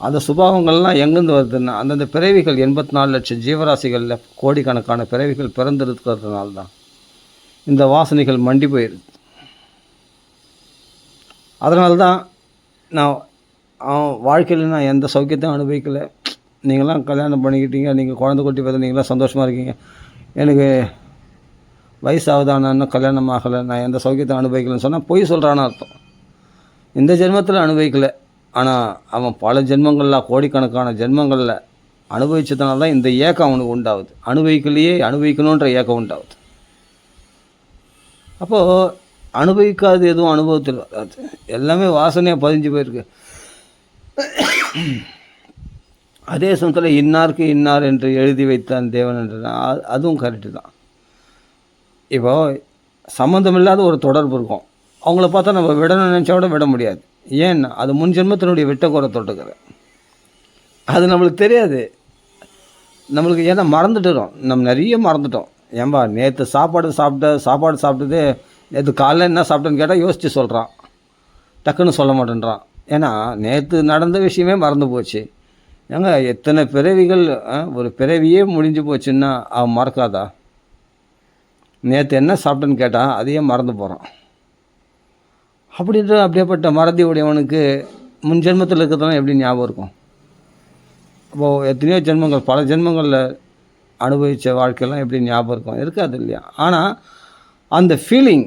அந்த சுபாவங்கள்லாம் எங்கேருந்து வருதுன்னா அந்தந்த பிறவிகள் 84 லட்சம் ஜீவராசிகளில் கோடிக்கணக்கான பிறவிகள் பிறந்திருக்கிறதுனால தான் இந்த வாசனைகள் மண்டி போயிடுது. அதனால தான் நான் வாழ்க்கையில் நான் எந்த சௌக்கியத்தையும் அனுபவிக்கலை. நீங்களாம் கல்யாணம் பண்ணிக்கிட்டீங்க, நீங்கள் குழந்தை குட்டி பார்த்து நீங்களாம் சந்தோஷமாக இருக்கீங்க. எனக்கு வயசாகுதானா இன்னும் கல்யாணம் ஆகலை, நான் எந்த சௌக்கியத்தை அனுபவிக்கலைன்னு சொன்னால் பொய் சொல்கிறான்னு அர்த்தம். இந்த ஜென்மத்தில் அனுபவிக்கலை, ஆனால் அவன் பல ஜென்மங்களில் கோடிக்கணக்கான ஜென்மங்களில் அனுபவிச்சதுனால தான் இந்த ஏக்கம் அவனுக்கு உண்டாகுது. அனுபவிக்கணுன்ற ஏக்கம் உண்டாகுது. அப்போது அனுபவிக்காது எதுவும் அனுபவத்தில் வராது, எல்லாமே வாசனையாக பதிஞ்சு போயிருக்கு. அதே சமயத்தில் இன்னாருக்கு இன்னார் என்று எழுதி வைத்தான் தேவன் என்று அதுவும் கரெக்டு தான். இப்போ சம்மந்தமில்லாத ஒரு தொடர்பு இருக்கும், அவங்கள பார்த்தா நம்ம விடணும்னு நினச்சா கூட விட முடியாது. ஏன்னா அது முன் ஜென்மத்தினுடைய விட்டக்குறை தொட்டுக்கிற அது நம்மளுக்கு தெரியாது. நம்மளுக்கு ஏன்னா மறந்துட்டுறோம், நம்ம நிறைய மறந்துட்டோம். ஏன்பா நேற்று சாப்பாடு சாப்பிட்டதே நேற்று காலைல என்ன சாப்பிட்டேன்னு கேட்டால் யோசித்து சொல்கிறான், டக்குன்னு சொல்ல மாட்டேன்றான். ஏன்னா நேற்று நடந்த விஷயமே மறந்து போச்சு. ஏங்க எத்தனை பிறவிகள், ஒரு பிறவியே முடிஞ்சு போச்சுன்னா அவன் மறக்காதா? நேற்று என்ன சாப்பிட்டேன்னு கேட்டால் அதையே மறந்து போகிறான். அப்படியேப்பட்ட மறதி உடையவனுக்கு முன் ஜென்மத்தில் இருக்கிறதுலாம் எப்படி ஞாபகம் இருக்கும்? அப்போது எத்தனையோ ஜென்மங்கள், பல ஜென்மங்களில் அனுபவித்த வாழ்க்கையெல்லாம் எப்படி ஞாபகம் இருக்கும்? இருக்காது இல்லையா? ஆனால் அந்த ஃபீலிங்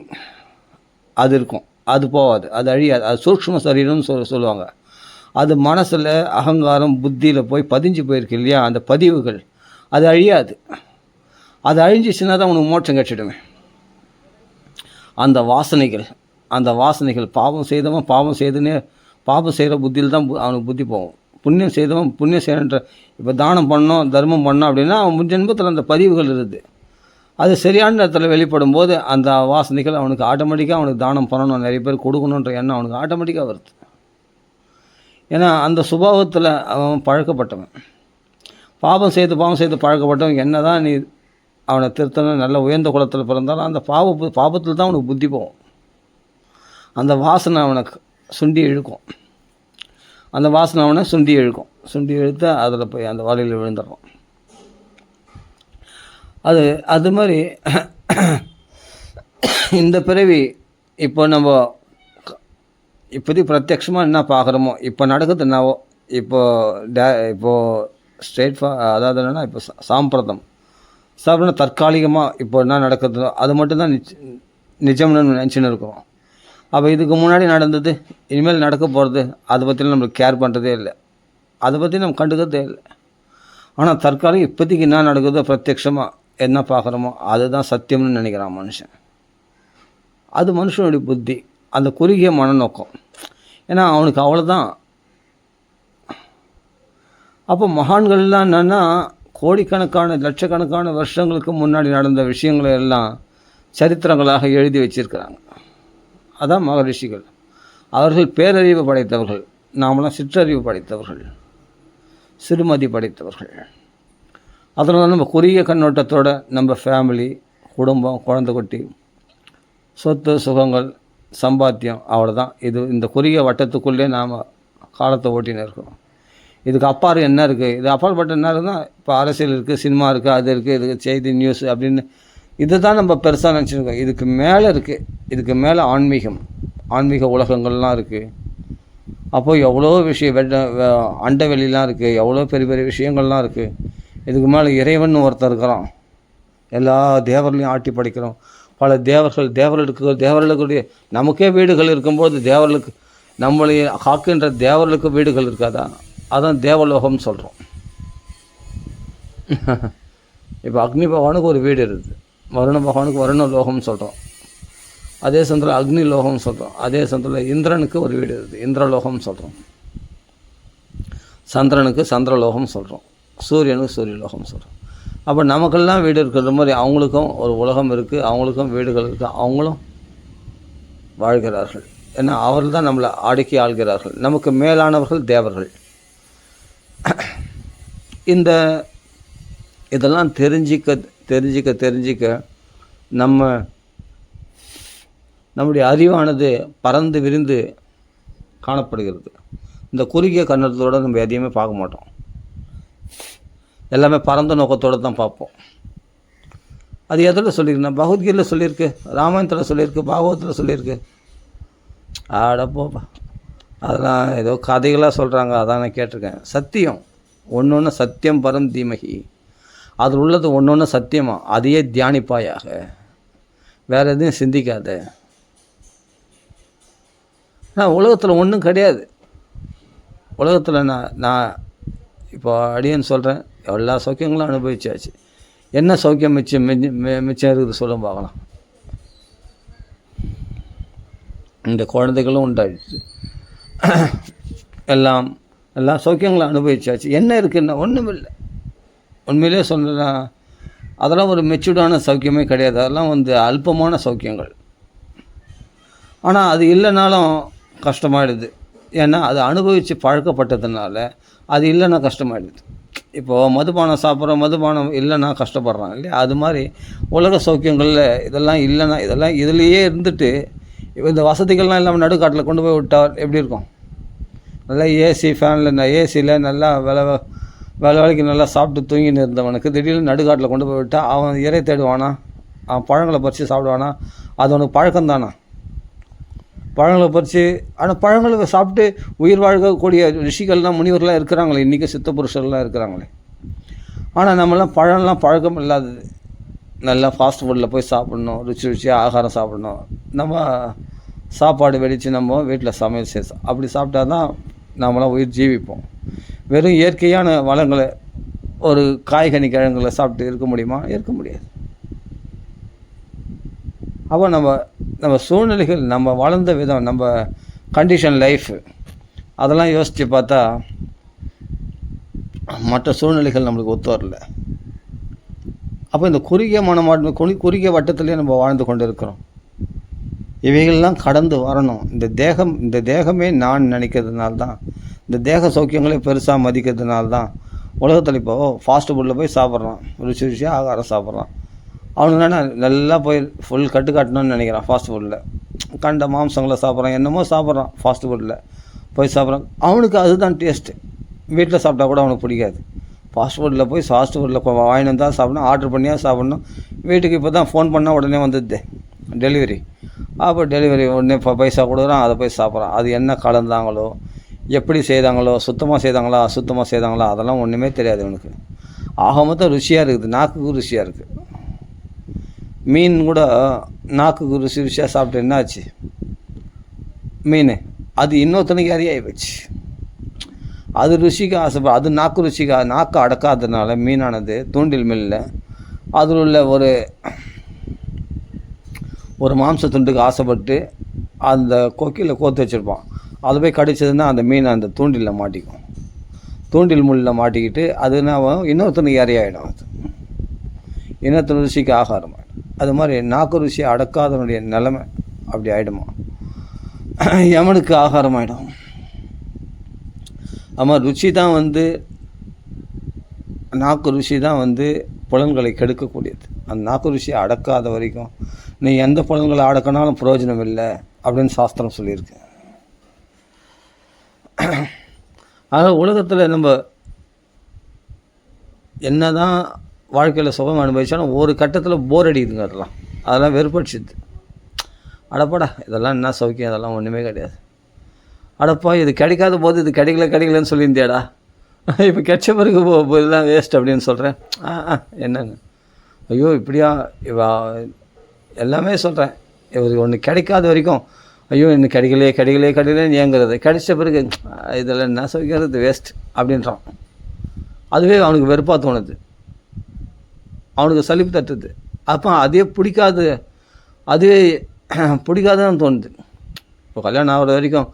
அது இருக்கும், அது போகாது, அது அழியாது. அது சூக்ஷ்ம சரீரம்னு சொல்லுவாங்க. அது மனசில் அகங்காரம் புத்தியில் போய் பதிஞ்சு போயிருக்கு இல்லையா? அந்த பதிவுகள் அது அழியாது. அது அழிஞ்சிச்சுன்னா தான் உனக்கு மோட்சம் கிடச்சிடுமே. அந்த வாசனைகள் பாவம் செய்தவன் பாவம் செய்கிற புத்தியில் தான் அவனுக்கு புத்தி போகும். புண்ணியம் செய்தவன் புண்ணியம் செய்யணுன்ற, இப்போ தானம் பண்ணோம் தர்மம் பண்ணோம் அப்படின்னா அவன் முன்ஜென்மத்தில் அந்த பதிவுகள் இருக்குது. அது சரியான நேரத்தில் வெளிப்படும் போது அந்த வாசனைகள் அவனுக்கு ஆட்டோமேட்டிக்காக அவனுக்கு தானம் பண்ணணும், நிறைய பேர் கொடுக்கணுன்ற எண்ணம் அவனுக்கு ஆட்டோமேட்டிக்காக வருது. ஏன்னா அந்த சுபாவத்தில் அவன் பழக்கப்பட்டவன். பாவம் செய்து பழக்கப்பட்டவன் என்ன தான் நீ அவனை திருத்தணும், நல்ல உயர்ந்த குலத்தில் பிறந்தாலும் அந்த பாவத்தில் தான் அவனுக்கு புத்தி போகும். அந்த வாசனை அவனை சுண்டி இழுக்கும். சுண்டி இழுத்து அதில் போய் அந்த வலையில் விழுந்துடுறான். அது மாதிரி இந்த பிறவி இப்போ நம்ம இப்போதைக்கு பிரத்யட்சமாக என்ன பார்க்குறோமோ, இப்போ நடக்குது என்னவோ, இப்போது ஸ்ட்ரெயிட் அதாவது என்னென்னா இப்போ சாப்பிட்னா தற்காலிகமாக இப்போ என்ன நடக்குதோ அது மட்டும்தான் நிஜம்னு நினச்சின்னு இருக்கிறோம். அப்போ இதுக்கு முன்னாடி நடந்தது, இனிமேல் நடக்க போகிறது, அதை பற்றிலாம் நம்மளுக்கு கேர் பண்ணுறதே இல்லை, அதை பற்றி நம்ம கண்டுக்கிறதே இல்லை. ஆனால் தற்காலிகம் இப்போதைக்கு என்ன நடக்குதோ பிரத்யட்சமாக என்ன பார்க்குறோமோ அதுதான் சத்தியம்னு நினைக்கிறான் மனுஷன். அது மனுஷனுடைய புத்தி, அந்த குறுகிய மனநோக்கம். ஏன்னா அவனுக்கு அவ்வளோதான். அப்போ மகான்கள்லாம் என்னென்னா கோடிக்கணக்கான லட்சக்கணக்கான வருஷங்களுக்கு முன்னாடி நடந்த விஷயங்களை எல்லாம் சரித்திரங்களாக எழுதி வச்சிருக்கிறாங்க. அதான் மகரிஷிகள். அவர்கள் பேரறிவு படைத்தவர்கள், நாமெல்லாம் சிற்றறிவு படைத்தவர்கள், சிறுமதி படைத்தவர்கள். அதனால நம்ம குறுகிய கண்ணோட்டத்தோடு நம்ம ஃபேமிலி, குடும்பம், குழந்தை குட்டி, சொத்து சுகங்கள், சம்பாத்தியம், அவ்வளோதான். இந்த குறுகிய வட்டத்துக்குள்ளே நாம் காலத்தை ஓட்டின்னு இருக்கிறோம். இதுக்கு அப்பாறு என்ன இருக்குது, இது அப்பாற்பட்ட என்ன இருக்குன்னா இப்போ அரசியல் இருக்குது, சினிமா இருக்குது, அது இருக்குது, இதுக்கு செய்தி நியூஸ் அப்படின்னு இதை தான் நம்ம பெருசாக நினச்சிருக்கோம். இதுக்கு மேலே இருக்குது, இதுக்கு மேலே ஆன்மீக உலகங்கள்லாம் இருக்குது. அப்போது எவ்வளோ விஷயம் அண்டவெளிலாம் இருக்குது, எவ்வளோ பெரிய பெரிய விஷயங்கள்லாம் இருக்குது. இதுக்கு மேலே இறைவன் ஒருத்தர் இருக்கிறான், எல்லா தேவர்களையும் ஆட்டி படைக்கிறோம். பல தேவர்களுடைய நமக்கே வீடுகள் இருக்கும்போது தேவர்களுக்கு நம்மளை காக்கின்ற தேவர்களுக்கு வீடுகள் இருக்காதா? அதான் தேவலோகம்னு சொல்கிறோம். இப்போ அக்னி பகவானுக்கு ஒரு வீடு இருக்குது, வருண பகவானுக்கு வருண லோகம்னு சொல்கிறோம். அதே சமயத்தில் அக்னி லோகம்னு சொல்கிறோம். அதே சமயத்தில் இந்திரனுக்கு ஒரு வீடு இருக்குது, இந்திரலோகம்னு சொல்கிறோம். சந்திரனுக்கு சந்திரலோகம் சொல்கிறோம். சூரியனுக்கு சூரியலோகம் சொல்கிறோம். அப்போ நமக்கெல்லாம் வீடு இருக்கிற மாதிரி அவங்களுக்கும் ஒரு உலகம் இருக்குது, அவங்களுக்கும் வீடுகள் இருக்குது, அவங்களும் வாழ்கிறார்கள். ஏன்னா அவர்கள் தான் நம்மளை அடக்கி ஆள்கிறார்கள். நமக்கு மேலானவர்கள் தேவர்கள். இதெல்லாம் தெரிஞ்சிக்க நம்முடைய அறிவானது பறந்து விரிந்து காணப்படுகிறது. இந்த குறுகிய கண்ணோட்டத்தோடு நம்ம எதையுமே பார்க்க மாட்டோம். எல்லாமே பரந்த நோக்கத்தோடு தான் பார்ப்போம். அது எதில் சொல்லியிருக்கேன்? பகவத்கீதையில் சொல்லியிருக்கு, ராமாயணத்தில் சொல்லியிருக்கு, பாகவத்தில் சொல்லியிருக்கு. போப்பா, அதெல்லாம் ஏதோ கதைகளாக சொல்கிறாங்க, அதான் நான் கேட்டிருக்கேன். சத்தியம் ஒன்று ஒன்று சத்தியம் பரம் தீமகி, அதில் உள்ளது ஒன்று ஒன்று சத்தியமாக அதையே தியானிப்பாயாக, வேறு எதையும் சிந்திக்காத. நான் உலகத்தில் ஒன்றும் கிடையாது. உலகத்தில் நான் இப்போ அடியேன்னு சொல்கிறேன், எல்லா சௌக்கியங்களும் அனுபவிச்சாச்சு. என்ன சௌக்கியம் மிச்சம் இருக்குது சொல்ல பார்க்கலாம். இந்த குழந்தைகளும் உண்டாயிடுச்சு, எல்லா சௌக்கியங்களும் அனுபவிச்சாச்சு. என்ன இருக்குன்னா ஒன்றும் இல்லை. உண்மையிலே சொல்லலாம், அதெல்லாம் ஒரு மெச்சூர்டான சௌக்கியமே கிடையாது. அதெல்லாம் அல்பமான சௌக்கியங்கள். ஆனால் அது இல்லைனாலும் கஷ்டமாயிடுது. ஏன்னா அது அனுபவித்து பழக்கப்பட்டதுனால அது இல்லைன்னா கஷ்டமாயிடுது. இப்போது மதுபானம் சாப்பிட்றோம், மதுபானம் இல்லைன்னா கஷ்டப்படுறான் இல்லையா? அது மாதிரி உலக சௌக்கியங்களில் இதெல்லாம் இல்லைன்னா, இதெல்லாம் இதுலேயே இருந்துட்டு இந்த வசதிகள்லாம் இல்லாமல் நடுக்காட்டில் கொண்டு போய் விட்டால் எப்படி இருக்கும்? நல்லா ஏசி ஃபேனில் ஏசியில் நல்லா வேலைக்கு நல்லா சாப்பிட்டு தூங்கின்னு இருந்தவனுக்கு திடீர்னு நடுக்காட்டில் கொண்டு போய் விட்டால் அவன் இறை தேடுவானா? அவன் பழங்களை பறித்து சாப்பிடுவானா? அது அவனுக்கு பழக்கம்தானா? பழங்களை பறித்து, ஆனால் பழங்களை சாப்பிட்டு உயிர் வாழக்கூடிய ரிஷிகள்லாம் முனிவர்கள்லாம் இருக்கிறாங்களே, இன்றைக்கி சித்த புருஷர்லாம் இருக்கிறாங்களே. ஆனால் நம்மளாம் பழம்லாம் பழக்கம் இல்லாதது. நல்லா ஃபாஸ்ட் ஃபுட்டில் போய் சாப்பிட்ணும், ருச்சியாக ஆகாரம் சாப்பிட்ணும். நம்ம சாப்பாடு வெடித்து நம்ம வீட்டில் சமையல் செய்ய அப்படி சாப்பிட்டா தான் நம்மளாம் உயிர் ஜீவிப்போம். வெறும் இயற்கையான வளங்களை, ஒரு காய்கனி கிழங்குகளை சாப்பிட்டு இருக்க முடியுமா? இருக்க முடியாது. அப்போ நம்ம சூழ்நிலைகள், நம்ம வளர்ந்த விதம், நம்ம கண்டிஷன் லைஃப், அதெல்லாம் யோசித்து பார்த்தா மற்ற சூழ்நிலைகள் நம்மளுக்கு ஒத்து வரல. அப்போ இந்த குறுகிய வட்டத்திலே நம்ம வாழ்ந்து கொண்டு இருக்கிறோம். இவைகள்லாம் கடந்து வரணும். இந்த தேகமே நான் நினைக்கிறதுனால தான், இந்த தேக சௌக்கியங்களே பெருசாக மதிக்கிறதுனால தான் உலகத்தில் இப்போது ஃபாஸ்ட் ஃபுட்டில் போய் சாப்பிட்றான், ருச்சியாக ஆகாரம் சாப்பிட்றான். அவனுக்கு நல்லா போய் ஃபுல் கட்டு காட்டணும்னு நினைக்கிறான். ஃபாஸ்ட் ஃபுட்டில் கண்ட மாம்சங்களை சாப்பிட்றான், என்னமோ சாப்பிட்றான், ஃபாஸ்ட் ஃபுட்டில் போய் சாப்பிட்றான். அவனுக்கு அதுதான் டேஸ்ட்டு. வீட்டில் சாப்பிட்டா கூட அவனுக்கு பிடிக்காது. ஃபாஸ்ட் ஃபுட்டில் போய் ஃபாஸ்ட் ஃபுட்டில் வாங்கினு தான் சாப்பிடணும், ஆர்டர் பண்ணியாக சாப்பிட்ணும். வீட்டுக்கு இப்போ தான் ஃபோன் பண்ணால் உடனே வந்துடுது டெலிவரி. அப்போ டெலிவரி உடனே பைசா கொடுக்குறான், அதை போய் சாப்பிட்றான். அது என்ன கலந்தாங்களோ, எப்படி செய்தாங்களோ, சுத்தமாக செய்தாங்களா, அசுத்தமாக செய்தாங்களா, அதெல்லாம் ஒன்றுமே தெரியாது அவனுக்கு. ஆக மொத்தம் ருசியாக இருக்குது, நாக்குக்கு ருசியாக இருக்குது. மீன் கூட நாக்குக்கு ருசியாக சாப்பிட்டு என்ன ஆச்சு? மீன் அது இன்னொருத்தனுக்கு அறியாகி போச்சு. அது ருசிக்கு ஆசைப்பட, அது நாக்கு ருசிக்கு நாக்கு அடக்காததுனால மீனானது தூண்டில் மில்லில் அதில் உள்ள ஒரு மாம்சத்துண்டுக்கு ஆசைப்பட்டு அந்த கொக்கியில் கோத்து வச்சுருப்பான். அது போய் கடிச்சதுன்னா அந்த மீன் அந்த தூண்டிலில் மாட்டிக்கும். தூண்டில் முள்ளில் மாட்டிக்கிட்டு அதுனா இன்னொருத்தனுக்கு இறையாயிடும். அது இன்னொருத்தன் ருசிக்கு ஆகாரம். அது மாதிரி நாக்கு ருசியை அடக்காதனுடைய நிலைமை அப்படி ஆகிடுமா? யமனுக்கு ஆகாரம் ஆகிடும். ஆமாம், ருச்சி தான் நாக்கு ருசி தான் புலன்களை கெடுக்கக்கூடியது. அந்த நாக்கு ருசியை அடக்காத வரைக்கும் நீ எந்த புலன்களை அடக்கினாலும் பிரயோஜனம் இல்லை அப்படின்னு சாஸ்திரம் சொல்லியிருக்கு. அதனால் உலகத்தில் நம்ம என்ன தான் வாழ்க்கையில் சுகம் அனுபவிச்சாலும் ஒரு கட்டத்தில் போர் அடிக்குதுங்க. அதெல்லாம் வெறுப்படிச்சுது. அடப்பாடா, இதெல்லாம் என்ன சௌக்கியம், அதெல்லாம் ஒன்றுமே கிடையாது. அடப்பா, இது கிடைக்காத போது இது கிடைக்கலன்னு சொல்லியிருந்தியாடா, இப்போ கிடைச்ச பிறகு இதெல்லாம் வேஸ்ட் அப்படின்னு சொல்கிறேன். என்னங்க ஐயோ இப்படியா எல்லாமே சொல்கிறேன். இவருக்கு ஒன்று கிடைக்காத வரைக்கும் ஐயோ இன்னும் கிடைக்கலேன்னு ஏங்குறது. கிடைச்ச பிறகு இதெல்லாம் என்ன சௌக்கியம், வேஸ்ட் அப்படின்றான். அதுவே அவனுக்கு வெறுப்பாக தோணுது, அவனுக்கு சலிப்பு தட்டுது. அப்போ அதே பிடிக்காதுன்னு தோணுது. இப்போ கல்யாணம் ஆகிற வரைக்கும்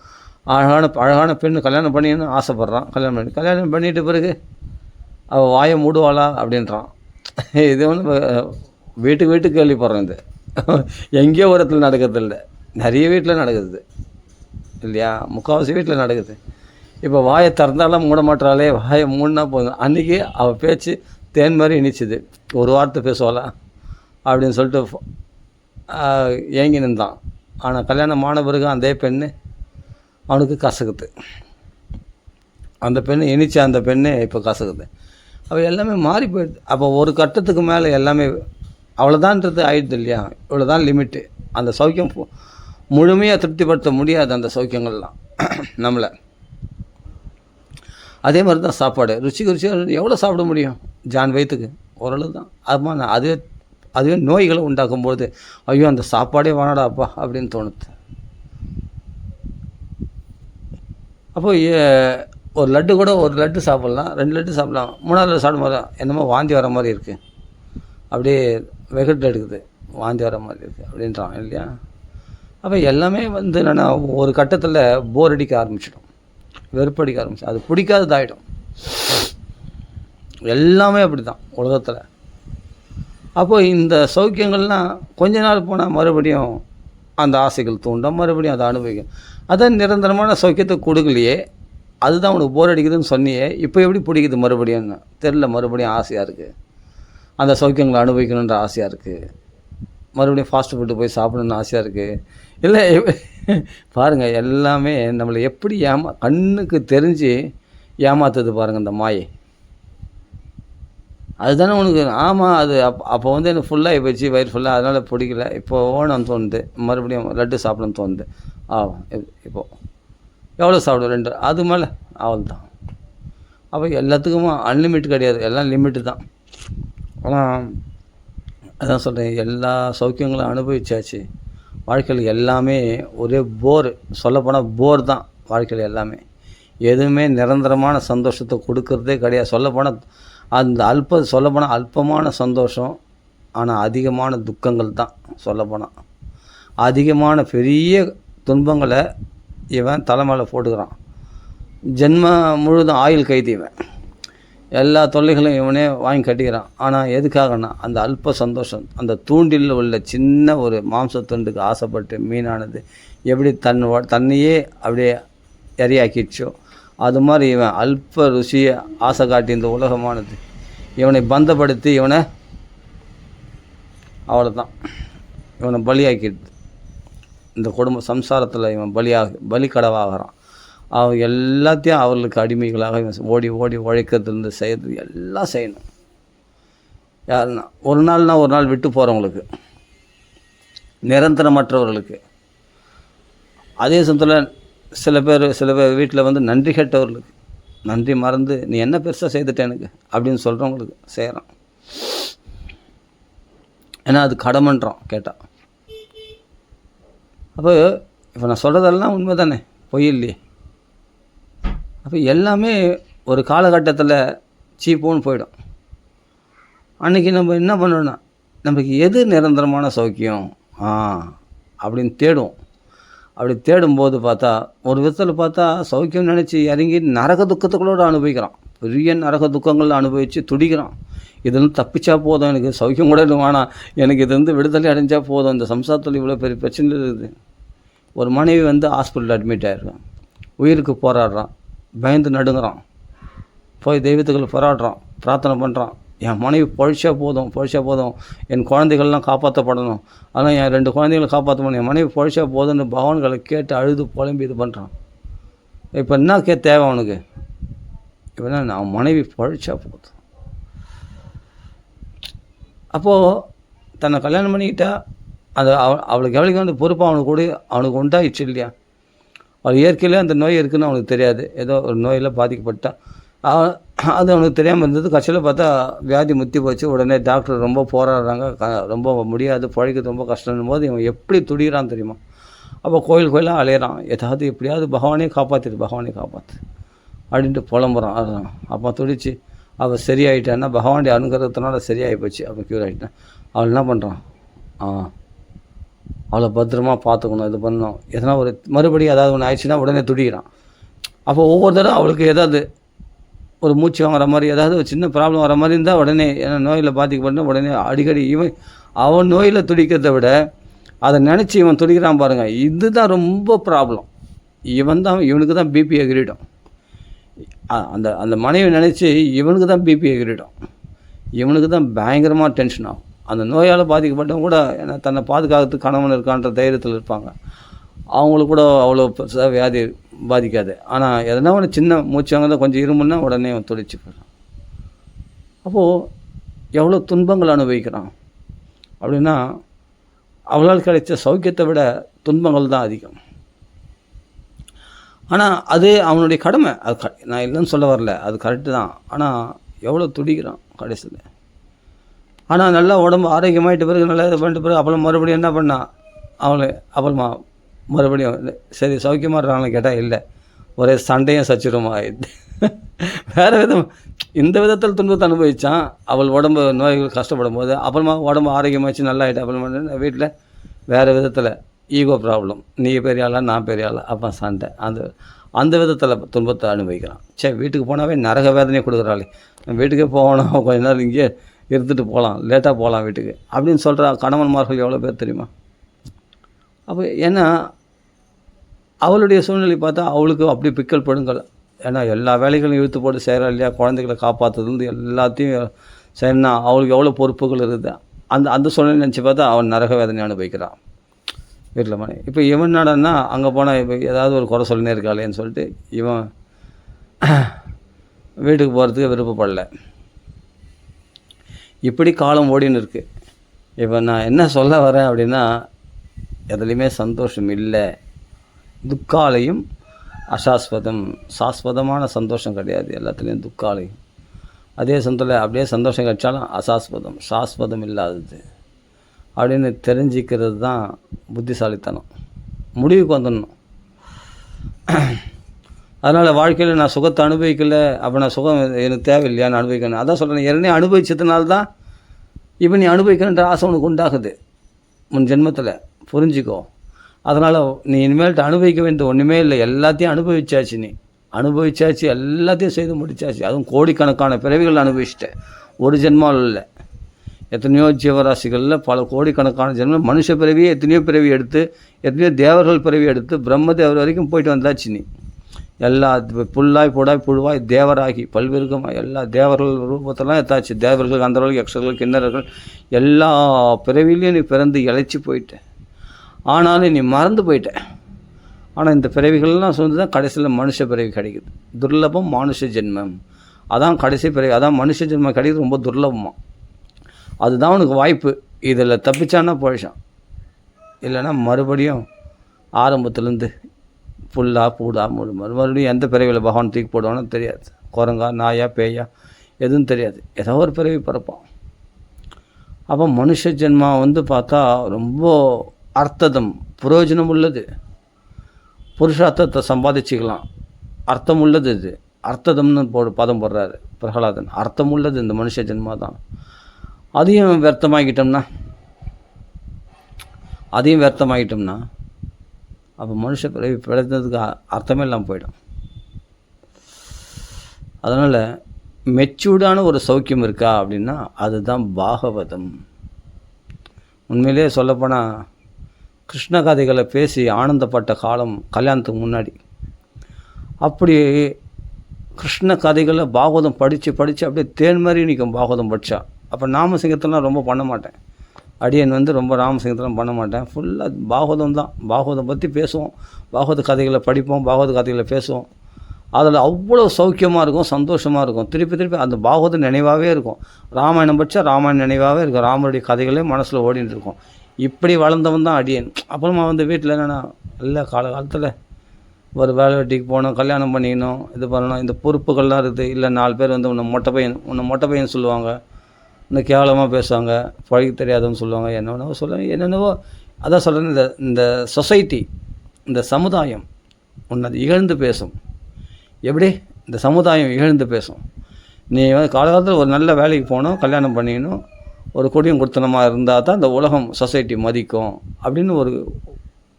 அழகான பெண்ணு கல்யாணம் பண்ணின்னு ஆசைப்பட்றான். கல்யாணம் பண்ணிட்ட பிறகு அவள் வாயை மூடுவாளா அப்படின்றான். இது வீட்டுக்கு கேள்விப்படுறோம். இது எங்கேயோ ஒரு இடத்துல நடக்கிறது இல்லை, நிறைய வீட்டில் நடக்குது இல்லையா? முக்கால்வாசி வீட்டில் நடக்குது. இப்போ வாயை திறந்தாலும் மூட மாட்டாளே, வாயை மூடினா போதும். அன்றைக்கி அவள் பேச்சு தேன் மாதிரி இனிச்சுது. ஒரு வார்த்தை பேசுவாளா அப்படின்னு சொல்லிட்டு ஏங்கி நின்றான். ஆனால் கல்யாணம் ஆன பிறகு அதே பெண்ணு அவனுக்கு கசக்குது. அந்த பெண்ணு இனிச்ச அந்த பெண்ணு இப்போ கசக்குது. அப்போ எல்லாமே மாறி போயிடுது. அப்போ ஒரு கட்டத்துக்கு மேலே எல்லாமே அவ்வளோதான்றது ஆயிடுது இல்லையா? இவ்வளோதான் லிமிட்டு. அந்த சௌக்கியம் முழுமையாக திருப்திப்படுத்த முடியாது அந்த சௌக்கியங்கள்லாம் நம்மளை. அதே மாதிரி தான் சாப்பாடு. ருசிக்கு ருசியாக எவ்வளோ சாப்பிட முடியும் ஜான் வயிற்றுக்கு? ஓரளவு தான். அதுமா அதுவே நோய்களை உண்டாக்கும்போது ஐயோ அந்த சாப்பாடே வேணாடாப்பா அப்படின்னு தோணுது. அப்போ ஒரு லட்டு கூட ஒரு லட்டு சாப்பிட்லாம், 2 லட்டு சாப்பிட்லாம், 3வது லட்டு சாப்பிடும்போது என்னமோ வாந்தி வர மாதிரி இருக்குது, அப்படியே வெகட்டு எடுக்குது, வாந்தி வர மாதிரி இருக்குது அப்படின்றான் இல்லையா? அப்போ எல்லாமே வந்து என்னென்னா ஒரு கட்டத்தில் போர் அடிக்க ஆரம்பிச்சிடும், வெறுப்படிக்க ஆரம்பிச்சிடும், அது பிடிக்காததாகிடும். எல்லாமே அப்படி தான் உலகத்தில். அப்போது இந்த சௌக்கியங்கள்லாம் கொஞ்ச நாள் போனால் மறுபடியும் அந்த ஆசைகள் தூண்டும், மறுபடியும் அதை அனுபவிக்கும். அதான் நிரந்தரமான சௌக்கியத்தை கொடுக்கலையே, அதுதான் உனக்கு போர் அடிக்குதுன்னு சொன்னியே, இப்போ எப்படி பிடிக்குது மறுபடியும் தெரில. மறுபடியும் ஆசையாக இருக்குது, அந்த சௌக்கியங்களை அனுபவிக்கணுன்ற ஆசையாக இருக்குது, மறுபடியும் ஃபாஸ்ட் ஃபுட்டு போய் சாப்பிடணுன்னு ஆசையாக இருக்குது. இல்லை பாருங்கள், எல்லாமே நம்மளை எப்படி கண்ணுக்கு தெரிஞ்சு ஏமாத்துது பாருங்கள் இந்த மாயை. அதுதானே உனக்கு. ஆமாம், அது அப்போ வந்து எனக்கு ஃபுல்லாகி போச்சு, வயிறு ஃபுல்லாக, அதனால் பிடிக்கல, இப்போ ஓணும்னு தோணுது, மறுபடியும் லட்டு சாப்பிடணும்னு தோணுது. இப்போது எவ்வளோ சாப்பிடும்? 2, அது மேலே அவள் தான். அப்போ எல்லாத்துக்குமா அன்லிமிட் கிடையாது, எல்லாம் லிமிட்டு தான். ஆனால் அதான் சொல்கிறேன், எல்லா சௌக்கியங்களும் அனுபவிச்சாச்சு. வாழ்க்கையில் எல்லாமே ஒரே போர், சொல்லப்போனால் போர் தான் வாழ்க்கையில் எல்லாமே. எதுவுமே நிரந்தரமான சந்தோஷத்தை கொடுக்கறதே கிடையாது. சொல்லப்போனால் அந்த சொல்லப்போனால் அல்பமான சந்தோஷம், ஆனால் அதிகமான துக்கங்கள் தான். சொல்லப்போனால் அதிகமான பெரிய துன்பங்களை இவன் தலைமையில போட்டுக்கிறான். ஜென்ம முழுதும் ஆயுள் கைதி இவன். எல்லா தொல்லைகளும் இவனே வாங்கி கட்டிக்கிறான். ஆனால் எதுக்காகனா அந்த அல்ப சந்தோஷம், அந்த தூண்டில் உள்ள சின்ன ஒரு மாம்சத்துண்டுக்கு ஆசைப்பட்டு மீனானது எப்படி தன்னையே அப்படியே எரியாக்கிடுச்சோ, அது மாதிரி இவன் அல்ப ருசியை ஆசை காட்டி இந்த உலகமானது இவனை பந்தப்படுத்தி இவனை அவ்வளோதான், இவனை பலியாக்கிடுது. இந்த குடும்ப சம்சாரத்தில் இவன் பலிக்கடவாகிறான். அவன் எல்லாத்தையும் அவர்களுக்கு அடிமைகளாக இவன் ஓடி ஓடி உழைக்கிறதுலேருந்து செய்கிறது எல்லாம் செய்யணும். யாருன்னா ஒரு நாள் விட்டு போகிறவங்களுக்கு, நிரந்தரமற்றவர்களுக்கு. அதே சமயத்தில் சில பேர் வீட்டில் வந்து நன்றி கேட்டவர்களுக்கு, நன்றி மறந்து நீ என்ன பெருசாக செய்துட்ட எனக்கு அப்படின்னு சொல்கிறவங்களுக்கு செய்கிறான். ஏன்னா அது கடமைன்றான் கேட்டால். அப்போ இப்போ நான் சொல்கிறதெல்லாம் உண்மை தானே, பொய் இல்லையே. அப்போ எல்லாமே ஒரு காலகட்டத்தில் சீப்போன்னு போயிடும். அன்றைக்கி நம்ம என்ன பண்ணணும்னா, நமக்கு எது நிரந்தரமான சௌக்கியம் அப்படின்னு தேடுவோம். அப்படி தேடும்போது பார்த்தா ஒரு விதத்தில் பார்த்தா சௌக்கியம் நினச்சி இறங்கி நரக துக்கத்துக்களோடு அனுபவிக்கிறான். பெரிய நரக துக்கங்கள் அனுபவித்து துடிக்கிறான். இதுலேருந்து தப்பிச்சா போதும், எனக்கு சௌக்கியம் கூட வேணாம், எனக்கு இது வந்து விடுதலை அடைஞ்சால் போதும், இந்த சம்சாரத்தில் இவ்வளோ பெரிய பிரச்சனை இருக்குது. ஒரு மனைவி வந்து ஹாஸ்பிட்டலில் அட்மிட் ஆகிருக்கான், உயிருக்கு போராடுறான், பயந்து நடுங்குறான், போய் தெய்வத்துக்களை போராடுறான், பிரார்த்தனை பண்ணுறான். என் மனைவி பொழிச்சா போதும், என் குழந்தைகள்லாம் காப்பாற்றப்படணும், ஆனால் என் 2 குழந்தைகளை காப்பாற்றணும், என் மனைவி பொழிச்சா போதும்னு பகவான்களை கேட்டு அழுது புலம்பி இது பண்ணுறான். இப்போ என்ன தேவை அவனுக்கு? இப்போ என்ன, நான் மனைவி பொழிச்சா போதும். அப்போது தன்னை கல்யாணம் பண்ணிக்கிட்டா அது அவளுக்கு எவ்வளோக்கு வந்து பொறுப்பு அவனுக்கு உண்டாயிடுச்சு இல்லையா? அவள் இயற்கையிலே அந்த நோய் இருக்குதுன்னு அவனுக்கு தெரியாது. ஏதோ ஒரு நோயில் பாதிக்கப்பட்டா அது அவனுக்கு தெரியாமல் இருந்தது. கடைசியில் பார்த்தா வியாதி முத்தி போச்சு. உடனே டாக்டர் ரொம்ப போராடுறாங்க, ரொம்ப முடியாது, பழைக்கிறது ரொம்ப கஷ்டம்னும் போது இவன் எப்படி துடிக்கிறான் தெரியுமா? அப்போ கோயிலாக அலையிறான், ஏதாவது எப்படியாவது பகவானே காப்பாற்று அப்படின்ட்டு புலம்புறான். அதுதான் அப்போ துடிச்சு அவள் சரியாயிட்டான்னா பகவானுடைய அனுகிரகத்தினால சரியாகி போச்சு, அப்போ க்யூர் ஆகிட்டான். அவள் என்ன பண்ணுறான், அவளை பத்திரமா பார்த்துக்கணும், இது பண்ணணும். எதனா ஒரு மறுபடியும் ஏதாவது ஒன்று ஆயிடுச்சுன்னா உடனே துடிக்கிறான். அப்போ ஒவ்வொரு தடவை அவளுக்கு ஏதாவது ஒரு மூச்சு வாங்குற மாதிரி, ஏதாவது ஒரு சின்ன ப்ராப்ளம் வர மாதிரி இருந்தால் உடனே ஏன்னா நோயில் பாதிக்கப்பட்டு உடனே அடிக்கடி அவன் நோயில் துடிக்கிறத விட அதை நினச்சி இவன் துடிக்கிறான் பாருங்கள், இதுதான் ரொம்ப ப்ராப்ளம். இவனுக்கு தான் பிபி எகிரிடும். அந்த மனைவி நினச்சி இவனுக்கு தான் பிபி எகிரிடும், இவனுக்கு தான் பயங்கரமாக டென்ஷன் ஆகும். அந்த நோயால் பாதிக்கப்பட்டவங்க கூட ஏன்னா தன்னை பாதுகாக்கிறதுக்கு கணவன் இருக்கான்ற தைரியத்தில் இருப்பாங்க. அவங்களுக்கு கூட அவ்வளோ பெருசாக வியாதி பாதிக்காது. ஆனால் எதனா ஒன்று சின்ன மூச்சு வாங்க கொஞ்சம் இருமுன்னா உடனே துடிச்சு போயிடும். அப்போது எவ்வளோ துன்பங்கள் அனுபவிக்கிறான் அப்படின்னா, அவளால் கிடைச்ச சௌக்கியத்தை விட துன்பங்கள் தான் அதிகம். ஆனால் அது அவனுடைய கடமை. அது நான் இல்லைன்னு சொல்ல வரல, அது கரெக்டு தான். ஆனால் எவ்வளோ துடிக்கிறான் கடைசியில். ஆனால் நல்லா உடம்பு ஆரோக்கியமாகிட்ட பிறகு நல்லா இது பண்ணிட்ட பிறகு அப்புறம் மறுபடியும் என்ன பண்ணான் அவளை, அப்புறமா மறுபடியும் சரி சௌக்கியமாக இருக்காங்களே கேட்டால் இல்லை, ஒரே சண்டையும் சச்சுரமாக ஆயிடுது. வேறு விதம் இந்த விதத்தில் துன்பத்தை அனுபவித்தான். அவள் உடம்பு நோய்கள் கஷ்டப்படும் போது அப்புறமா உடம்பு ஆரோக்கியமாகிடுச்சு நல்லா ஆகிட்டு அப்புறமா வீட்டில் வேறு விதத்தில் ஈகோ ப்ராப்ளம், நீ பெரிய ஆளா நான் பெரிய ஆளா, அப்போ சண்டை, அந்த விதத்தில் துன்பத்தை அனுபவிக்கிறான். சரி வீட்டுக்கு போனாவே நரக வேதனையை கொடுக்குறாளே, வீட்டுக்கே போகணும், கொஞ்ச நேரம் இங்கேயே இருந்துட்டு போகலாம், லேட்டாக போகலாம் வீட்டுக்கு அப்படின்னு சொல்கிற கணவன்மார்கள் எவ்வளோ பேர் தெரியுமா? அப்போ ஏன்னா அவளுடைய சூழ்நிலை பார்த்தா அவளுக்கு அப்படி பிக்கல் படுங்கள். ஏன்னா எல்லா வேலைகளையும் இழுத்து போட்டு செய்கிறா இல்லையா, குழந்தைகளை காப்பாற்றுறது எல்லாத்தையும் செய்யணும்னா அவளுக்கு எவ்வளோ பொறுப்புகள் இருக்குது. அந்த சூழ்நிலை நினச்சி பார்த்தா அவன் நரக வேதனை அனுபவிக்கிறான் வீட்டில் மனை. இப்போ இவன் என்னடான்னா அங்கே போனால் இப்போ ஏதாவது ஒரு குறை சொல்லினே இருக்காளேன்னு சொல்லிட்டு இவன் வீட்டுக்கு போகிறதுக்கு விருப்பப்படலை. இப்படி காலம் ஓடின்னு இருக்குது. இப்போ நான் என்ன சொல்ல வரேன் அப்படின்னா, எதுலேயுமே சந்தோஷம் இல்லை. துக்காலையும் அசாஸ்வதம், சாஸ்வதமான சந்தோஷம் கிடையாது, எல்லாத்துலேயும் துக்காலையும். அதே சந்தோஷம் அப்படியே சந்தோஷம் கிடைச்சாலும் அசாஸ்வதம், சாஸ்வதம் இல்லாதது அப்படின்னு தெரிஞ்சிக்கிறது தான் புத்திசாலித்தனம். முடிவுக்கு வந்துடணும். அதனால் வாழ்க்கையில் நான் சுகத்தை அனுபவிக்கலை, அப்போ நான் சுகம் எனக்கு தேவையில்லையா, நான் அனுபவிக்கணும். அதான் சொல்கிறேன், ஏற்கனவே அனுபவிச்சதுனால்தான் இப்போ நீ அனுபவிக்கணுன்ற ஆசை உனக்கு உண்டாகுது முன் ஜென்மத்தில், புரிஞ்சிக்கோ. அதனால் நீ இனிமேல்ட்டு அனுபவிக்க வேண்டிய ஒன்றுமே இல்லை, எல்லாத்தையும் அனுபவிச்சாச்சு, நீ அனுபவிச்சாச்சு, எல்லாத்தையும் செய்து முடிச்சாச்சு. அதுவும் கோடிக்கணக்கான பிறவிகள் அனுபவிச்சிட்டேன், ஒரு ஜென்மாவில் இல்லை. எத்தனையோ ஜீவராசிகளில் பல கோடிக்கணக்கான ஜென்மம், மனுஷ பிறவியே எத்தனையோ பிறவி எடுத்து, எத்தனையோ தேவர்கள் பிறவி எடுத்து பிரம்மதேவர் வரைக்கும் போயிட்டு வந்தாச்சு. நீ எல்லா புல்லாய் புடாய் புழுவாய் தேவராகி பல்வேறுகமாக எல்லா தேவர்கள் ரூபத்தெல்லாம் எத்தாச்சு. தேவர்கள், கந்தர்கள், யக்ஷர்கள், கிண்ணறர்கள் எல்லா பிறவிலையும் நீ பிறந்து இழைச்சி போயிட்ட. ஆனாலும் நீ மறந்து போயிட்ட. ஆனால் இந்த பிறவிகள்லாம் சொல்லி தான் கடைசியில் மனுஷ பிறவி கிடைக்குது. துர்லபம் மானுஷ ஜென்மம், அதான் கடைசி பிறவி. அதான் மனுஷ ஜென்மம் கிடைக்கிறது ரொம்ப துர்லபமாக. அதுதான் உனக்கு வாய்ப்பு. இதில் தப்பிச்சான்னா பழஷம், இல்லைன்னா மறுபடியும் ஆரம்பத்துலேருந்து புல்லா பூடா மறுபடியும் எந்த பிறவியில் பகவான் தூக்கி போடுவானோ தெரியாது. குரங்கா, நாயா, பேயா எதுவும் தெரியாது, ஏதோ ஒரு பிறவி பிறப்பான். அப்போ மனுஷ ஜென்மா பார்த்தா ரொம்ப அர்த்ததம், பிரயோஜனம் உள்ளது. புருஷார்த்தத்தை சம்பாதிச்சிக்கலாம், அர்த்தம் உள்ளது. இது அர்த்ததம்னு பதம் போடுறாரு பிரகலாதன். அர்த்தம் உள்ளது இந்த மனுஷ ஜென்மா தான். அதையும் வியர்த்தமாகிட்டோம்னா அப்போ மனுஷ பிறவி பிழைத்ததுக்கு அர்த்தமே இல்லாமல் போயிடும். அதனால் மெச்சூர்டான ஒரு சௌக்கியம் இருக்கா அப்படின்னா அதுதான் பாகவதம். உண்மையிலே சொல்லப்போனால் கிருஷ்ண கதைகளை பேசி ஆனந்தப்பட்ட காலம் கல்யாணத்துக்கு முன்னாடி. அப்படி கிருஷ்ண கதைகளை பாகவதம் படித்து அப்படியே தேன் மாதிரி நிற்கும் பாகவதம் படித்தா. அப்போ நாமசிங்கத்தெல்லாம் ரொம்ப பண்ண மாட்டேன், அடியன் ரொம்ப ராமசிங்கத்தெல்லாம் பண்ண மாட்டேன். ஃபுல்லாக பாகவதம் தான். பாகவதம் பற்றி பேசுவோம், பாகவத கதைகளை படிப்போம், பாகவத கதைகளை பேசுவோம். அதில் அவ்வளோ சௌக்கியமாக இருக்கும், சந்தோஷமாக இருக்கும். திருப்பி அந்த பாகவத நினைவாகவே இருக்கும். ராமாயணம் படித்தா ராமாயணம் நினைவாகவே இருக்கும், ராமனுடைய கதைகளே மனசில் ஓடின்னு இருக்கும். இப்படி வளர்ந்தவன் தான் அடியன். அப்புறமா வீட்டில் என்னென்னா இல்லை காலகாலத்தில் ஒரு வேலை வெட்டிக்கு போகணும், கல்யாணம் பண்ணிக்கணும், இது பண்ணணும், இந்த பொறுப்புகள்லாம் இருக்குது. இல்லை 4 பேர் உன்னை மொட்டை பையன் சொல்லுவாங்க, இன்னும் கேவலமாக பேசுவாங்க, பழகி தெரியாதவன்னு சொல்லுவாங்க, என்னென்னவோ. அதான் சொல்கிறேன், இந்த சொசைட்டி, இந்த சமுதாயம் உன்னை இகழ்ந்து பேசும். எப்படி இந்த சமுதாயம் இகழ்ந்து பேசும்? நீ காலகாலத்தில் ஒரு நல்ல வேலைக்கு போகணும், கல்யாணம் பண்ணிக்கணும், ஒரு கொடியும் கொடுத்தனமாக இருந்தால் தான் இந்த உலகம் சொசைட்டி மதிக்கும் அப்படின்னு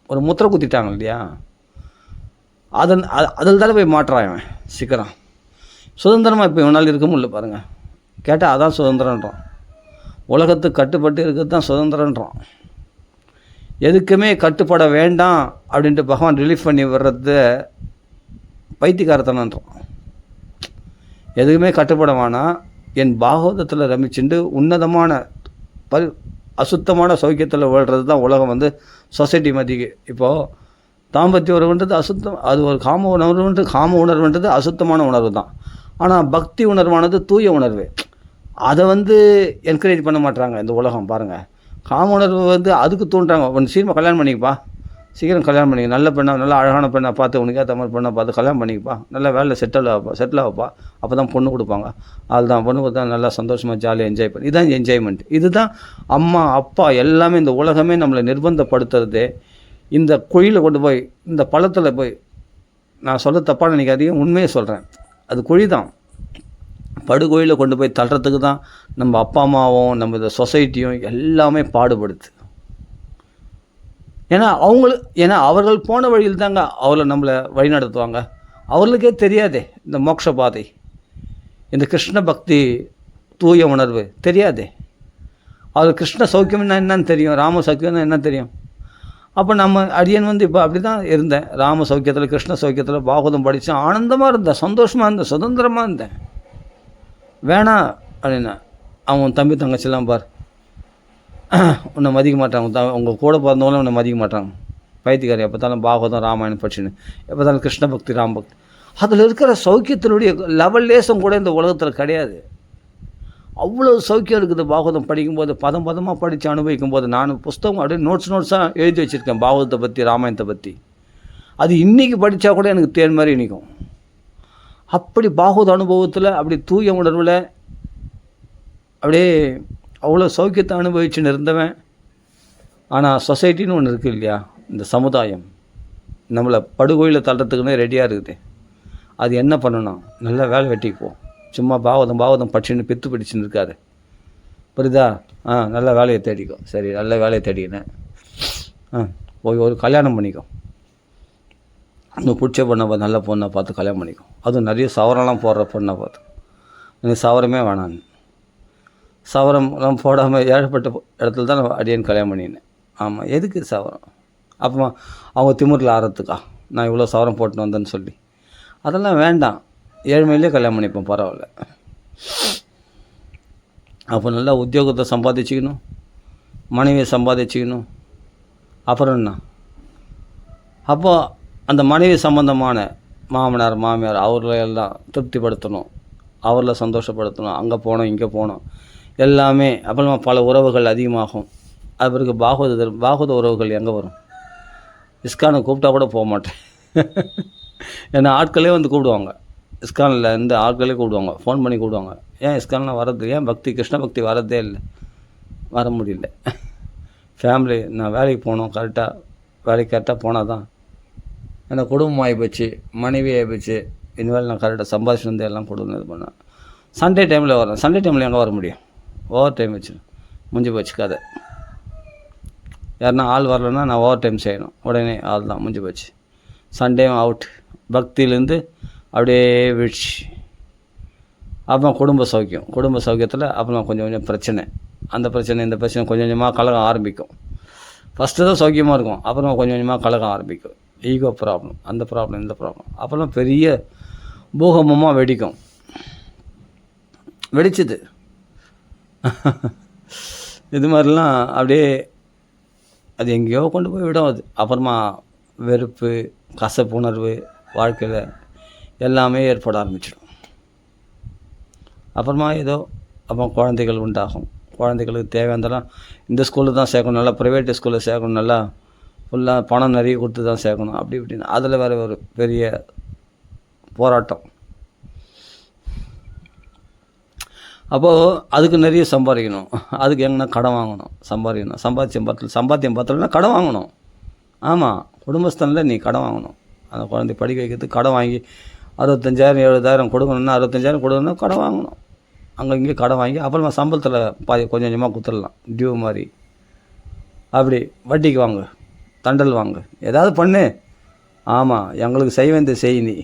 ஒரு முத்திரை குத்திட்டாங்க இல்லையா? அதில் தானே போய் மாட்டுறான் சீக்கிரம். சுதந்திரமாக இப்போ இவனால் இருக்க முடியல பாருங்கள். கேட்டால் அதான் சுதந்திரன்றான். உலகத்துக்கு கட்டுப்பட்டு இருக்கிறது தான் சுதந்திரன்றான். எதுக்குமே கட்டுப்பட வேண்டாம் அப்படின்ட்டு பகவான் ரிலீஃப் பண்ணி வர்றது பைத்தியக்காரத்தனன்றான். எதுக்குமே கட்டுப்பட வேணாம், என் பாகவதத்தில் ரமிச்சுண்டு உன்னதமான அசுத்தமான சௌக்கியத்தில் வாழ்கிறது தான் உலகம் சொசைட்டி மதிக்கு. இப்போது தாம்பத்திய உறவுன்றது அசுத்தம், அது ஒரு காம உணர்வுன்றது அசுத்தமான உணர்வு தான். ஆனால் பக்தி உணர்வானது தூய உணர்வு. அதை என்கரேஜ் பண்ண மாட்டாங்க இந்த உலகம். பாருங்கள், காம உணர்வு அதுக்கு தூண்டுறாங்க. ஒன்று சீக்கிரம் கல்யாணம் பண்ணிக்கப்பா, சீக்கிரம் கல்யாணம் பண்ணிக்க, நல்ல பெண்ணாக, நல்ல அழகான பெண்ணை பார்த்து, உனக்கு ஏற்ற மாதிரி பெண்ணை பார்த்து கல்யாணம் பண்ணிக்கப்பா, நல்ல வேலையில் செட்டில் ஆகப்பா, அப்போ தான் பொண்ணு கொடுப்பாங்க. அதுதான் பொண்ணு கொடுத்தா நல்லா சந்தோஷமாக ஜாலியாக என்ஜாய் பண்ணி, இதுதான் என்ஜாய்மெண்ட். இதுதான் அம்மா அப்பா எல்லாமே இந்த உலகமே நம்மளை நிர்பந்தப்படுத்துறது. இந்த குழியில் கொண்டு போய், இந்த பள்ளத்தில் போய், நான் சொல்ல தப்பாக நினைக்காதீங்க, உண்மையை சொல்கிறேன், அது குழி தான். படுகோயிலில் கொண்டு போய் தள்ளுறதுக்கு தான் நம்ம அப்பா அம்மாவும் நம்ம இந்த சொசைட்டியும் எல்லாமே பாடுபடுது. ஏன்னா அவர்கள் போன வழியில் தாங்க அவளை நம்மளை வழிநடத்துவாங்க. அவர்களுக்கே தெரியாதே இந்த மோட்ச பாதை, இந்த கிருஷ்ண பக்தி தூய உணர்வு தெரியாதே. அவர் கிருஷ்ண சௌக்கியம்னா என்னன்னு தெரியும், ராம சௌக்கியம்னா என்ன தெரியும். அப்போ நம்ம அடியன் இப்போ அப்படி தான் இருந்தேன். ராம சௌக்கியத்தில், கிருஷ்ண சௌக்கியத்தில் பாகவதம் படித்தேன், ஆனந்தமாக இருந்தேன், சந்தோஷமாக இருந்தேன், சுதந்திரமாக இருந்தேன். வேணாம் அப்படின்னா அவன் தம்பி தங்கச்சிலாம் பார், உன்னை மதிக்க மாட்டாங்க, உங்கள் கூட பிறந்தவங்களும் உன்னை மதிக்க மாட்டாங்க, பைத்தியக்காரி, எப்போத்தாலும் பாகவதம் ராமாயணம் படிச்சுன்னு, எப்போத்தாலும் கிருஷ்ண பக்தி ராம பக்தி. அதில் இருக்கிற சௌக்கியத்தினுடைய லெவல் லேசம் கூட இந்த உலகத்தில் கிடையாது. அவ்வளோ சௌக்கியம் இருக்குது பாகவதம் படிக்கும்போது, பதமாக படித்து அனுபவிக்கும் போது. நான் புஸ்தகம் அப்படியே நோட்ஸாக எழுதி வச்சுருக்கேன் பாகவதத்தை பற்றி, ராமாயணத்தை பற்றி. அது இன்றைக்கி படித்தா கூட எனக்கு தேன் மாதிரி இன்றைக்கும். அப்படி பாகவத அனுபவத்தில் அப்படி தூய உணர்வில் அப்படியே அவ்வளோ சௌக்கியத்தை அனுபவிச்சுன்னு இருந்தவன். ஆனால் சொசைட்டின்னு ஒன்று இருக்குது இல்லையா, இந்த சமுதாயம் நம்மளை படுகோயிலில் தள்ளுறதுக்குன்னே ரெடியாக இருக்குது. அது என்ன பண்ணணும், நல்ல வேலை வெட்டிக்கு போ, சும்மா பாகவதம் படிச்சுன்னு பித்து பிடிச்சுன்னு இருக்காது, புரியுதா? நல்ல வேலையை தேடிக்கும். சரி, நல்ல வேலையை தேடிக்கினேன், போய் ஒரு கல்யாணம் பண்ணிக்கோ, இன்னும் பிடிச்ச பொண்ணை பார்த்து, நல்ல பொண்ணை பார்த்து கல்யாணம் பண்ணிக்கும். அதுவும் நிறைய சவரம்லாம் போடுற பொண்ணை பார்த்து. எனக்கு சவரமே வேணான்னு, சவரம்லாம் போடாமல் ஏழப்பட்ட இடத்துல தான் நான் அடியேன்னு கல்யாணம் பண்ணினேன். ஆமாம், எதுக்கு சவரம்? அப்புறமா அவங்க திமிரில் ஆறத்துக்கா நான் இவ்வளோ சவரம் போட்டுன்னு வந்தேன்னு சொல்லி, அதெல்லாம் வேண்டாம், ஏழ்மையிலே கல்யாணம் பண்ணிப்போம், பரவாயில்ல. அப்போ நல்லா உத்தியோகத்தை சம்பாதிச்சுக்கணும், மனைவியை சம்பாதிச்சுக்கணும். அப்புறம் என்ன, அப்போ அந்த மனைவி சம்பந்தமான மாமனார் மாமியார் அவர்களெல்லாம் திருப்திப்படுத்தணும், அவர்களை சந்தோஷப்படுத்தணும், அங்கே போனோம் இங்கே போனோம் எல்லாமே. அப்புறமா பல உறவுகள் அதிகமாகும். அது பிறகு பாகவத உறவுகள் எங்கே வரும்? இஸ்கானை கூப்பிட்டா கூட போக மாட்டேன். ஏன்னா ஆட்களே கூப்பிடுவாங்க, இஸ்கானில் இந்த ஆட்களே கூப்பிடுவாங்க, ஃபோன் பண்ணி கூப்பிடுவாங்க. ஏன் இஸ்கான்லாம் வர்றது, ஏன் பக்தி கிருஷ்ண பக்தி வரதே இல்லை, வர முடியல. ஃபேமிலி, நான் வேலைக்கு போகணும், கரெக்டாக போனால் தான். ஏன்னா குடும்பம் ஆகிப்போச்சு, மனைவி ஆகிப்போச்சு, இனிமேல் நான் கரெக்டாக சம்பாதிச்சு வந்து எல்லாம் கொடுங்க இது பண்ணேன். சண்டே டைமில் வரேன், சண்டே டைமில் எங்கே வர முடியும், ஓவர் டைம் வச்சு முடிஞ்சு போச்சு கதை. யாருன்னா ஆள் வரலன்னா நான் ஓவர் டைம் செய்யணும், உடனே ஆள் தான், முடிஞ்சு போச்சு. சண்டே அவுட், பக்தியிலேருந்து அப்படியே வீழ்ச்சி. அப்புறம் குடும்ப சௌக்கியத்தில் அப்புறம் கொஞ்சம் பிரச்சனை, அந்த பிரச்சனை இந்த பிரச்சனை கொஞ்சம் கொஞ்சமாக கலகம் ஆரம்பிக்கும். ஃபஸ்ட்டு தான் சௌக்கியமாக இருக்கும், அப்புறம் கொஞ்சம் கொஞ்சமாக கலகம் ஆரம்பிக்கும். ஈகோ ப்ராப்ளம், அந்த ப்ராப்ளம் இந்த ப்ராப்ளம், அப்புறம் பெரிய பூகம்பமாக வெடிச்சுது. இது மாதிரிலாம் அப்படியே அது எங்கேயோ கொண்டு போய் விடும். அது அப்புறமா வெறுப்பு, கசப்புணர்வு வாழ்க்கையில் எல்லாமே ஏற்பட ஆரம்பிச்சிடும். அப்புறமா அப்புறம் குழந்தைகள் உண்டாகும். குழந்தைகளுக்கு தேவையானதெல்லாம் இந்த ஸ்கூலில் தான் சேர்க்கணும், நல்லா ப்ரைவேட் ஸ்கூலில் சேர்க்கணும், நல்லா ஃபுல்லாக பணம் நிறைய கொடுத்து தான் சேர்க்கணும், அப்படி இப்படின்னு அதில் வேறு ஒரு பெரிய போராட்டம். அப்போது அதுக்கு நிறைய சம்பாதிக்கணும், அதுக்கு எங்கன்னா கடன் வாங்கணும், சம்பாத்தியம் பார்த்தோம்னா கடன் வாங்கணும். ஆமாம், குடும்பஸ்தானில் நீ கடன் வாங்கணும். அந்த குழந்தை படிக்க வைக்கிறதுக்கு கடன் வாங்கி 65,000 70,000 கொடுக்கணுன்னா 65,000 கொடுக்கணுன்னா கடன் வாங்கணும். அங்கே இங்கே கடன் வாங்கி அப்புறமா சம்பளத்தில் கொஞ்சம் கொஞ்சமாக கொடுத்துடலாம், டியூ மாதிரி. அப்படி வட்டிக்கு வாங்க, தண்டல் வாங்க, ஏதாவது பண்ணு. ஆமாம், எங்களுக்கு செய்ய வேண்டிய செய் நீ.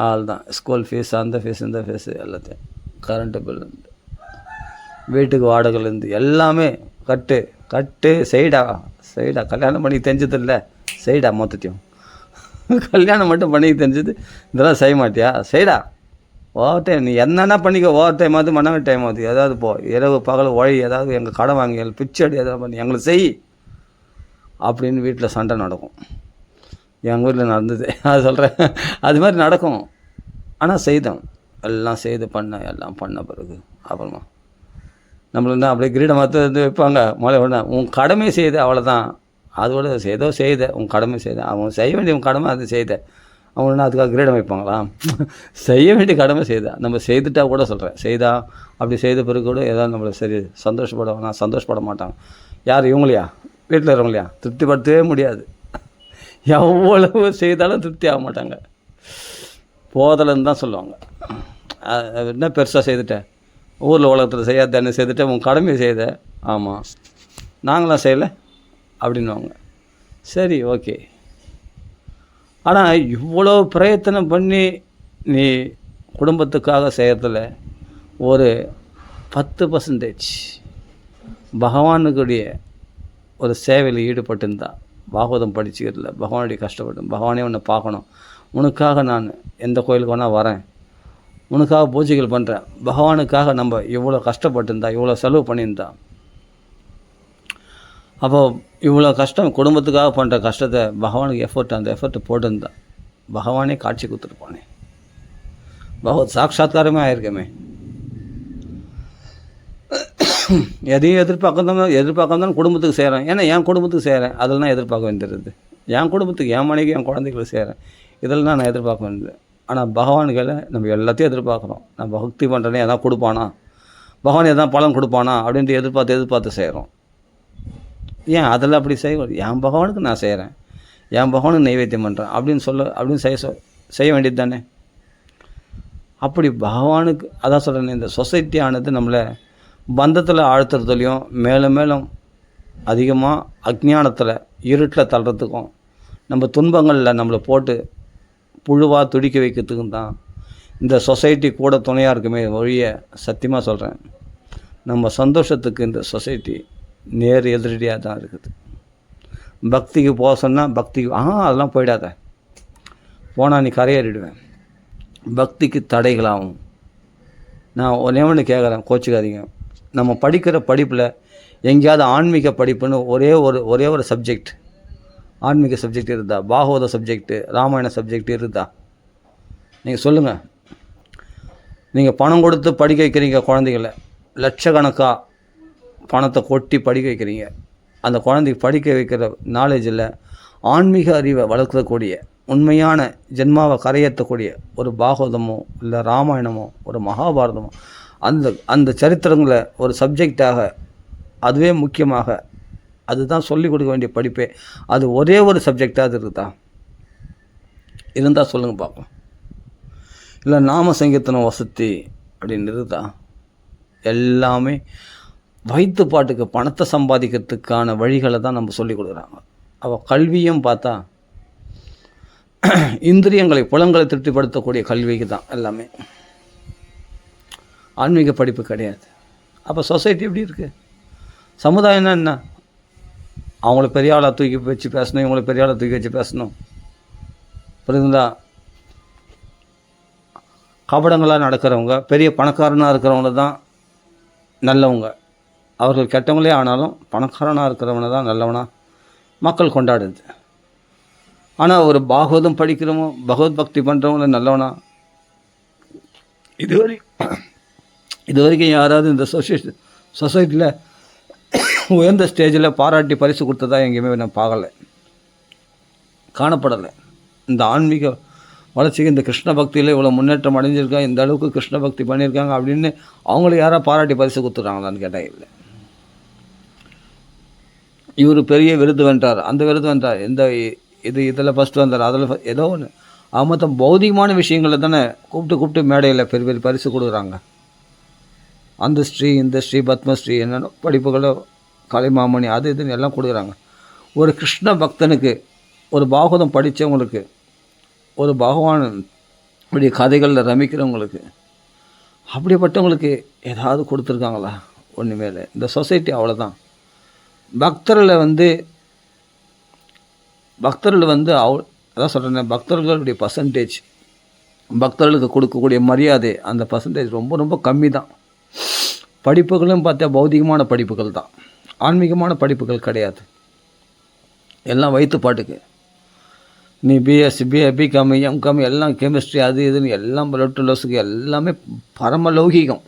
ஆள் தான் ஸ்கூல் ஃபீஸ், அந்த ஃபீஸ் இந்த ஃபீஸு எல்லாத்தையும், கரண்ட்டு பில்லேருந்து வீட்டுக்கு வாடகைலேருந்து எல்லாமே கட்டு செய்டா கல்யாணம் பண்ணி தெரிஞ்சதில்ல, செய்டா மொத்தத்தையும். கல்யாணம் மட்டும் பண்ணி தெரிஞ்சது, இதெல்லாம் செய்ய மாட்டியா, செய்டா. ஓவர் டைம் நீ என்னென்ன பண்ணிக்க, ஓவர் டைம் ஆகுது, மணி டைம் ஆகுது, ஏதாவது போ, இரவு பகல் ஒழி, ஏதாவது எங்கள் கடன் வாங்கி பிச்சடி ஏதாவது பண்ணி எங்களுக்கு செய். அப்படின்னு வீட்டில் சண்டை நடக்கும். எங்கள் வீட்டில் நடந்தது, அது சொல்கிறேன். அது மாதிரி நடக்கும். ஆனால் செய்தோம், எல்லாம் செய்து எல்லாம் பண்ண பிறகு அப்புறமா நம்மள அப்படியே கிரீடம் மாற்ற வைப்பாங்க. முதல்ல ஒன்று உன் கடமை செய்த, அவ்வளோதான். அதோட ஏதோ செய்த உன் கடமை செய்த, அவங்க செய்ய வேண்டிய உன் கடமை அது செய்த, அவங்க அதுக்காக கிரீடம் வைப்பாங்களா? செய்ய வேண்டிய கடமை செய்தா, நம்ம செய்துட்டா கூட சொல்கிறேன், செய்தா அப்படி செய்த பிறகு கூட ஏதாவது நம்மளை சரி நான் சந்தோஷப்பட மாட்டாங்க. யார்? இவங்களையா? வீட்டில் இருக்கிறவங்களையா? திருப்திப்படுத்தவே முடியாது. எவ்வளவு செய்தாலும் திருப்தி ஆக மாட்டாங்க. போதலைன்னு தான் சொல்லுவாங்க. என்ன பெருசாக செய்துட்டேன், ஊரில் உலகத்தில் செய்யாத என்ன செய்துட்டேன், உன் கடமையை செய்த. ஆமாம், நாங்களாம் செய்யலை அப்படின்வாங்க. சரி, ஓகே. ஆனால் இவ்வளோ பிரயத்தனம் பண்ணி நீ குடும்பத்துக்காக செய்கிறதுல ஒரு 10% பகவானுக்குடைய ஒரு சேவையில் ஈடுபட்டிருந்தா, பாகவதம் படிச்சுக்கிறதுல பகவானுடைய கஷ்டப்படும், பகவானே உன்னை பார்க்கணும், உனக்காக நான் எந்த கோயிலுக்கு வேணால் வரேன், உனக்காக பூஜைகள் பண்ணுறேன், பகவானுக்காக நம்ம இவ்வளோ கஷ்டப்பட்டிருந்தா, இவ்வளோ செலவு பண்ணியிருந்தா, அப்போ இவ்வளோ கஷ்டம் குடும்பத்துக்காக பண்ணுற கஷ்டத்தை பகவானுக்கு அந்த எஃபர்ட்டை போட்டிருந்தா பகவானே காட்சி கொடுத்துருப்பானே, பகவத் சாட்சாத்காரமே ஆயிருக்கமே. எதையும் எதிர்பார்க்காம குடும்பத்துக்கு செய்கிறேன். ஏன்னா என் குடும்பத்துக்கு செய்கிறேன், அதெல்லாம் எதிர்பார்க்க வேண்டியது. என் குடும்பத்துக்கு, என் மனைவி, என் குழந்தைகளுக்கு செய்கிறேன், இதெல்லாம் நான் எதிர்பார்க்க வேண்டியது. ஆனால் பகவானுகளை நம்ம எல்லாத்தையும் எதிர்பார்க்குறோம். நான் பக்தி பண்ணுறேனே எதாவது கொடுப்பானா, பகவான் எதாவது பலன் கொடுப்பானா அப்படின்ட்டு எதிர்பார்த்து செய்கிறோம். ஏன் அதெல்லாம் அப்படி செய்வோம்? என் பகவானுக்கு நான் செய்கிறேன், என் பகவானுக்கு நைவேத்தியம் பண்ணுறேன் அப்படின்னு செய்ய வேண்டியது தானே. அப்படி பகவானுக்கு அதான் சொல்கிறேன், இந்த சொசைட்டி ஆனது நம்மளை பந்தத்தில் ஆழ்த்துறதுலையும் மேலும் மேலும் அதிகமாக அஜ்ஞானத்தில் இருட்டில் தள்ளுறதுக்கும், நம்ம துன்பங்களில் நம்மளை போட்டு புழுவாக துடிக்க வைக்கிறதுக்கும் தான் இந்த சொசைட்டி கூட துணையாக இருக்குமே ஒழிய, சத்தியமாக சொல்கிறேன், நம்ம சந்தோஷத்துக்கு இந்த சொசைட்டி நேர் எதிரடியாக தான் இருக்குது. பக்திக்கு போக சொன்னால் பக்திக்கு அதெல்லாம் போயிடாத, போனால் நீ கரையேறிடுவேன், பக்திக்கு தடைகளாகும். நான் ஒன்று கேட்குறேன், கோச்சிக்காதீங்க. நம்ம படிக்கிற படிப்பில் எங்கேயாவது ஆன்மீக படிப்புன்னு ஒரே ஒரு சப்ஜெக்ட், ஆன்மீக சப்ஜெக்ட் இருக்குதா? பாகவத சப்ஜெக்டு, ராமாயண சப்ஜெக்ட் இருக்குதா? நீங்கள் சொல்லுங்கள். நீங்கள் பணம் கொடுத்து படிக்க வைக்கிறீங்க குழந்தைகளை, லட்சக்கணக்காக பணத்தை கொட்டி படிக்க வைக்கிறீங்க. அந்த குழந்தைக்கு படிக்க வைக்கிற நாலேஜில் ஆன்மீக அறிவை வளர்க்கக்கூடிய, உண்மையான ஜென்மாவை கரையேற்றக்கூடிய ஒரு பாகவதமோ இல்லை ராமாயணமோ ஒரு மகாபாரதமோ அந்த சரித்திரங்களை ஒரு சப்ஜெக்டாக, அதுவே முக்கியமாக, அதுதான் சொல்லிக் கொடுக்க வேண்டிய படிப்பே. அது ஒரே ஒரு சப்ஜெக்டாக அது இருக்குதா? இருந்தால் சொல்லுங்கள் பார்ப்போம். இல்லை நாம சங்கீர்த்தனம் வசதி அப்படின்னு இருக்குதா? எல்லாமே வயிற்று பாட்டுக்கு பணத்தை சம்பாதிக்கிறதுக்கான வழிகளை தான் நம்ம சொல்லிக் கொடுக்குறாங்க. அவள் கல்வியும் பார்த்தா இந்திரியங்களை புலங்களை திருப்திப்படுத்தக்கூடிய கல்விக்கு தான் எல்லாமே, ஆன்மீக படிப்பு கிடையாது. அப்போ சொசைட்டி எப்படி இருக்குது? சமுதாயம்னா என்ன? அவங்கள பெரிய ஆளாக தூக்கி வச்சு பேசணும், இவங்கள பெரிய ஆளாக தூக்கி வச்சு பேசணும், புரியுதுங்களா? கபடங்களாக நடக்கிறவங்க, பெரிய பணக்காரனாக இருக்கிறவங்க தான் நல்லவங்க, அவர்கள் கெட்டவங்களே ஆனாலும் பணக்காரனாக இருக்கிறவனை தான் நல்லவனாக மக்கள் கொண்டாடுது. ஆனால் ஒரு பாகவதம் படிக்கிறவங்க, பகவத் பக்தி பண்ணுறவங்கள நல்லவனா? இது வரைக்கும் யாராவது இந்த சொசைட்டியில் உயர்ந்த ஸ்டேஜில் பாராட்டி பரிசு கொடுத்ததா எங்கேயுமே நான் பார்க்கலை, காணப்படலை. இந்த ஆன்மீக வளர்ச்சிக்கு இந்த கிருஷ்ண பக்தியில் இவ்வளோ முன்னேற்றம் அடைஞ்சிருக்காங்க, இந்த அளவுக்கு கிருஷ்ண பக்தி பண்ணியிருக்காங்க அப்படின்னு அவங்கள யாராவது பாராட்டி பரிசு கொடுத்துட்றாங்களான்னு கேட்டால் இல்லை. இவர் பெரிய விருது வென்றார், அந்த விருது வென்றார், இதில் ஃபஸ்ட்டு வந்தார், அதில் ஏதோ ஒன்று. மொத்தம் பௌதிகமான விஷயங்களை தானே கூப்பிட்டு மேடையில் பெரிய பெரிய பரிசு கொடுக்குறாங்க. அந்த ஸ்ரீ, இந்த ஸ்ரீ, பத்மஸ்ரீ, என்னென்ன படிப்புகளோ, கலைமாமணி, அது இதுன்னு எல்லாம் கொடுக்குறாங்க. ஒரு கிருஷ்ண பக்தனுக்கு, ஒரு பாகவதம் படித்தவங்களுக்கு, ஒரு பகவானுடைய கதைகளில் ரமிக்கிறவங்களுக்கு, அப்படிப்பட்டவங்களுக்கு ஏதாவது கொடுத்துருக்காங்களா? ஒன்றுமே இல்லை. இந்த சொசைட்டி அவ்வளோதான். பக்தர்கள் அதான் சொல்கிறேன், பக்தர்களுடைய பர்சன்டேஜ், பக்தர்களுக்கு கொடுக்கக்கூடிய மரியாதை, அந்த பர்சன்டேஜ் ரொம்ப ரொம்ப கம்மி தான். படிப்புகளும் பார்த்தா பௌதிகமான படிப்புகள் தான், ஆன்மீகமான படிப்புகள் கிடையாது. எல்லாம் வயிற்று பாட்டுக்கு. நீ பிஎஸ்சி, பிகாம், எம்காம் எல்லாம் கெமிஸ்ட்ரி அது இதுன்னு எல்லாம் பிளட் லாஸுக்கு எல்லாமே பரமலௌகிகம்,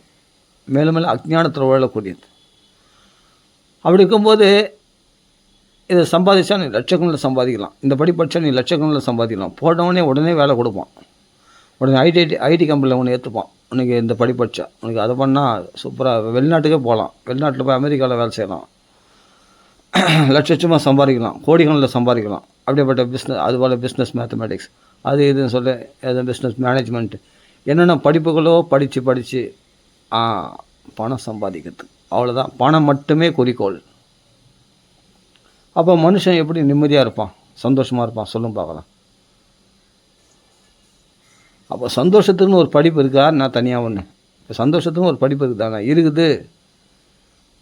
மேலும் மேலும் அஜ்ஞானத்தில் உழலக்கூடியது. அப்படி இருக்கும்போது இதை சம்பாதிச்சா நீ லட்சக்கணக்கில் சம்பாதிக்கலாம், இந்த படி படித்தா நீ லட்சக்கணக்கில் சம்பாதிக்கலாம். போனவனே உடனே வேலை கொடுப்பான், உடனே ஐடி கம்பெனியில் ஒன்று ஏற்றுப்பான். உனக்கு இந்த படி படித்தா உனக்கு அதை பண்ணால் சூப்பராக வெளிநாட்டுக்கே போகலாம், வெளிநாட்டில் போய் அமெரிக்காவில் வேலை செய்யலாம், லட்சமாக சம்பாதிக்கலாம், கோடிகளில் சம்பாதிக்கலாம். அப்படிப்பட்ட பிஸ்னஸ், அதுபோல் பிஸ்னஸ் மேத்தமேட்டிக்ஸ் அது இதுன்னு சொல்ல எது பிஸ்னஸ் மேனேஜ்மெண்ட்டு என்னென்ன படிப்புகளோ படித்து பணம் சம்பாதிக்கிறது, அவ்வளோதான். பணம் மட்டுமே குறிக்கோள். அப்போ மனுஷன் எப்படி நிம்மதியாக இருப்பான், சந்தோஷமாக இருப்பான், சொல்லும் பார்க்கலாம். அப்போ சந்தோஷத்துக்குன்னு ஒரு படிப்பு இருக்கா? நான் தனியாக ஒன்று. இப்போ சந்தோஷத்துக்கும் ஒரு படிப்பு இருக்குதாங்க, இருக்குது.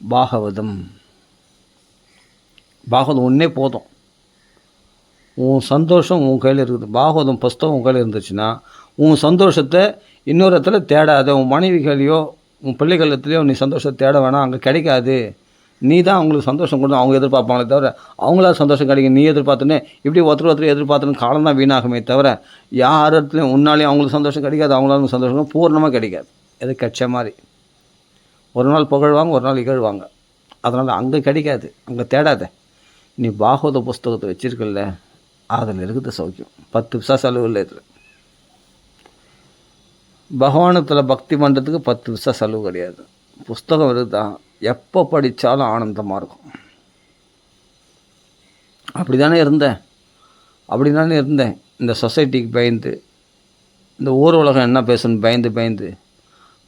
பாகவதம் ஒன்றே போதும். உன் சந்தோஷம் உன் கையில் இருக்குது. பாகவதம் புஸ்தகம் உன் கையில் இருந்துச்சுன்னா உன் சந்தோஷத்தை இன்னொரு இடத்துல தேடாத. உன் மனைவிகளையோ உன் பிள்ளைகளத்துலேயோ நீ சந்தோஷத்தை தேட வேணாம், அங்கே கிடைக்காது. நீ தான் அவங்களுக்கு சந்தோஷம் கொடுத்து அவங்க எதிர்பார்ப்பாங்களே தவிர அவங்களால சந்தோஷம் கிடைக்கும் நீ எதிர்பார்த்துன்னு இப்படி ஒருத்தர் எதிர்பார்த்துன்னு காலம் தான் வீணாகுமே தவிர யார் இடத்துலையும் உன்னாலேயும் அவங்களுக்கு சந்தோஷம் கிடைக்காது, அவங்களாலும் சந்தோஷம் பூர்ணமாக கிடைக்காது. எது கட்ச மாதிரி ஒரு நாள் புகழ்வாங்க, ஒரு நாள் இகழ்வாங்க. அதனால் அங்கே கிடைக்காது, அங்கே தேடாத. நீ பாகவத புஸ்தகத்தை வச்சுருக்கல, அதில் இருக்குது சௌக்கியம். 10 பைசா செலவு இல்லை. இதில் பகவானத்தில் பக்தி பண்ணுறதுக்கு 10 பைசா செலவு கிடையாது. புஸ்தகம் இருக்குதான், எப்போ படித்தாலும் ஆனந்தமாக இருக்கும். அப்படி தானே இருந்தேன். இந்த சொசைட்டிக்கு பயந்து, இந்த ஊர் உலகம் என்ன பேசணும் பயந்து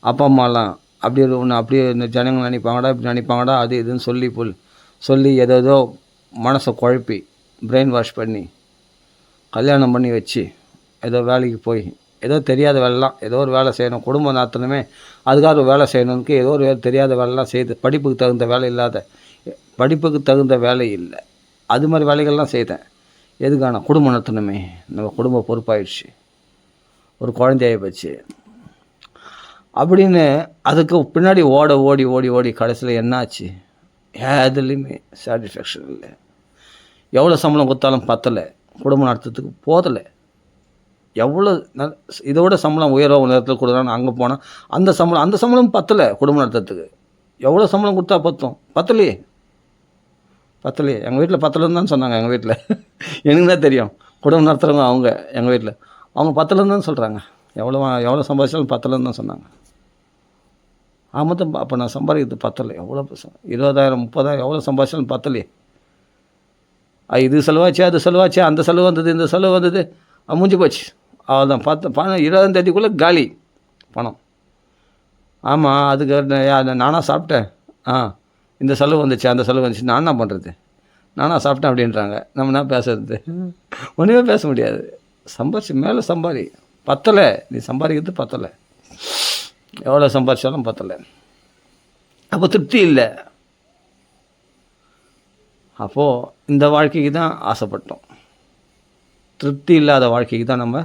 அப்பா அம்மாலாம் அப்படி ஒன்று அப்படியே இந்த ஜனங்கள் நினைப்பாங்கடா, இப்படி நினைப்பாங்கடா, அது இதுன்னு சொல்லி ஏதோ மனசை குழப்பி பிரெயின் வாஷ் பண்ணி கல்யாணம் பண்ணி வச்சு ஏதோ வேலைக்கு போய் ஏதோ தெரியாத வேலைலாம் ஏதோ ஒரு வேலை செய்யணும், குடும்பம் நடத்தணுமே அதுக்காக ஒரு வேலை செய்யணும்னு ஏதோ ஒரு தெரியாத வேலைலாம் செய்து படிப்புக்கு தகுந்த வேலை இல்லை, அது மாதிரி வேலைகள்லாம் செய்தேன். எதுக்கான? குடும்பம் நடத்தணுமே, நம்ம குடும்ப பொறுப்பாயிடுச்சு, ஒரு குழந்தையாகி போச்சு அப்படின்னு அதுக்கு பின்னாடி ஓடி கடைசியில் என்னாச்சு? எதுலேயுமே சாட்டிஸ்ஃபேக்ஷன் இல்லை. எவ்வளோ சம்பளம் கொடுத்தாலும் பத்தலை, குடும்பம் நடத்துறதுக்கு போதலை. எவ்வளோ இதோட சம்பளம் உயர்வாக ஒரு நேரத்தில் கொடுக்குறான்னு அங்கே போனால் அந்த சம்பளம் பத்தலை குடும்பம் நடத்துறதுக்கு. எவ்வளோ சம்பளம் கொடுத்தா பத்தலையே. எங்கள் வீட்டில் பத்தலைன்னு தான் சொன்னாங்க. எங்கள் வீட்டில் எனக்கு தான் தெரியும், குடும்பம் நடத்துகிறவங்க அவங்க எங்கள் வீட்டில் அவங்க பத்தலைன்னு தான் சொல்கிறாங்க. எவ்வளோ சம்பாதிச்சாலும் பத்தலைன்னு தான் சொன்னாங்க. ஆமாம், அப்போ நான் சம்பாதிக்கிறது பத்தலை. எவ்வளோ 20,000 30,000 எவ்வளோ சம்பாதிச்சாலும் பத்தலையே. இது செலவாச்சு, அது செலவாச்சு, அந்த செலவு வந்தது, இந்த செலவு வந்தது, முடிஞ்சு போச்சு. அவ்வளோதான். 20ஆம் தேதிக்குள்ளே காலி பணம். ஆமாம், அதுக்கு நானாக சாப்பிட்டேன், இந்த செலவு வந்துச்சு, அந்த செலவு வந்துச்சு, நான் என்ன பண்ணுறது, நானாக சாப்பிட்டேன் அப்படின்றாங்க. நம்ம என்ன பேசுறது? ஒன்றுமே பேச முடியாது. மேலே சம்பாதி பத்தலை, நீ சம்பாதிக்கிறது பத்தலை, எவ்வளோ சம்பாதிச்சாலும் பத்தலை. அப்போ திருப்தி இல்லை. அப்போது இந்த வாழ்க்கைக்கு தான் ஆசைப்பட்டோம், திருப்தி இல்லாத வாழ்க்கைக்கு தான் நம்ம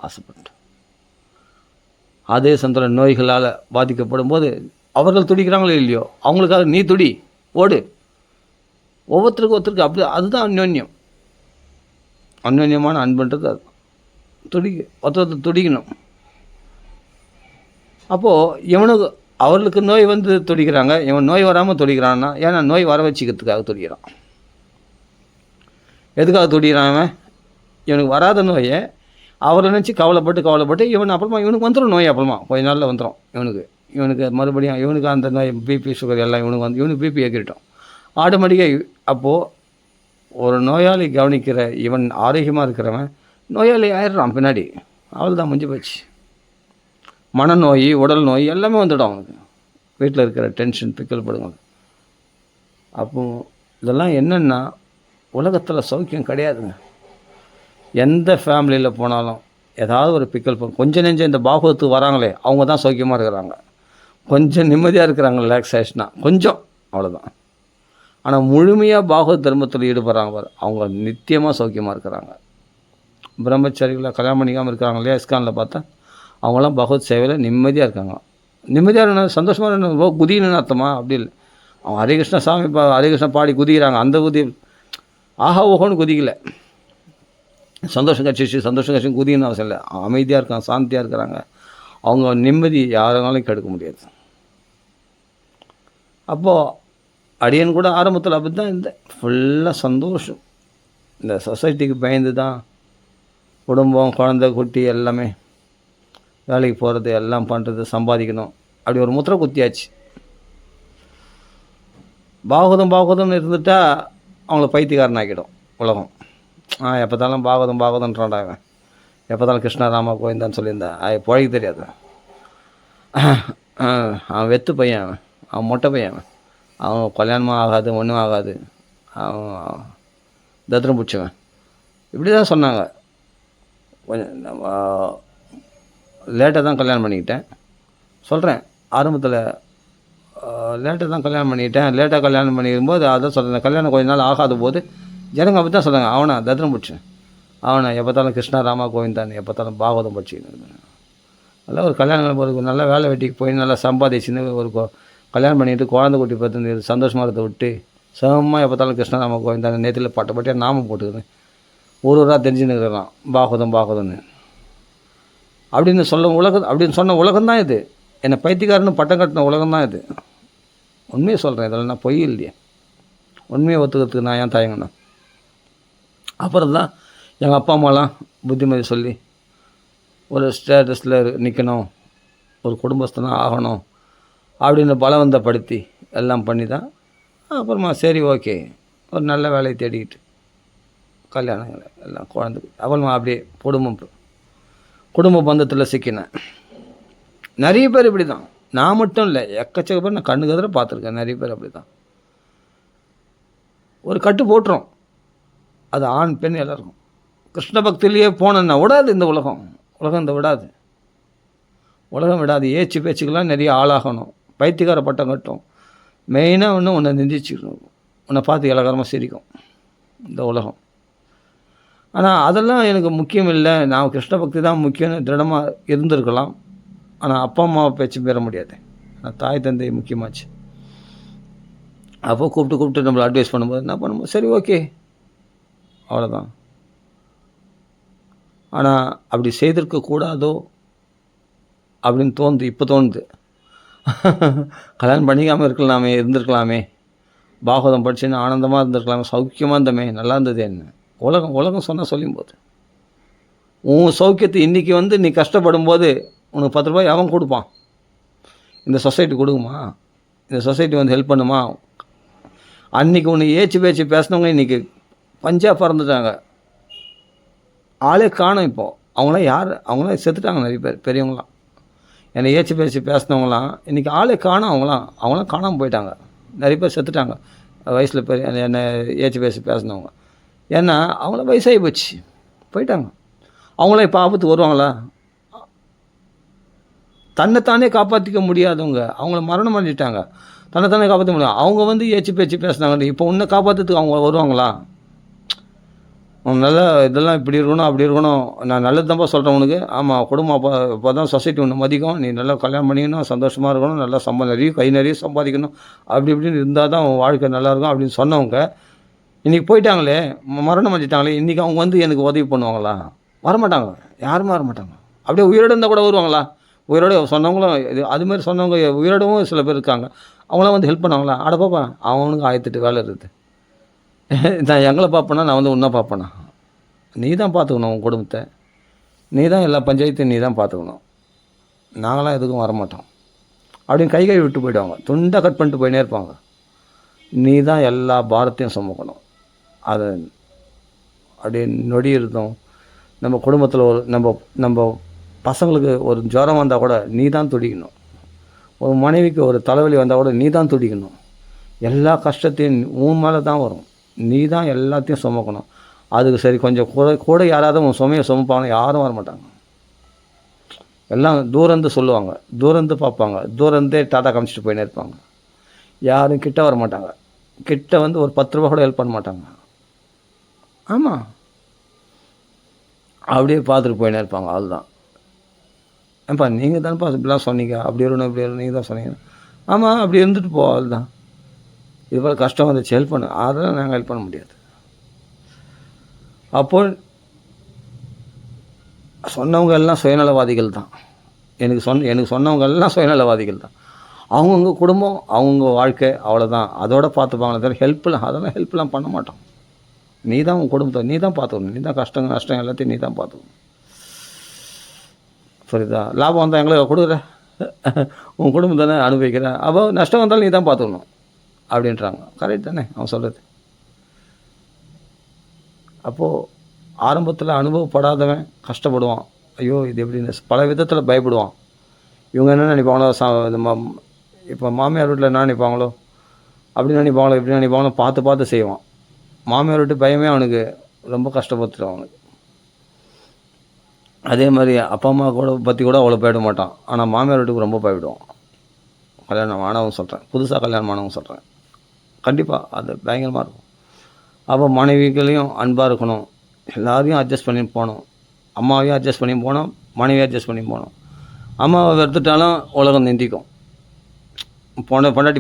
ஆசைப்பட்டோம். அதே சந்திரன் நோய்களால் பாதிக்கப்படும் போது அவர்கள் துடிக்கிறாங்களோ இல்லையோ, அவங்களுக்காக நீ துடி, ஓடு. ஒவ்வொருத்தருக்கு அப்படி, அதுதான் அந்யோன்யமான அன்புன்றது. அது ஒருத்தர் துடிக்கணும். அப்போது அவர்களுக்கு நோய் வந்து துடிக்கிறாங்க, இவன் நோய் வராமல் துடிக்கிறான்னா, ஏன்னா நோய் வர வச்சுக்கிறதுக்காக துடிக்கிறான். எதுக்காக துடிக்கிறான்? இவனுக்கு வராத நோயை அவரை நினச்சி கவலைப்பட்டு இவனுக்கு வந்துடும் நோய். அப்புறமா கொஞ்ச நாளில் வந்துடும் இவனுக்கு மறுபடியும் இவனுக்கு அந்த நோய் பிபி சுகர் எல்லாம் இவனுக்கு பிபி ஏற்றிட்டோம் ஆட்டோமேட்டிக்காக. அப்போது ஒரு நோயாளி கவனிக்கிற இவன் ஆரோக்கியமாக இருக்கிறவன் நோயாளி ஆயிடுறான் பின்னாடி. அவள் தான் முடிஞ்சு போச்சு. மனநோய், உடல் நோய் எல்லாமே வந்துடும் அவனுக்கு. வீட்டில் இருக்கிற டென்ஷன், பிக்கல் படுங்க. அப்போது இதெல்லாம் என்னென்னா, உலகத்தில் சௌக்கியம் கிடையாதுங்க. எந்த ஃபேமிலியில் போனாலும் ஏதாவது ஒரு பிக்கல் கொஞ்சம் நெஞ்சம் இந்த பாகவத்துக்கு வராங்களே அவங்க தான் சௌக்கியமாக இருக்கிறாங்க, கொஞ்சம் நிம்மதியாக இருக்கிறாங்க, ரிலாக்ஸேஷனாக கொஞ்சம், அவ்வளோதான். ஆனால் முழுமையாக பாகவத் தர்மத்தில் ஈடுபடுறாங்க பாரு, அவங்க நித்தியமாக சௌக்கியமாக இருக்கிறாங்க. பிரம்மச்சாரிகளாக கல்யாணம் பண்ணிக்காமல் இருக்கிறாங்க இல்லையா, இஸ்கானில் பார்த்தா அவங்களாம் பகவத் சேவையில் நிம்மதியாக இருக்காங்க. நிம்மதியாக இருக்கணும், சந்தோஷமாக இருக்கணும். குதின்னு அர்த்தமா? அப்படி இல்லை. அவங்க ஹரே கிருஷ்ண சாமி ஹரே கிருஷ்ணா பாடி குதிக்கிறாங்க, அந்த குதி ஆஹா ஓஹோன்னு குதிக்கலை. சந்தோஷம் கட்சி குதிக்கணும்னு அவசியம் இல்லை. அமைதியாக இருக்காங்க, சாந்தியாக இருக்கிறாங்க. அவங்க நிம்மதி யாராலும் கெடுக்க முடியாது. அப்போது அடியன் கூட ஆரம்பத்தில் அப்படி தான் இருந்தேன். ஃபுல்லாக சந்தோஷம். இந்த சொசைட்டிக்கு பயந்து தான் குடும்பம், குழந்தை, குட்டி எல்லாமே வேலைக்கு போகிறது, எல்லாம் பண்ணுறது, சம்பாதிக்கணும், அப்படி ஒரு முத்திரை குத்தியாச்சு. பாகவதம்னு இருந்துட்டால் அவங்கள பைத்தியக்காரன் ஆக்கிடும் உலகம். எப்போ தாலும் பாகவதன்றான்டா அவன், எப்போ தாலும் கிருஷ்ணராமா கோவிந்தான்னு சொல்லியிருந்தா பொழைக்க தெரியாது. அவன் வெத்து பையன், அவன் மொட்டை பையன், அவன் கல்யாணமும் ஆகாது, ஒன்றும் ஆகாது, அவன் தத்திரம் பிடிச்சவன், இப்படி தான் சொன்னாங்க. கொஞ்சம் லேட்டாக தான் கல்யாணம் பண்ணிக்கிட்டேன் சொல்கிறேன். ஆரம்பத்தில் லேட்டாக தான் கல்யாணம் பண்ணிக்கிட்டேன். லேட்டாக கல்யாணம் பண்ணிக்கும்போது அதான் சொல்கிறேன், கல்யாணம் கொஞ்ச நாள் ஆகாத போது ஜனங்க அப்படி தான் சொல்கிறாங்க, அவனை தத்திரம் பிடிச்சேன், அவனை எப்போத்தாலும் கிருஷ்ணராமா கோவிந்தான், எப்போத்தாலும் பாகவதம் படிச்சுக்கணும். நல்லா ஒரு கல்யாணம் ஒரு நல்ல வேலை வெட்டிக்கு போய் நல்லா சம்பாதிச்சுன்னு ஒரு கல்யாணம் பண்ணிட்டு குழந்தை குட்டி பார்த்து சந்தோஷமாக இருக்க விட்டு சமமாக எப்போத்தாலும் கிருஷ்ணராமா கோவிந்தான் நேற்றில் பட்டையாக நாமம் போட்டுக்கிறேன். ஊராக தெரிஞ்சுன்னு இருக்கிறான் பாகவதம்னு அப்படின்னு சொன்ன உலகம்தான் இது. என்னை பைத்தியக்காரன்னு பட்டம் கட்டின உலகம்தான் இது. உண்மையை சொல்கிறேன், இதெல்லாம் நான் பொய் இல்லையே. உண்மையை ஒத்துக்கிறதுக்கு நான் ஏன் தயங்கண்ணா. அப்புறம் தான் எங்கள் அப்பா அம்மாலாம் புத்திமதி சொல்லி ஒரு ஸ்டேட்டஸில் நிற்கணும், ஒரு குடும்பஸ்தனாக ஆகணும் அப்படின்னு பலவந்தப்படுத்தி எல்லாம் பண்ணி தான் அப்புறமா சரி ஓகே ஒரு நல்ல வேலையை தேடிக்கிட்டு கல்யாணங்கள் எல்லாம் குழந்தை அப்புறமா அப்படியே குடும்ப பந்தத்தில் சிக்கினேன். நிறைய பேர் இப்படி தான், நான் மட்டும் இல்லை, எக்கச்சக்க பேர் நான் கண்ணு கதிர பார்த்துருக்கேன். நிறைய பேர் அப்படி தான் ஒரு கட்டு போட்டுரும். அது ஆண் பெண் எல்லாருக்கும். கிருஷ்ண பக்தியிலேயே போனேன்னா விடாது இந்த உலகம் இந்த விடாது, உலகம் விடாது. ஏச்சு பேச்சுக்கெல்லாம் நிறைய ஆளாகணும், பைத்தியக்கார பட்டம் கட்டும். மெயினாக உன்னை நிந்திச்சுக்கணும், உன்னை பார்த்து இலகாரமாக சிரிக்கும் இந்த உலகம். ஆனால் அதெல்லாம் எனக்கு முக்கியம் இல்லை. நான் கிருஷ்ண பக்தி தான் முக்கியம்னு திருடமாக இருந்திருக்கலாம். ஆனால் அப்பா அம்மாவை பேச்சு பெற முடியாது. நான் தாய் தந்தை முக்கியமாச்சு. அப்போ கூப்பிட்டு நம்மளை அட்வைஸ் பண்ணும்போது என்ன பண்ணும்போது சரி ஓகே அவ்வளோதான். ஆனால் அப்படி செய்திருக்கக்கூடாதோ அப்படின்னு இப்போ தோணுது. கல்யாணம் பண்ணிக்காமல் இருந்திருக்கலாமே, பாகவதம் படிச்சுன்னு ஆனந்தமாக இருந்திருக்கலாமே, சௌக்கியமாக இருந்தமே, நல்லா இருந்தது. என்ன உலகம் சொன்னால் சொல்லும்போது உன் சௌக்கியத்தை இன்றைக்கி நீ கஷ்டப்படும் போது உனக்கு 10 ரூபாய் அவன் கொடுப்பான். இந்த சொசைட்டி கொடுக்குமா? இந்த சொசைட்டி ஹெல்ப் பண்ணுமா? அன்றைக்கி உன்னை பேச்சு பேசினவங்க இன்றைக்கி பஞ்சாக பறந்துட்டாங்க, ஆளே காணும். இப்போது அவங்களாம் செத்துட்டாங்க. நிறைய பேர் பெரியவங்களாம் என்னை பேச்சு பேசினவங்களாம் இன்றைக்கி ஆளே காணும். அவங்களாம் காணாமல் போயிட்டாங்க. நிறைய பேர் செத்துட்டாங்க வயசில் என்னை பேச்சு பேசினவங்க. ஏன்னா அவங்கள வயசாகி போயிட்டாங்க. அவங்களாம் இப்போ ஆபத்து வருவாங்களா? தன்னைத்தானே காப்பாற்றிக்க முடியாதவங்க அவங்கள மரணம் பண்ணிட்டாங்க. தன்னைத்தானே காப்பாற்ற முடியும். அவங்க பேச்சு பேசினாங்க. இப்போ உன்னை காப்பாற்றுறதுக்கு அவங்க வருவாங்களா? நல்லா இதெல்லாம் இப்படி இருக்கணும் அப்படி இருக்கணும். நான் நல்லது தான்ப்பா சொல்கிறேன் உனக்கு. ஆமாம், குடும்பம் அப்போ தான் சொசைட்டி ஒன்று மதிக்கும். நீ நல்லா கல்யாணம் பண்ணிக்கணும், சந்தோஷமாக இருக்கணும், நல்லா நிறைய சம்பாதிக்கணும், அப்படி இப்படின்னு இருந்தால் தான் உன் வாழ்க்கை நல்லாயிருக்கும் அப்படின்னு சொன்னவங்க இன்றைக்கி போயிட்டாங்களே, மரணம் அடைஞ்சிட்டாங்களே. இன்றைக்கி அவங்க எனக்கு உதவி பண்ணுவாங்களா? வரமாட்டாங்க, யாருமே வரமாட்டாங்க. அப்படியே உயிரோடு இருந்தால் கூட வருவாங்களா? உயிரோடு சொன்னவங்களும் அதுமாதிரி சொன்னவங்க உயிரோடவும் சில பேர் இருக்காங்க. அவங்களாம் ஹெல்ப் பண்ணுவாங்களா? பாப்பா அவனுக்கு 1008 வேலை இருக்குது. நான் எங்களை பார்ப்பேன்னா நான் உன்னை பார்ப்பேனா? நீ தான் பார்த்துக்கணும் உன் குடும்பத்தை, நீ தான் எல்லா பஞ்சாயத்தையும் நீ தான் பார்த்துக்கணும். நாங்களாம் எதுக்கும் வரமாட்டோம் அப்படின்னு கை விட்டு போயிடுவாங்க. துண்டை கட் பண்ணிட்டு போயினே இருப்பாங்க. நீ தான் எல்லா பாரத்தையும் சுமக்கணும். அதை அப்படியே நொடி இருந்தோம். நம்ம குடும்பத்தில் நம்ம பசங்களுக்கு ஒரு ஜுரம் வந்தால் கூட நீ தான் துடிக்கணும். ஒரு மனைவிக்கு ஒரு தலைவலி வந்தால் கூட நீ தான் துடிக்கணும். எல்லா கஷ்டத்தையும் உன் மேலே தான் வரும். நீ தான் எல்லாத்தையும் சுமக்கணும். அதுக்கு சரி கொஞ்சம் கூட யாராவது உன் சுமையை சுமப்பாங்க, யாரும் வரமாட்டாங்க. எல்லாம் தூரந்து சொல்லுவாங்க, தூரந்து பார்ப்பாங்க, தூரந்தே டாட்டா காமிச்சிட்டு போயினே இருப்பாங்க. யாரும் கிட்ட வர மாட்டாங்க. கிட்ட ஒரு 10 ரூபா கூட ஹெல்ப் பண்ண மாட்டாங்க. ஆமாம், அப்படியே பார்த்துட்டு போயினே இருப்பாங்க. அதுதான் ஏன்ப்பா நீங்கள் தானேப்பா இப்படிலாம் சொன்னீங்க, அப்படி இருக்கணும் இப்படி இருக்கணும் நீங்கள் தான் சொன்னீங்க. ஆமாம், அப்படி இருந்துட்டு போ, அதுதான். இது போல் கஷ்டம் வந்துச்சு, ஹெல்ப் பண்ணு. அதெல்லாம் நாங்கள் ஹெல்ப் பண்ண முடியாது. அப்போ சொன்னவங்க எல்லாம் சுயநலவாதிகள் தான். எனக்கு சொன்னவங்க எல்லாம் சுயநலவாதிகள் தான். அவங்கவுங்க குடும்பம், அவங்கவுங்க வாழ்க்கை, அவ்வளோதான். அதோட பார்த்துப்பாங்களே தவிர அதெல்லாம் ஹெல்ப்லாம் பண்ண மாட்டோம். நீ தான் உன் குடும்பத்தை நீ தான் பார்த்துக்கணும். நீ தான் கஷ்டம் நஷ்டம் எல்லாத்தையும் நீ தான் பார்த்துக்கணும். புரியுதா? லாபம் வந்தால் எங்களுக்கு கொடுக்குற, உன் குடும்பம் தானே அனுபவிக்கிற, அப்போ நஷ்டம் வந்தாலும் நீ தான் பார்த்துக்கணும் அப்படின்றாங்க. கரெக்ட் தானே அவன் சொல்கிறது? அப்போது ஆரம்பத்தில் அனுபவப்படாதவன் கஷ்டப்படுவான். ஐயோ இது எப்படின்னு பல விதத்தில் பயப்படுவான். இவங்க என்ன நினைப்பாங்களோ, இப்போ மாமியார் வீட்டில் என்ன நினைப்பாங்களோ, அப்படி நினைப்பாங்களோ இப்படி நினைப்பாங்களோ பார்த்து பார்த்து செய்வான். மாமியார் வீட்டு பயமே அவனுக்கு ரொம்ப கஷ்டப்படுத்துடும் அவனுக்கு. அதே மாதிரி அப்பா அம்மா கூட பற்றி கூட அவ்வளோ பயப்பட மாட்டான். ஆனால் மாமியார் வீட்டுக்கு ரொம்ப பயப்படுவான். கல்யாணம் ஆனவங்க சொல்கிறேன், புதுசாக கல்யாணம் ஆனவங்க சொல்கிறேன். கண்டிப்பாக அது பயங்கரமாக இருக்கும். அப்போ மனைவிகளையும் அன்பாக இருக்கணும், எல்லாரையும் அட்ஜஸ்ட் பண்ணி போகணும். அம்மாவையும் அட்ஜஸ்ட் பண்ணி போகணும், மனைவியும் அட்ஜஸ்ட் பண்ணி போகணும். அம்மாவை வெறுத்துட்டாலும் உலகம் நிந்திக்கும். பொண்டாட்டி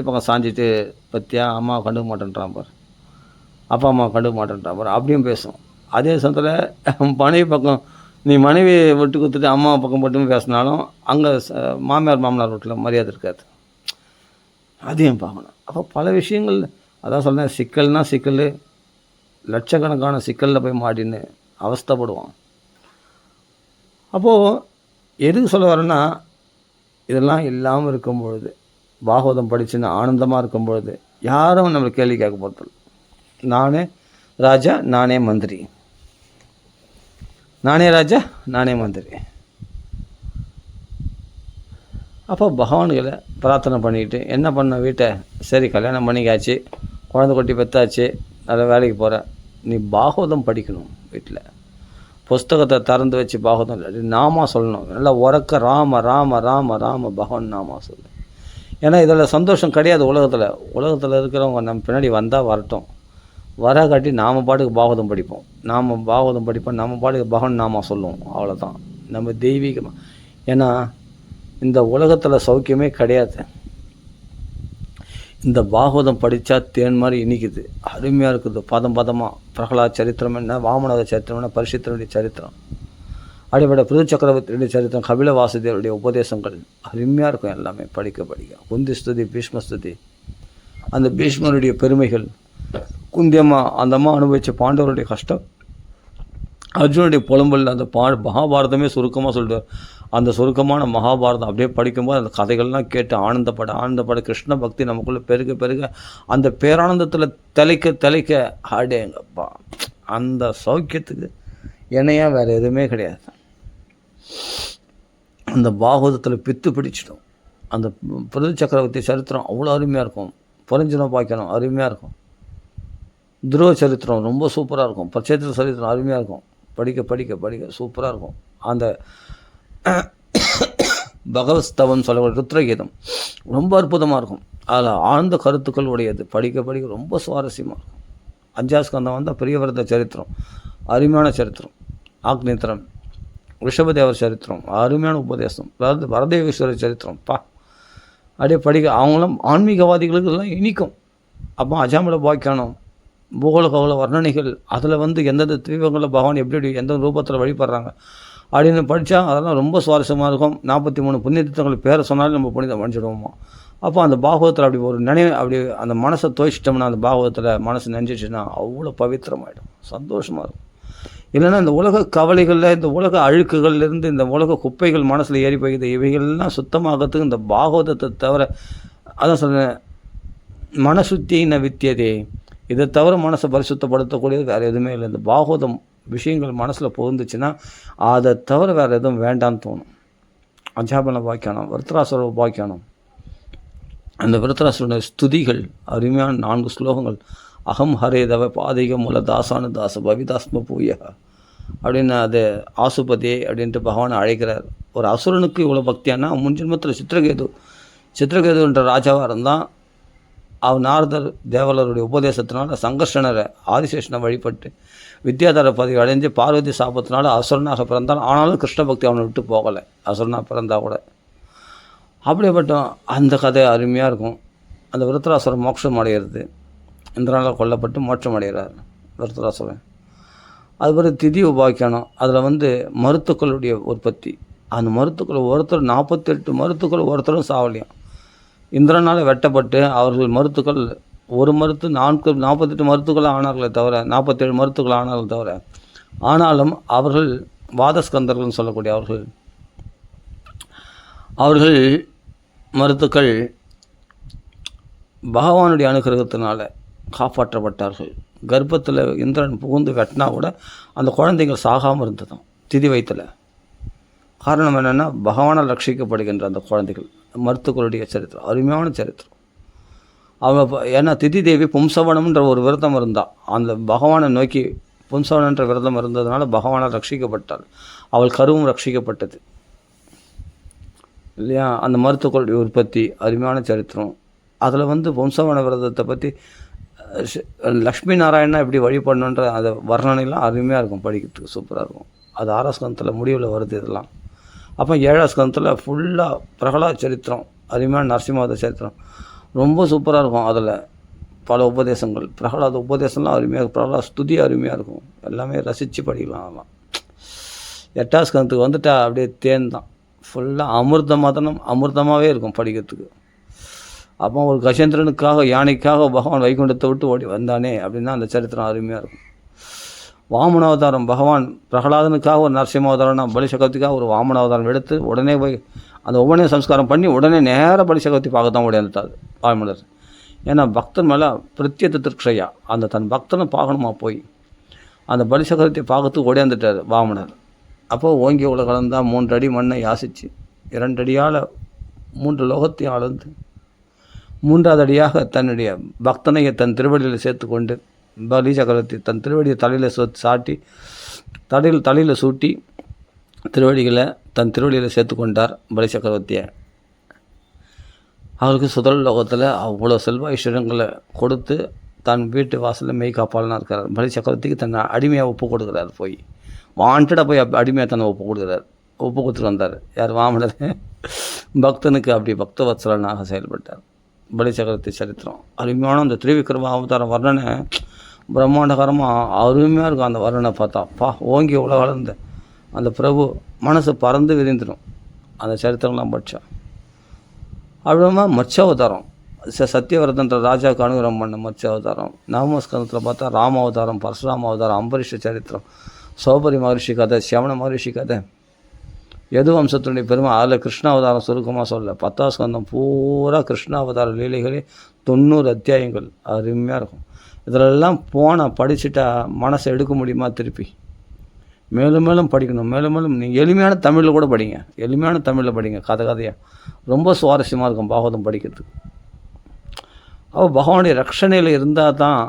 பக்கம் சாஞ்சிட்டு பற்றியா அம்மாவை கண்டுக்க மாட்டேன்றான் பார், அப்பா அம்மாவை கண்டுக்க மாட்டேன்றான் பார், அப்படியும் பேசும். அதே சமயத்தில் மனைவி பக்கம் நீ மனைவி விட்டு கொடுத்துட்டு அம்மா பக்கம் மட்டும் பேசினாலும் அங்கே மாமனார் வீட்டில் மரியாதை இருக்காது. அதையும் பார்க்கணும். அப்போ பல விஷயங்கள் அதான் சொல்கிறேன், சிக்கல்னா சிக்கல், லட்சக்கணக்கான சிக்கலில் போய் மாட்டின்னு அவஸ்தைப்படுவான். அப்போது எதுக்கு சொல்ல வரேன்னா, இதெல்லாம் இல்லாமல் இருக்கும்பொழுது, பாகவதம் படிச்சுன்னு ஆனந்தமாக இருக்கும்பொழுது யாரும் நம்மளை கேள்வி கேட்க போகிறது. நானே ராஜா நானே மந்திரி, நானே ராஜா நானே மந்திரி. அப்போ பகவான்களை பிரார்த்தனை பண்ணிக்கிட்டு என்ன பண்ண வீட்டை, சரி கல்யாணம் பண்ணிக்காச்சு, குழந்தை கொட்டி பெற்றாச்சு, நல்ல வேலைக்கு போகிற, நீ பாகவதம் படிக்கணும். வீட்டில் புஸ்தகத்தை திறந்து வச்சு பாகவதம் இல்லை நாமா சொல்லணும். நல்லா உறக்க ராம ராம ராம ராம பகவான் நாமா சொல்லு. ஏன்னா இதில் சந்தோஷம் கிடையாது. உலகத்தில் இருக்கிறவங்க நம்ம பின்னாடி வந்தால் வரட்டும், வர காட்டி நாம் பாட்டுக்கு பாகவதம் படிப்போம். நம்ம பாட்டுக்கு பகவான் நாமா சொல்லுவோம். அவ்வளோதான் நம்ம தெய்வீகமாக. ஏன்னா இந்த உலகத்தில் சௌக்கியமே கிடையாது. இந்த பாகவதம் படித்தா தேன் மாதிரி இனிக்குது, அருமையாக இருக்குது. பதமாக பிரகலாத் சரித்திரம் என்ன, வாமனக சரித்திரம் என்ன, பரிசுத்தனுடைய சரித்திரம், அப்படிப்பட்ட பிருது சக்கரவர்த்தியுடைய சரித்திரம், கபில வாசுதேவருடைய உபதேசங்கள் அருமையாக இருக்கும். எல்லாமே படிக்க குந்தி ஸ்துதி, பீஷ்ம ஸ்துதி, அந்த பீஷ்மருடைய பெருமைகள், குந்தியம்மா அந்த அம்மா அனுபவித்த பாண்டவருடைய கஷ்டம், அர்ஜுனுடைய புலம்பல், அந்த மகாபாரதமே சுருக்கமாக சொல்லிடுவார். அந்த சுருக்கமான மகாபாரதம் அப்படியே படிக்கும்போது அந்த கதைகள்லாம் கேட்டு ஆனந்தப்பட கிருஷ்ண பக்தி நமக்குள்ளே பெருக அந்த பேரானந்தத்தில் தலைக்க ஆடேங்கப்பா, அந்த சௌக்கியத்துக்கு இணையாக வேறு எதுவுமே கிடையாது. அந்த பாகவதத்தில் பித்து பிடிச்சிடும். அந்த பிருது சக்கரவர்த்தி சரித்திரம் அவ்வளோ அருமையாக இருக்கும். புரிஞ்சுனோ பாய்க்கணும் அருமையாக இருக்கும். துருவ சரித்திரம் ரொம்ப சூப்பராக இருக்கும். பச்சேத்திர சரித்திரம் அருமையாக இருக்கும். படிக்க சூப்பராக இருக்கும். அந்த பகவஸ்தவம் சொல்லக்கூடிய ருத்ரகீதம் ரொம்ப அற்புதமாக இருக்கும். அதில் ஆழ்ந்த கருத்துக்கள் உடையது. படிக்க ரொம்ப சுவாரஸ்யமாக இருக்கும். 5ஆம் ஸ்கந்தம் வந்தால் பிரியவரத சரித்திரம் அருமையான சரித்திரம், ஆக்னேத்திரம், ரிஷபதேவர் சரித்திரம் அருமையான உபதேசம், வரதேவீஸ்வரர் சரித்திரம் அப்படியே அவங்களும் ஆன்மீகவாதிகளுக்கு எல்லாம் இனிக்கும். அப்போ அஜாமல பாக்கியானம், பூகோள கவல வர்ணனைகள், அதில் எந்தெந்த தீபங்களில் பகவான் எப்படி எந்த ரூபத்தில் வழிபடுறாங்க அப்படின்னு படித்தா அதெல்லாம் ரொம்ப சுவாரஸ்யமாக இருக்கும். 43 புண்ணிய தீர்த்தங்கள் பேரை சொன்னாலும் நம்ம புனிதம் அணிஞ்சிடுவோமா. அப்போ அந்த பாகவத்தில் அப்படி ஒரு அப்படி அந்த மனசை தோய்ச்சிட்டோம்னா, அந்த பாகவத்தில் மனசு நினைச்சிச்சுன்னா அவ்வளோ பவித்திரமாயிடும், சந்தோஷமாக இருக்கும். இல்லைன்னா இந்த உலக கவலைகளில், இந்த உலக அழுக்குகள்லேருந்து, இந்த உலக குப்பைகள் மனசில் ஏறி போய்க்குது, இவைகள்லாம் சுத்தமாகறதுக்கு இந்த பாகவதத்தை தவிர, அதான் சொல்கிறேன், மனசுத்தின வித்தியதே, இதை தவிர மனசை பரிசுத்தப்படுத்தக்கூடியது வேறு எதுவுமே இல்லை. இந்த பாகவதம் விஷயங்கள் மனசில் புகுந்துச்சுன்னா அதை தவிர வேறு எதுவும் வேண்டான்னு தோணும். அஜாபன வாக்கியானம், விருத்ராசுர வாக்கியானம், அந்த விருத்ராசுரனுடைய ஸ்துதிகள் அருமையான 4 ஸ்லோகங்கள். அகம் ஹரேதவ பாதிக மூல தாசானு தாச பவிதாஸ்ம பூய அப்படின்னு அது ஆசுபதி அப்படின்ட்டு பகவான் அழைக்கிறார். ஒரு அசுரனுக்கு இவ்வளோ பக்தியானா, முன் ஜென்மத்தில் சித்திரகேதுன்ற ராஜாவாக இருந்தால் அவன் நாரதர் தேவலருடைய உபதேசத்தினால சங்கர்ஷனரை ஆதிசேஷனை வழிபட்டு வித்யாதர பதவி அடைஞ்சு பார்வதி சாபத்தினால அசுரனாக பிறந்தான். ஆனாலும் கிருஷ்ண பக்தி அவனை விட்டு போகலை, அசுரனாக பிறந்தால் கூட. அப்படிப்பட்ட அந்த கதை அருமையாக இருக்கும். அந்த விருத்ராசுரன் மோட்சம் அடைகிறது, இந்திரனால் கொல்லப்பட்டு மோட்சம் அடைகிறார் விருத்ராசுரன். அது பிறகு திதி உபாக்கியானம், அதில் மருத்துக்களுடைய உற்பத்தி. அந்த மருத்துக்கள் ஒருத்தர் 48 மருத்துக்கள் ஒருத்தரும் சாவலியம். இந்திரனால் வெட்டப்பட்டு அவர்கள் மருத்துக்கள் ஒரு மருத்து 48 மருத்துக்கள் ஆனார்களே தவிர 47 மருத்துக்கள் ஆனார்கள் தவிர, ஆனாலும் அவர்கள் வாதஸ்கந்தர்கள்னு சொல்லக்கூடிய அவர்கள் மருத்துக்கள் பகவானுடைய அனுகிரகத்தினால காப்பாற்றப்பட்டார்கள். கர்ப்பத்தில் இந்திரன் புகுந்து வெட்டினா கூட அந்த குழந்தைகள் சாகாமல் இருந்ததும் திதி வயிற்றில். காரணம் என்னென்னா, பகவானால் ரட்சிக்கப்படுகின்ற அந்த குழந்தைகள். மருத்துக்களுடைய சரித்திரம் அருமையான சரித்திரம். அவங்க ஏன்னா திதி தேவி பும்சவனம்ன்ற ஒரு விரதம் இருந்தால், அந்த பகவானை நோக்கி பும்சவனன்ற விரதம் இருந்ததுனால பகவானால் ரட்சிக்கப்பட்டாள். அவள் கருவும் ரட்சிக்கப்பட்டது இல்லையா? அந்த மருத்துக்களுடைய உற்பத்தி அருமையான சரித்திரம். அதில் பும்சவன விரதத்தை பற்றி லக்ஷ்மி நாராயணா எப்படி வழிபடணுன்ற அந்த வர்ணனைலாம் அருமையாக இருக்கும், படிக்கிறதுக்கு சூப்பராக இருக்கும். அது 6ஆம் ஸ்கந்தத்தில் முடிவில் வருது இதெல்லாம். அப்போ 7ஆம் ஸ்கந்தத்தில் ஃபுல்லாக பிரகலாத் சரித்திரம், அருமையான நரசிம்மாவத சரித்திரம் ரொம்ப சூப்பராக இருக்கும். அதில் பல உபதேசங்கள், பிரகலாத உபதேசம்லாம் அருமையாக, பிரகலாத் ஸ்துதி அருமையாக இருக்கும். எல்லாமே ரசித்து படிக்கலாம். அதெல்லாம் 8ஆம் ஸ்கந்தத்துக்கு வந்துட்டா அப்படியே தேன் தான், ஃபுல்லாக அமிர்தமாகவே இருக்கும் படிக்கிறதுக்கு. அப்போ ஒரு கஜேந்திரனுக்காக, யானைக்காக பகவான் வைகுண்டத்தை விட்டு ஓடி வந்தானே அப்படின்னா அந்த சரித்திரம் அருமையாக இருக்கும். வாமனாவதாரம், பகவான் பிரகலாதனுக்காக ஒரு நரசிம்மாவதாரம்னா, பலிசக்கரத்துக்காக ஒரு வாமனாவதாரம் எடுத்து உடனே போய் அந்த உபநய சம்ஸ்காரம் பண்ணி உடனே நேராக பலிசக்கரத்தை பார்க்க தான் ஓடியாந்துட்டார் வாமனர். ஏன்னா பக்தன் மேலே பிரத்யேக திருக்ஷையா, அந்த தன் பக்தனை பார்க்கணுமா போய் அந்த பலிசக்கரத்தை பார்க்கறதுக்கு ஓடியாந்துட்டார் வாமனர். அப்போது ஓங்கி உலக கலந்தா 3 அடி மண்ணை யாசித்து 2 அடியால் 3 லோகத்தையும் அளந்து 3ஆவது அடியாக தன்னுடைய பக்தனையை தன் திருவடியில் சேர்த்து கொண்டு பலி சக்கரத்தை தன் திருவடியை தலையில் சாட்டி தலையில் சூட்டி திருவடிகளை தன் திருவடியில் சேர்த்து கொண்டார் பலி சக்கரவர்த்தியை. அவருக்கு சுதல் லோகத்தில் அவ்வளோ செல்வ ஐஸ்வர்யங்களை கொடுத்து தன் வீட்டு வாசலில் மெய் காப்பாளனாக இருக்கிறார். பலி சக்கரவர்த்திக்கு தன்னை அடிமையாக ஒப்பு கொடுக்குறார். போய் வாண்டடாக போய் அடிமையாக தன்னை ஒப்பு கொடுத்துட்டு வந்தார். யார்? வாமனர். பக்தனுக்கு அப்படி பக்தவத்சலனாக செயல்பட்டார். பலி சக்கரவர்த்தி சரித்திரம் அருமையான அந்த திரிவிக்ரம அவதாரம் வர்ணனை பிரம்மாண்டகரமாக அருமையாக இருக்கும். அந்த வர்ணனை பார்த்தா ஓங்கி உலகளந்த அந்த பிரபு மனசு பறந்து விரிந்துடும் அந்த சரித்திரம்லாம் படித்தா. அப்புறமா மத்ஸ்யாவதாரம், சத்தியவரதன்ற ராஜாவுக்கு அனுகிரகம் பண்ண மத்ஸ்யாவதாரம். நவமஸ்கந்தத்தில் பார்த்தா ராம அவதாரம், பரசுராம அவதாரம், அம்பரீஷ சரித்திரம், சௌபரி மகரிஷி கதை, சியவன மகரிஷி கதை, எது வம்சத்தினுடைய பெருமை. அதில் கிருஷ்ணாவதாரம் சுருக்கமாக சொல்ல 10ஆம் ஸ்கந்தம் பூரா கிருஷ்ணாவதார லீலைகளே 90 அத்தியாயங்கள் அருமையாக இருக்கும். இதிலெல்லாம் படிச்சுட்டா மனசை எடுக்க முடியுமா திருப்பி? மேலும் மேலும் படிக்கணும், மேலும் மேலும். நீங்கள் எளிமையான தமிழில் கூட படிங்க, எளிமையான தமிழில் படிங்க, கதையாக ரொம்ப சுவாரஸ்யமாக இருக்கும் பாகவதம் படிக்கிறதுக்கு. அப்போ பகவானுடைய ரட்சணையில் இருந்தால் தான்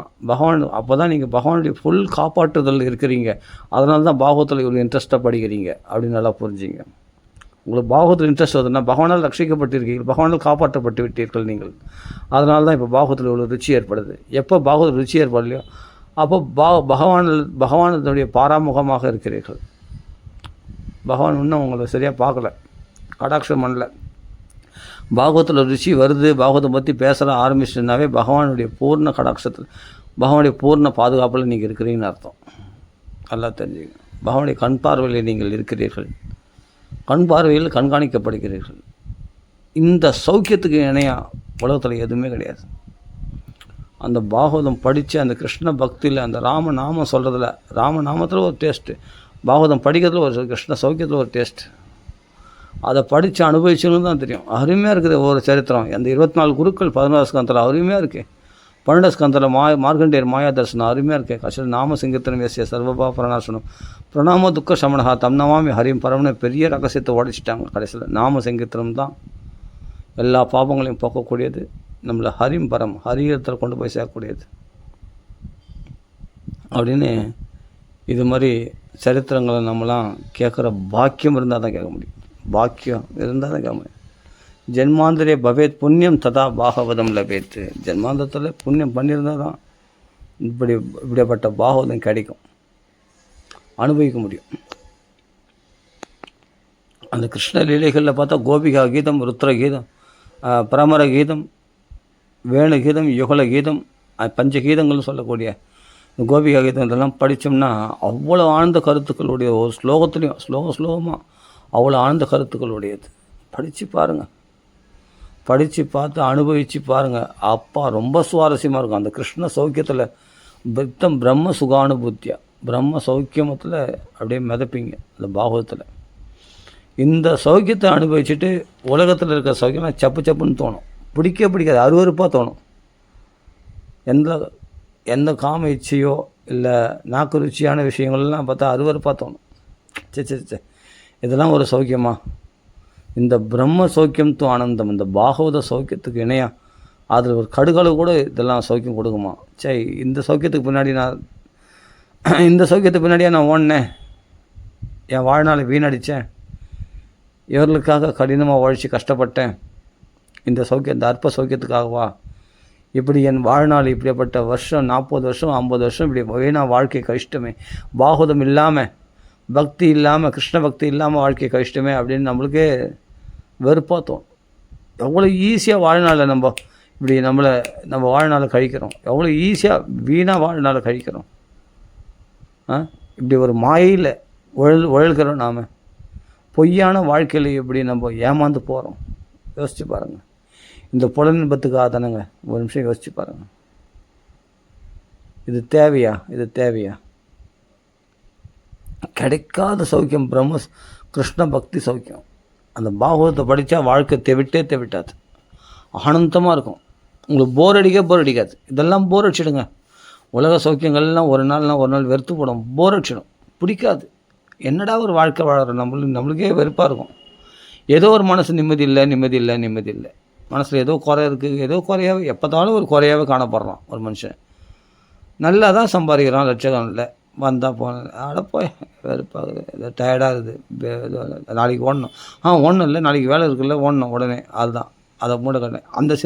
அப்போ தான் நீங்கள் பகவானுடைய ஃபுல் காப்பாற்றுதல் இருக்கிறீங்க. அதனால தான் பாகவத்தில் இவ்வளோ இன்ட்ரெஸ்ட்டாக படிக்கிறீங்க அப்படின்னு நல்லா புரிஞ்சுங்க. உங்களுக்கு பாகவத்தில் இன்ட்ரெஸ்ட் வருதுன்னா பகவானால் ரட்சிக்கப்பட்டிருக்கீங்க, பகவானால் காப்பாற்றப்பட்டு விட்டீர்கள் நீங்கள். அதனால தான் இப்போ பாகவத்தில் இவ்வளோ ருச்சி ஏற்படுது. எப்போ பாகவத்தில் ருச்சி ஏற்படலையோ அப்போ பகவானுடைய பாராமுகமாக இருக்கிறீர்கள். பகவான் இன்னும் உங்களை சரியாக பார்க்கல, கடாட்சம் பண்ணல. பாகவத்தில் ருச்சி வருது, பாகவத்தை பற்றி பேச ஆரம்பிச்சுனாவே பகவானுடைய பூர்ண கடாட்சத்தில், பகவானுடைய பூர்ண பாதுகாப்பில் நீங்கள் இருக்கிறீங்கன்னு அர்த்தம். நல்லா தெரிஞ்சுங்க. பகவானுடைய கண் பார்வையில் நீங்கள் இருக்கிறீர்கள், கண் பார்வையில் கண்காணிக்கப்படுகிறீர்கள். இந்த சௌக்கியத்துக்கு இணையாக உலகத்தில் எதுவுமே கிடையாது. அந்த பாகவதம் படித்து அந்த கிருஷ்ண பக்தியில் அந்த ராமநாமம் சொல்கிறதுல, ராமநாமத்தில் ஒரு டேஸ்ட்டு, பாகவதம் படிக்கிறதுல ஒரு கிருஷ்ண சௌக்கியத்தில் ஒரு டேஸ்ட். அதை படித்து அனுபவிச்சுன்னு தான் தெரியும். அருமையாக இருக்குது ஒவ்வொரு சரித்திரம். அந்த 24 குருக்கள் 16 ஸ்கந்தத்தில் அருமையாக இருக்குது. 12 ஸ்கந்தத்தில் மார்கண்டேயர் மாயா தரிசனம் அருமையாக இருக்குது. கடைசியில் நாம சிங்கத்தனம் எஸ்ய சர்வபா பிரணாசனம் பிரணாம துக்க சமணஹா தம் நமாமி ஹரிம் பரம்னு பெரிய ரகசியத்தை உடைச்சிட்டாங்க. கடைசியில் நாம சிங்கத்தனம் தான் எல்லா பாபங்களையும் போக்கக்கூடியது, நம்மளை ஹரிம் பரம் ஹரியத்தில் கொண்டு போய் சேர்க்கக்கூடியது அப்படின்னு. இது மாதிரி சரித்திரங்களை நம்மளாம் கேட்குற பாக்கியம் இருந்தால் தான் கேட்க முடியும். பாக்கியம் இருந்தால் தான் கேட்க முடியும். ஜென்மாந்திரே பவேத் புண்ணியம் ததா பாகவதம் லபேத். ஜென்மாந்திரத்தில் புண்ணியம் பண்ணியிருந்தால் தான் இப்படிப்பட்ட பாகவதம் கிடைக்கும், அனுபவிக்க முடியும். அந்த கிருஷ்ண லீலைகளில் பார்த்தா கோபிகா கீதம், ருத்ர கீதம், பிரமர கீதம், வேணு கீதம், யுகல கீதம், பஞ்சகீதங்கள்னு சொல்லக்கூடிய இந்த கோபிகா கீதம் இதெல்லாம் படித்தோம்னா அவ்வளோ ஆழ்ந்த கருத்துக்களுடைய ஒரு ஸ்லோகத்துலேயும் ஸ்லோகமாக அவ்வளோ ஆழ்ந்த கருத்துக்களுடையது. படித்து பாருங்கள், படித்து பார்த்து அனுபவித்து பாருங்கள். அப்பா ரொம்ப சுவாரஸ்யமாக இருக்கும். அந்த கிருஷ்ண சௌக்கியத்தில் பிரம்ம சுகானுபூத்தியா, பிரம்ம சௌக்கியமத்தில் அப்படியே மிதப்பீங்க அந்த பாகவத்தில். இந்த சௌக்கியத்தை அனுபவிச்சுட்டு உலகத்தில் இருக்கிற சௌக்கியம்லாம் சப்பு சப்புன்னு தோணும், பிடிக்காது, அருவருப்பாக தோணும். எந்த காம இச்சையோ இல்லை நாக்கு ருச்சியான விஷயங்கள்லாம் பார்த்தா அருவருப்பாக தோணும். சே இதெல்லாம் ஒரு சௌக்கியமா? இந்த பிரம்ம சௌக்கியம் தூ ஆனந்தம், இந்த பாகவத சௌக்கியத்துக்கு இணையாக அதில் ஒரு கடுகளவு கூட இதெல்லாம் சௌக்கியம் கொடுக்குமா? சரி, இந்த சௌக்கியத்துக்கு பின்னாடியே நான் ஓடினேன், என் வாழ்நாளை வீணடித்தேன், இவர்களுக்காக கடினமாக உழைச்சி கஷ்டப்பட்டேன், இந்த அற்ப சௌக்கியத்துக்காகவா இப்படி என் வாழ்நாள் இப்படிப்பட்ட வருஷம் 40 வருஷம் 50 வருஷம் இப்படி வீணாக வாழ்க்கை கஷ்டமே, பாகவதம் இல்லாமல், பக்தி இல்லாமல், கிருஷ்ண பக்தி இல்லாமல் வாழ்க்கை கஷ்டமே அப்படின்னு நம்மளுக்கே வெறுப்பாக தோணும். எவ்வளோ ஈஸியாக வாழ்நாளை இப்படி நம்ம வாழ்நாளை கழிக்கிறோம், எவ்வளோ ஈஸியாக வீணாக வாழ்நாளை கழிக்கிறோம். இப்படி ஒரு மாயையில் உழல்கிறோம் நாம். பொய்யான வாழ்க்கையில் எப்படி நம்ம ஏமாந்து போகிறோம் யோசித்து பாருங்கள். இந்த புலனின்பத்துக்காக தானேங்க, ஒரு நிமிஷம் யோசித்து பாருங்கள். இது தேவையா? கிடைக்காத சௌக்கியம் கிருஷ்ண பக்தி சௌக்கியம். அந்த பாகவதத்தை படித்தா வாழ்க்கை தெவிட்டாது, ஆனந்தமாக இருக்கும். உங்களுக்கு போர் அடிக்காது. இதெல்லாம் போர் அடிச்சிடுங்க. உலக சௌக்கியங்கள்லாம் ஒரு நாள் வெறுத்து போடும், போர் அடிச்சிடும், பிடிக்காது. என்னடா ஒரு வாழ்க்கை வாழறோம், நம்மளுக்கே வெறுப்பாக இருக்கும். ஏதோ ஒரு மனசு நிம்மதி இல்லை, மனசில் ஏதோ குறை இருக்குது, ஏதோ குறையாவே எப்போதாலும் ஒரு குறையாவே காணப்படுறான். ஒரு மனுஷன் நல்லா தான் சம்பாதிக்கிறான், லட்சக்கணக்கில் வந்தால் போன போய் வெறுப்பாகுது, ஏதோ டயர்டாக இருக்குது, நாளைக்கு ஓடணும், ஒன்றும் இல்லை, நாளைக்கு வேலை இருக்குல்ல, ஓடணும் உடனே, அதுதான் அதை மூட அந்த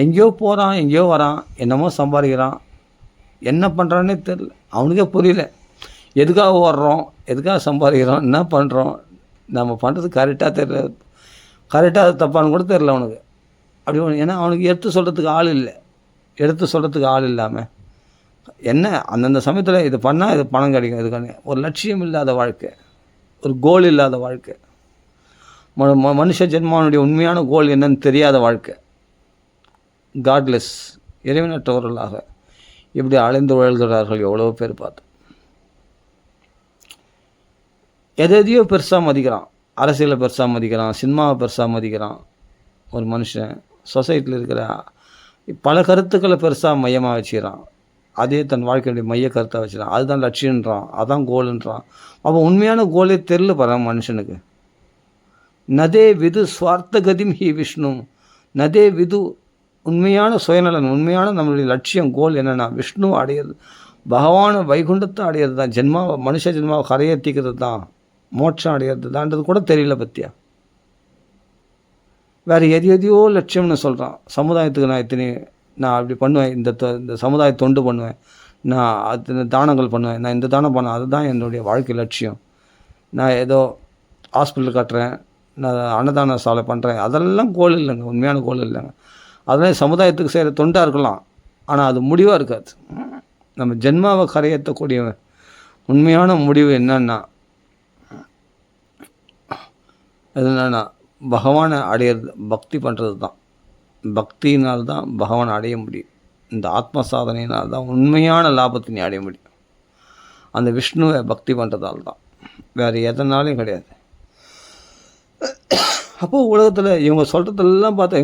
எங்கேயோ போகிறான், எங்கேயோ வரான், என்னமோ சம்பாதிக்கிறான், என்ன பண்ணுறான்னே தெரில, அவனுக்கே புரியல. எதுக்காக ஓடுறோம், எதுக்காக சம்பாதிக்கிறோம், என்ன பண்ணுறோம், நம்ம பண்ணுறது கரெக்டாக தெரியல, கரெக்டாக அது தப்பான்னு கூட தெரில அவனுக்கு. அப்படி ஏன்னா அவனுக்கு எடுத்து சொல்கிறதுக்கு ஆள் இல்லாமல் என்ன அந்தந்த சமயத்தில் இது பண்ணால் இது பணம் கிடைக்கும், இதுக்கான ஒரு லட்சியம் இல்லாத வாழ்க்கை, ஒரு கோல் இல்லாத வாழ்க்கை, மனுஷ ஜென்மாவனுடைய உண்மையான கோல் என்னன்னு தெரியாத வாழ்க்கை, காட்லெஸ், இறைவனற்றவர்களாக இப்படி அலைந்து உழல்கிறார்கள் எவ்வளோ பேர் பார்த்தோம். எதையோ பெருசாக மதிக்கிறான், அரசியலை பெருசாக மதிக்கிறான், சினிமாவை பெருசாக மதிக்கிறான். ஒரு மனுஷன் சொசைட்டியில் இருக்கிற பல கருத்துக்களை பெருசாக மையமாக வச்சுக்கிறான், அதே தன் வாழ்க்கையுடைய மைய கருத்தாக வச்சுக்கிறான். அதுதான் லட்சியன்றான், அதான் கோலுன்றான். அப்போ உண்மையான கோலே தெரில பாரு மனுஷனுக்கு. நதே விது சுவார்த்த கதிம் ஹி விஷ்ணு, நதே விது உண்மையான சுயநலன், உண்மையான நம்மளுடைய லட்சியம் கோல் என்னென்னா விஷ்ணு அடையிறது, பகவான் வைகுண்டத்தை அடையிறது தான், மனுஷ ஜென்மாவை கரையேற்றிக்கிறது தான், மோட்சம் அடையிறது தான்ன்றது கூட தெரியல பற்றியா. வேறு எதையோ லட்சியம்னு சொல்கிறான். சமுதாயத்துக்கு நான் அப்படி பண்ணுவேன், இந்த சமுதாய தொண்டு பண்ணுவேன், நான் அது தானங்கள் பண்ணுவேன், நான் இந்த தானம் பண்ணேன், அதுதான் என்னுடைய வாழ்க்கை லட்சியம், நான் ஏதோ ஹாஸ்பிட்டல் கட்டுறேன், நான் அன்னதான சாலை பண்ணுறேன், அதெல்லாம் கோல் இல்லைங்க, உண்மையான கோல் இல்லைங்க. அதெல்லாம் சமுதாயத்துக்கு செய்கிற தொண்டாக இருக்கலாம், ஆனால் அது முடிவாக இருக்காது. நம்ம ஜென்மாவை கரையேற்றக்கூடிய உண்மையான முடிவு என்னன்னா பகவானை அடையிறது, பக்தி பண்ணுறது தான். பக்தியினால்தான் பகவானை அடைய முடியும். இந்த ஆத்ம சாதனையினால்தான் உண்மையான லாபத்தை நீ அடைய முடியும். அந்த விஷ்ணுவை பக்தி பண்ணுறதால் தான், வேறு எதனாலையும் கிடையாது. அப்போது உலகத்தில் இவங்க சொல்கிறதெல்லாம் பார்த்தா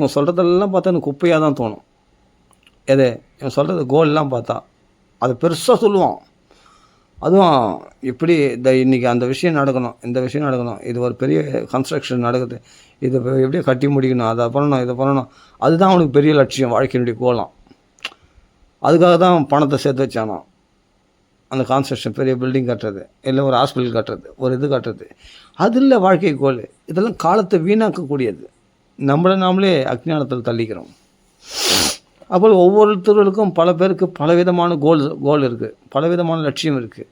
எனக்கு குப்பையாக தான் தோணும். இவன் சொல்கிறது கோல்லாம் பார்த்தா அது பெருசாக சொல்லுவான். அதுவும் இப்படி இன்றைக்கி அந்த விஷயம் நடக்கணும், இந்த விஷயம் நடக்கணும், இது ஒரு பெரிய கன்ஸ்ட்ரக்ஷன் நடக்குது, இதை எப்படியே கட்டி முடிக்கணும், அதை பண்ணணும், இதை பண்ணணும், அதுதான் அவனுக்கு பெரிய லட்சியம், வாழ்க்கையினுடைய கோலம். அதுக்காக தான் பணத்தை சேர்த்து வச்சானோ. அந்த கான்ஸ்ட்ரக்ஷன், பெரிய பில்டிங் கட்டுறது, இல்லை ஒரு ஹாஸ்பிட்டல் கட்டுறது, ஒரு இது கட்டுறது, அது இல்லை வாழ்க்கை கோல். இதெல்லாம் காலத்தை வீணாக்கக்கூடியது. நாமளே அஜ்ஞானத்தில் தள்ளிக்கிறோம். அப்போ ஒவ்வொருத்தர்களுக்கும் பல பேருக்கு பலவிதமான கோல் இருக்குது, பலவிதமான லட்சியம் இருக்குது.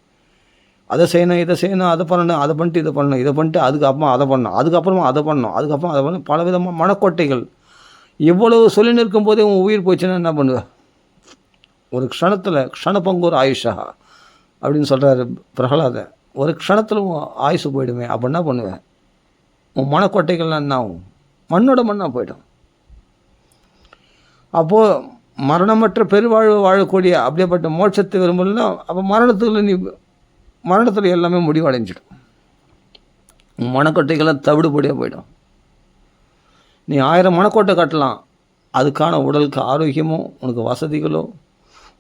அதை செய்யணும், இதை செய்யணும், அதை பண்ணணும், அதை பண்ணிட்டு இதை பண்ணணும், இதை பண்ணிட்டு அதுக்கப்புறமா அதை பண்ணணும், அதுக்கப்புறமா அதை பண்ணணும், பலவிதமான மனக்கோட்டைகள். இவ்வளவு சொல்லி நிற்கும் போதே உன் உயிர் போச்சுன்னா என்ன பண்ணுவேன்? ஒரு க்ஷணத்தில் க்ஷணபங்கூர் ஆயுஷா அப்படின்னு சொல்கிறாரு பிரகலாத. ஒரு க்ஷணத்தில் ஆயுசு போயிடுமே, அப்போ என்ன பண்ணுவேன்? உன் மனக்கோட்டைகள்லாம் என்ன ஆகும்? மண்ணோட மண்ணாக போயிடும். அப்போது மரணமற்ற பெருவாழ்வு வாழக்கூடிய அப்படியேப்பட்ட மோட்சத்தை விரும்பலாம். அப்போ மரணத்தில் எல்லாமே முடிவடைஞ்சிடும். மனக்கோட்டைகள்லாம் தவிடுபடியாக போயிடும். நீ 1000 மனக்கோட்டை கட்டலாம், அதுக்கான உடலுக்கு ஆரோக்கியமோ உனக்கு வசதிகளோ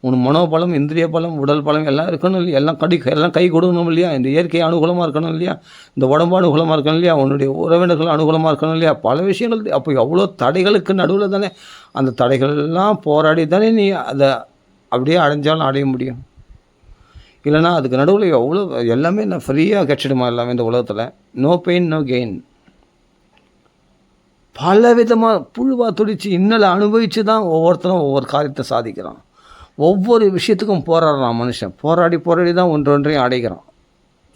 உனக்கு மனோபலம், இந்திரிய பலம், உடல் பலம் எல்லாம் இருக்கணும் இல்லையா? எல்லாம் கை கொடுக்கணும் இல்லையா? இந்த இயற்கை அனுகூலமாக இருக்கணும் இல்லையா? இந்த உடம்பு அனுகூலமாக இருக்கணும் இல்லையா? உன்னுடைய உறவினர்கள் அனுகூலமாக இருக்கணும் இல்லையா? பல விஷயங்கள். அப்போ எவ்வளோ தடைகளுக்கு நடுவில் தானே அந்த தடைகள்லாம் போராடி தானே நீ அதை அப்படியே அடைஞ்சாலும் அடைய முடியும். இல்லைனா அதுக்கு நடுவில் எவ்வளோ எல்லாமே நான் ஃப்ரீயாக கிடச்சிடுமா எல்லாமே இந்த உலகத்தில்? No pain no gain. பல விதமாக புழுவாக துடித்து இன்னலை அனுபவித்து தான் ஒவ்வொருத்தரும் ஒவ்வொரு காரியத்தை சாதிக்கிறான். ஒவ்வொரு விஷயத்துக்கும் போராடுறான் மனுஷன். போராடி தான் ஒன்றொன்றையும் அடைகிறான்.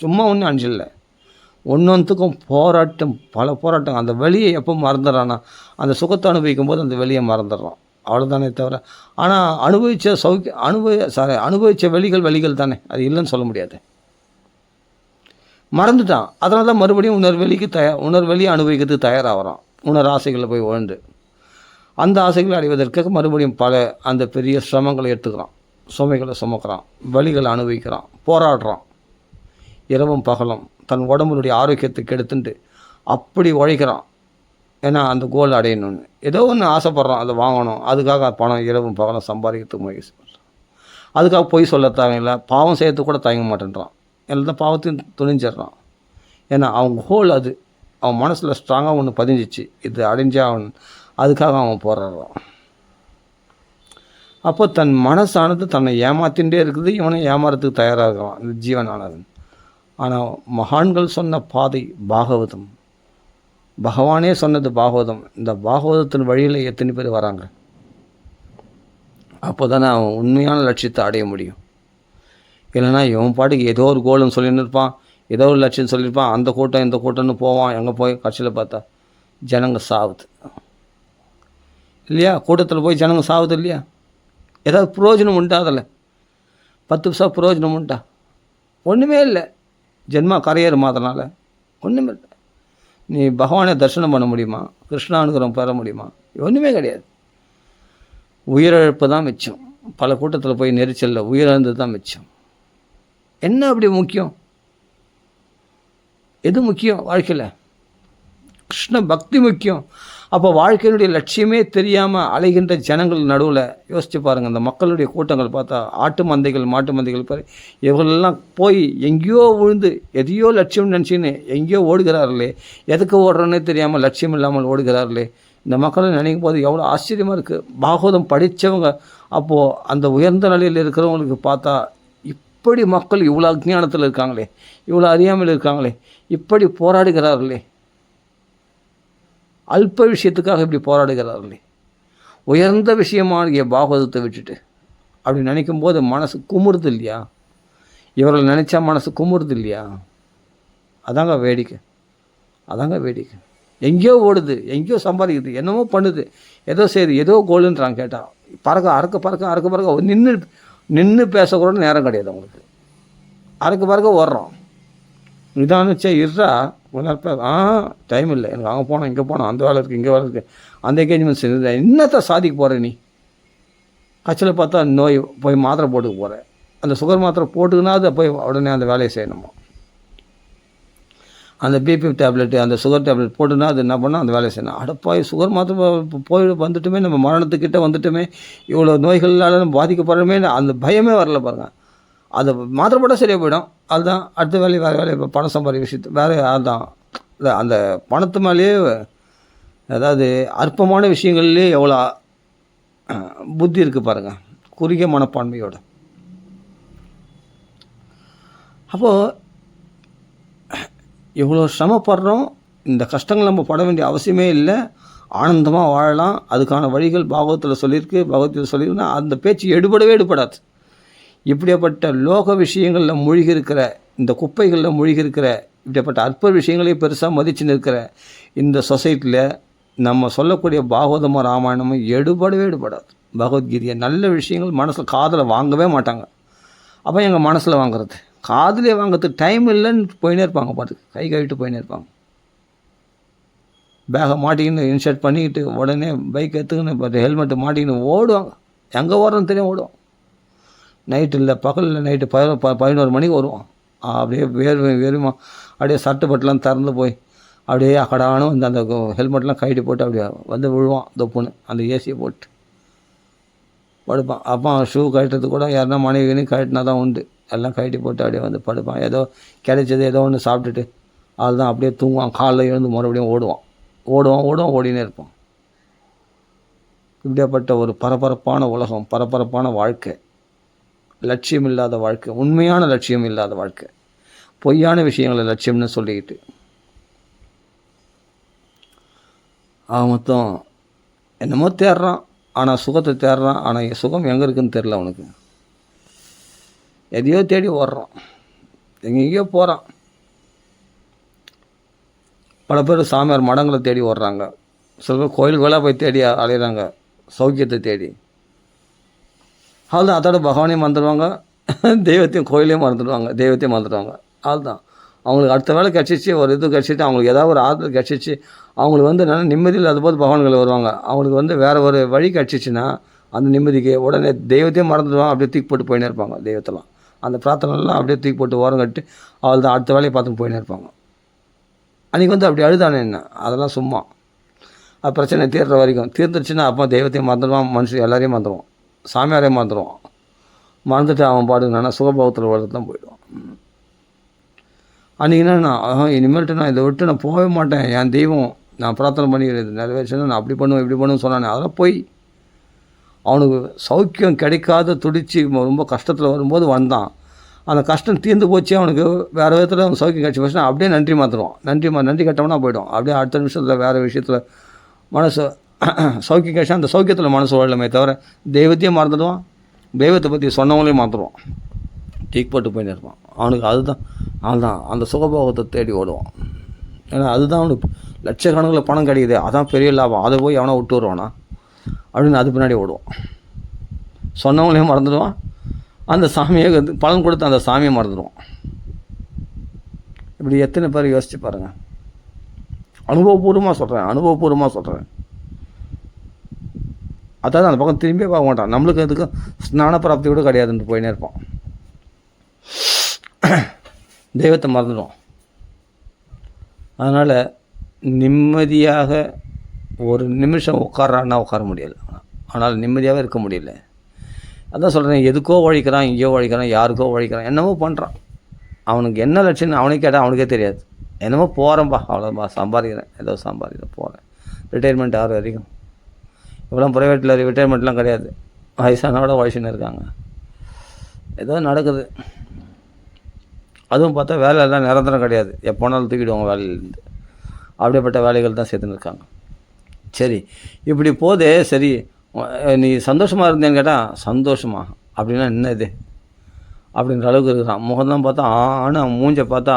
சும்மா ஒன்றும் அஞ்சில்லை, ஒன்றொன்றுக்கும் போராட்டம், பல போராட்டம். அந்த வலியை எப்போ மறந்துடுறான்னா அந்த சுகத்தை அனுபவிக்கும் போது அந்த வலியை மறந்துடுறான், அவ்வளோதானே தவிர. ஆனால் அனுபவித்த வலிகள் தானே, அது இல்லைன்னு சொல்ல முடியாது. மறந்துட்டான். அதனால தான் மறுபடியும் உணர்வெளியை அனுபவிக்கிறதுக்கு தயாராகிறான். ஆசைகளில் போய் உழந்து அந்த ஆசைகளை அடைவதற்காக மறுபடியும் அந்த பெரிய சிரமங்களை எடுத்துக்கிறான், சுமைகளை சுமக்கிறான், வலிகளை அனுபவிக்கிறான், போராடுறான். இரவும் பகலும் தன் உடம்புடைய ஆரோக்கியத்தை கெடுத்துட்டு அப்படி உழைக்கிறான். ஏன்னா அந்த கோல் அடையணும்னு ஏதோ ஒன்று ஆசைப்பட்றான், அதை வாங்கணும். அதுக்காக பணம் இரவும் பகலும் சம்பாதிக்கிறதுக்கு முயற்சி பண்ணுறான். அதுக்காக பொய் சொல்ல தேவையில்லை, பாவம் செய்யறதுக்கு கூட தயங்க மாட்டேன்றான். எல்லாம் பாவத்தையும் துணிஞ்சிட்றான். ஏன்னா அவங்க கோல் அது அவன் மனசில் ஸ்ட்ராங்காக ஒன்று பதிஞ்சிச்சு, இது அடைஞ்சா அவன், அதுக்காக அவன் போராடுறான். அப்போ தன் மனசானது தன்னை ஏமாத்தின்றே இருக்குது, இவனை ஏமாறத்துக்கு தயாராகிறான் இந்த ஜீவனானவன். ஆனால் மகான்கள் சொன்ன பாதை பாகவதம், பகவானே சொன்னது பாகவதம். இந்த பாகவதத்தின் வழியில் எத்தனை பேர் வராங்க? அப்போ தானே அவன் உண்மையான லட்சியத்தை அடைய முடியும். இல்லைனா இவன் பாட்டுக்கு ஏதோ ஒரு கோல்னு சொல்லின்னு இருப்பான், ஏதோ ஒரு லட்சியம் சொல்லியிருப்பான், அந்த கூட்டம் இந்த கூட்டம்னு போவான். எங்கே போய் கட்சியில் பார்த்தா ஜனங்க சாவுது இல்லையா? கூட்டத்தில் போய் ஜனங்க சாவுது இல்லையா? ஏதாவது புரோஜனம் உண்டா? அதில் 10 பைசா புரோஜனம் உண்டா? ஒன்றுமே இல்லை. ஜென்மா கரையேறுமா? அதனால் ஒன்றுமே இல்லை. நீ பகவானை தரிசனம் பண்ண முடியுமா? கிருஷ்ணானுகிரகம் பெற முடியுமா? ஒன்றுமே கிடையாது. உயிரிழப்பு தான் மிச்சம். பல கூட்டத்தில் போய் நெரிச்சலில் உயிரிழந்தது தான் மிச்சம். என்ன அப்படி முக்கியம்? எது முக்கியம் வாழ்க்கையில்? கிருஷ்ண பக்தி முக்கியம். அப்போ வாழ்க்கையினுடைய லட்சியமே தெரியாமல் அலைகின்ற ஜனங்கள் நடுவில் யோசித்து பாருங்கள். அந்த மக்களுடைய கூட்டங்கள் பார்த்தா ஆட்டு மந்தைகள், மாட்டு மந்தைகள் பாரு, இவர்களெல்லாம் போய் எங்கேயோ விழுந்து எதையோ லட்சியம் நினச்சின்னு எங்கேயோ ஓடுகிறார்களே, எதுக்கு ஓடுறோன்னே தெரியாமல் லட்சியம் இல்லாமல் ஓடுகிறார்களே. இந்த மக்களை நினைக்கும் போது எவ்வளோ ஆச்சரியமாக இருக்குது. பாகவதம் படித்தவங்க அப்போது அந்த உயர்ந்த நிலையில் இருக்கிறவங்களுக்கு பார்த்தா இப்படி மக்கள் இவ்வளோ அஜ்ஞானத்தில் இருக்காங்களே, இவ்வளோ அறியாமல் இருக்காங்களே, இப்படி போராடுகிறார்களே, அல்ப விஷயத்துக்காக இப்படி போராடுகிறார்களே, உயர்ந்த விஷயமான பாகவதத்தை விட்டுட்டு அப்படி நினைக்கும் போது மனசு குமுறுது இல்லையா? இவர்கள் நினச்சா மனசு குமுறுது இல்லையா? அதாங்க வேடிக்கை, அதாங்க வேடிக்கை. எங்கேயோ ஓடுது, எங்கேயோ சம்பாதிக்குது, என்னமோ பண்ணுது, ஏதோ செய்யுது, ஏதோ கோலுன்றான். கேட்டால் பறக்க நின்று பேசக்கூட நேரம் கிடையாது அவங்களுக்கு. பறக்க ஓடுறோம். நிதானிச்சா இருறா டைம் இல்லை எனக்கு, அங்கே போனோம் இங்கே போனோம், அந்த வேலை இருக்குது இங்கே வேலை இருக்குது, அந்த என்கேஜ்மெண்ட் செஞ்சு என்னத்தை சாதிக்க போகிற நீ? கட்சியில் பார்த்தா நோய் போய் மாத்திரை போட்டுக்க போகிறேன். அந்த சுகர் மாத்திரை போட்டுக்கினா அதை போய் உடனே அந்த வேலையை செய்யணுமா? அந்த பிபி டேப்லெட்டு, அந்த சுகர் டேப்லெட் போட்டுனா அது என்ன பண்ணால் அந்த வேலையை செய்யணும். அடப்பாய், சுகர் மாத்திரை போய் வந்துட்டுமே, நம்ம மரணத்துக்கிட்ட வந்துட்டுமே, இவ்வளோ நோய்களால் நம்ம பாதிக்கப்படுறோமே, அந்த பயமே வரல பாருங்கள். அதை மாத்திரை போட்டால் சரியாக போயிடும். அதுதான் அடுத்த வேலையை, வேறு வேலையை, இப்போ பணம் சம்பாதிக்க விஷயத்து வேறு. அதுதான் இல்லை, அந்த பணத்து மேலேயே, அதாவது அற்பமான விஷயங்கள்லேயே எவ்வளோ புத்தி இருக்குது பாருங்கள், குறுகிய மனப்பான்மையோட. அப்போது இவ்வளோ சிரமப்படுறோம், இந்த கஷ்டங்கள் நம்ம பட வேண்டிய அவசியமே இல்லை, ஆனந்தமாக வாழலாம். அதுக்கான வழிகள் பாகவத்தில் சொல்லியிருக்கு, பகவத்கீதை சொல்லியிருக்குன்னா அந்த பேச்சு எடுபடாது. இப்படியாப்பட்ட லோக விஷயங்களில் மூழ்கி இருக்கிற, இந்த குப்பைகளில் மூழ்கி இருக்கிற, இப்படிப்பட்ட அற்ப விஷயங்களே பெருசாக மதித்து நிற்கிற இந்த சொசைட்டியில் நம்ம சொல்லக்கூடிய பாகவதமும் ராமாயணமும் எடுபடாது. பகவத்கீதையை நல்ல விஷயங்கள் மனசில் காதில் வாங்கவே மாட்டாங்க. அப்போ எங்கள் மனசில் வாங்குறது, காதிலே வாங்கிறதுக்கு டைம் இல்லைன்னு போயினே இருப்பாங்க, பாட்டுக்கு கை கழுவிட்டு போயினே இருப்பாங்க. பேகை மாட்டிக்கின்னு இன்ஷர்ட் பண்ணிக்கிட்டு உடனே பைக் எடுத்துக்கின்னு ஹெல்மெட்டு மாட்டிக்கின்னு ஓடுவாங்க. எங்கே ஓடுறோன்னு தெரியும் ஓடுவோம். நைட்டு இல்லை பகலில் நைட்டு 11 மணிக்கு வருவோம். அப்படியே வேறுமா அப்படியே சட்டை பட்டெலாம் திறந்து போய் அப்படியே அக்கடான வந்து அந்த ஹெல்மெட்லாம் கழட்டி போட்டு அப்படியே வந்து விழுவான் தொப்புன்னு அந்த ஏசியை போட்டு படுப்பான். அப்போ ஷூ கழட்டுறது கூட யாருன்னா மனைவினு கழட்டினா தான் உண்டு. எல்லாம் கழட்டி போட்டு அப்படியே வந்து படுப்பான். ஏதோ கிடைச்சது ஏதோ ஒன்று சாப்பிட்டுட்டு அதுதான் அப்படியே தூங்குவான். காலைல எழுந்து மறுபடியும் ஓடினே இருப்பான். இப்படியாப்பட்ட ஒரு பரபரப்பான உலகம், பரபரப்பான வாழ்க்கை, லட்சியம் இல்லாத வாழ்க்கை, உண்மையான லட்சியம் இல்லாத வாழ்க்கை, பொய்யான விஷயங்களை லட்சியம்னு சொல்லிக்கிட்டு அவன் மொத்தம் என்னமோ தேடுறான். ஆனால் சுகத்தை தேடுறான். ஆனால் சுகம் எங்கே இருக்குதுன்னு தெரில அவனுக்கு. எதையோ தேடி ஓடுறான், எங்கேயோ போகிறான். பல பேர் சாமியார் மடங்களை தேடி ஓடுறாங்க. சில பேர் கோயில்களாக போய் தேடி அலையிறாங்க சௌக்கியத்தை தேடி. அதுதான் அதோட பகவானையும் மறந்துடுவாங்க, தெய்வத்தையும் கோயிலையும் மறந்துடுவாங்க, தெய்வத்தையும் மறந்துடுவாங்க. அதுதான் அவங்களுக்கு அடுத்த வேலை கிடச்சிச்சு, ஒரு இது கிடச்சிட்டு அவங்களுக்கு ஏதாவது ஒரு ஆறுதல் கிடச்சிச்சு, அவங்களுக்கு வந்து நல்ல நிம்மதி இல்லாத போது பகவான்கள் வருவாங்க. அவங்களுக்கு வந்து வேறு ஒரு வழி கிடச்சிச்சின்னா அந்த நிம்மதிக்கு உடனே தெய்வத்தையும் மறந்துடுவாங்க. அப்படியே தூக்கி போட்டு போயினே இருப்பாங்க. தெய்வத்தெல்லாம் அந்த பிரார்த்தனைலாம் அப்படியே தூக்கி போட்டு ஓரம் கட்டி அவள் தான் அடுத்த வேலையை பார்த்துட்டு போயினே இருப்பாங்க. அன்றைக்கி வந்து அப்படி அழுதானே என்ன, அதெல்லாம் சும்மா. அது பிரச்சனை தீர்ற வரைக்கும் தீர்ந்துருச்சுன்னா அப்போ தெய்வத்தையும் மறந்துடுவான், மனுஷன் எல்லாரையும் மறந்துடுவான், சாமியாரையும் மறந்துடுவான். மறந்துட்டு அவன் பாடுங்கன்னா சுகபோகத்தில் வளர்த்து தான் போயிடுவான். அன்றைக்கினா நான் இனிமேல்ட்டு நான் இதை விட்டு நான் போகவே மாட்டேன், என் தெய்வம் நான் பிரார்த்தனை பண்ணிக்கிறது நிறைவேற்றுன்னா நான் அப்படி பண்ணுவேன் இப்படி பண்ணுவேன்னு சொன்னானே, அதெல்லாம் போய் அவனுக்கு சௌக்கியம் கிடைக்காத துடிச்சு ரொம்ப கஷ்டத்தில் வரும்போது வந்தான். அந்த கஷ்டம் தீர்ந்து போச்சு, அவனுக்கு வேறு விதத்தில் அவன் சௌக்கியம் கிடச்சி போச்சுன்னா அப்படியே நன்றி மாற்றுவான். நன்றி கட்டவனா போய்டும். அப்படியே அடுத்த நிமிஷத்தில் வேறு விஷயத்தில் மனசு சௌக்கியம் கிடச்சா அந்த சௌக்கியத்தில் மனசு ஓடலமே தவிர தெய்வத்தையும் மறந்துடுவான், தெய்வத்தை பற்றி சொன்னவங்களையும் மாற்றுவான், டீக் போட்டு போயின்னு இருப்பான். அவனுக்கு அதுதான் அந்த சுகபோகத்தை தேடி ஓடுவான். ஏன்னா அதுதான் அவனுக்கு லட்சக்கணக்கில் பணம் கிடைக்குது, அதான் பெரிய லாபம், அதை போய் அவனை விட்டு வருவானா அப்படின்னு அது பின்னாடி ஓடுவான். சொன்னவங்களையும் மறந்துடுவான், அந்த சாமியை பலன் கொடுத்து அந்த சாமியை மறந்துடுவான். இப்படி எத்தனை பேர் யோசிச்சு பாருங்கள். அனுபவபூர்வமாக சொல்கிறேன். அதாவது அந்த பக்கம் திரும்பியே பார்க்க மாட்டான். நம்மளுக்கு அதுக்கு ஸ்நான பிராப்தி கூட கிடையாதுன்னு போயினே இருப்பான். தெய்வத்தை மறந்துடுவோம். அதனால் நிம்மதியாக ஒரு நிமிஷம் உட்கார முடியல. ஆனால் நிம்மதியாகவே இருக்க முடியல. அதான் சொல்கிறேன், எதுக்கோ உழைக்கிறான், எங்கேயோ உழைக்கிறான், யாருக்கோ உழைக்கிறான், என்னமோ பண்ணுறான். அவனுக்கு என்ன லட்சம் அவனுக்கு கேட்டால் அவனுக்கே தெரியாது. என்னமோ போகிறேன்ப்பா, அவ்வளோப்பா, சம்பாதிக்கிறேன், ஏதோ சம்பாதிக்கிறேன், போகிறேன். ரிட்டையர்மெண்ட் ஆகிற வரைக்கும் இவ்வளோ ப்ரைவேட்டில் ரிட்டையர்மெண்ட்லாம் கிடையாது. வயசானோட உழைச்சின்னு இருக்காங்க. ஏதோ நடக்குது. அதுவும் பார்த்தா வேலையெல்லாம் நிரந்தரம் கிடையாது, எப்போனாலும் தூக்கிடுவாங்க வேலையிலேருந்து. அப்படிப்பட்ட வேலைகள் தான் சேர்த்துன்னு இருக்காங்க. சரி, இப்படி போதே. சரி, நீ சந்தோஷமாக இருந்தேன்னு கேட்டால் சந்தோஷமா அப்படின்னா என்ன இது அப்படின்ற அளவுக்கு இருக்கிறான். முகம்தான் பார்த்தா மூஞ்சை பார்த்தா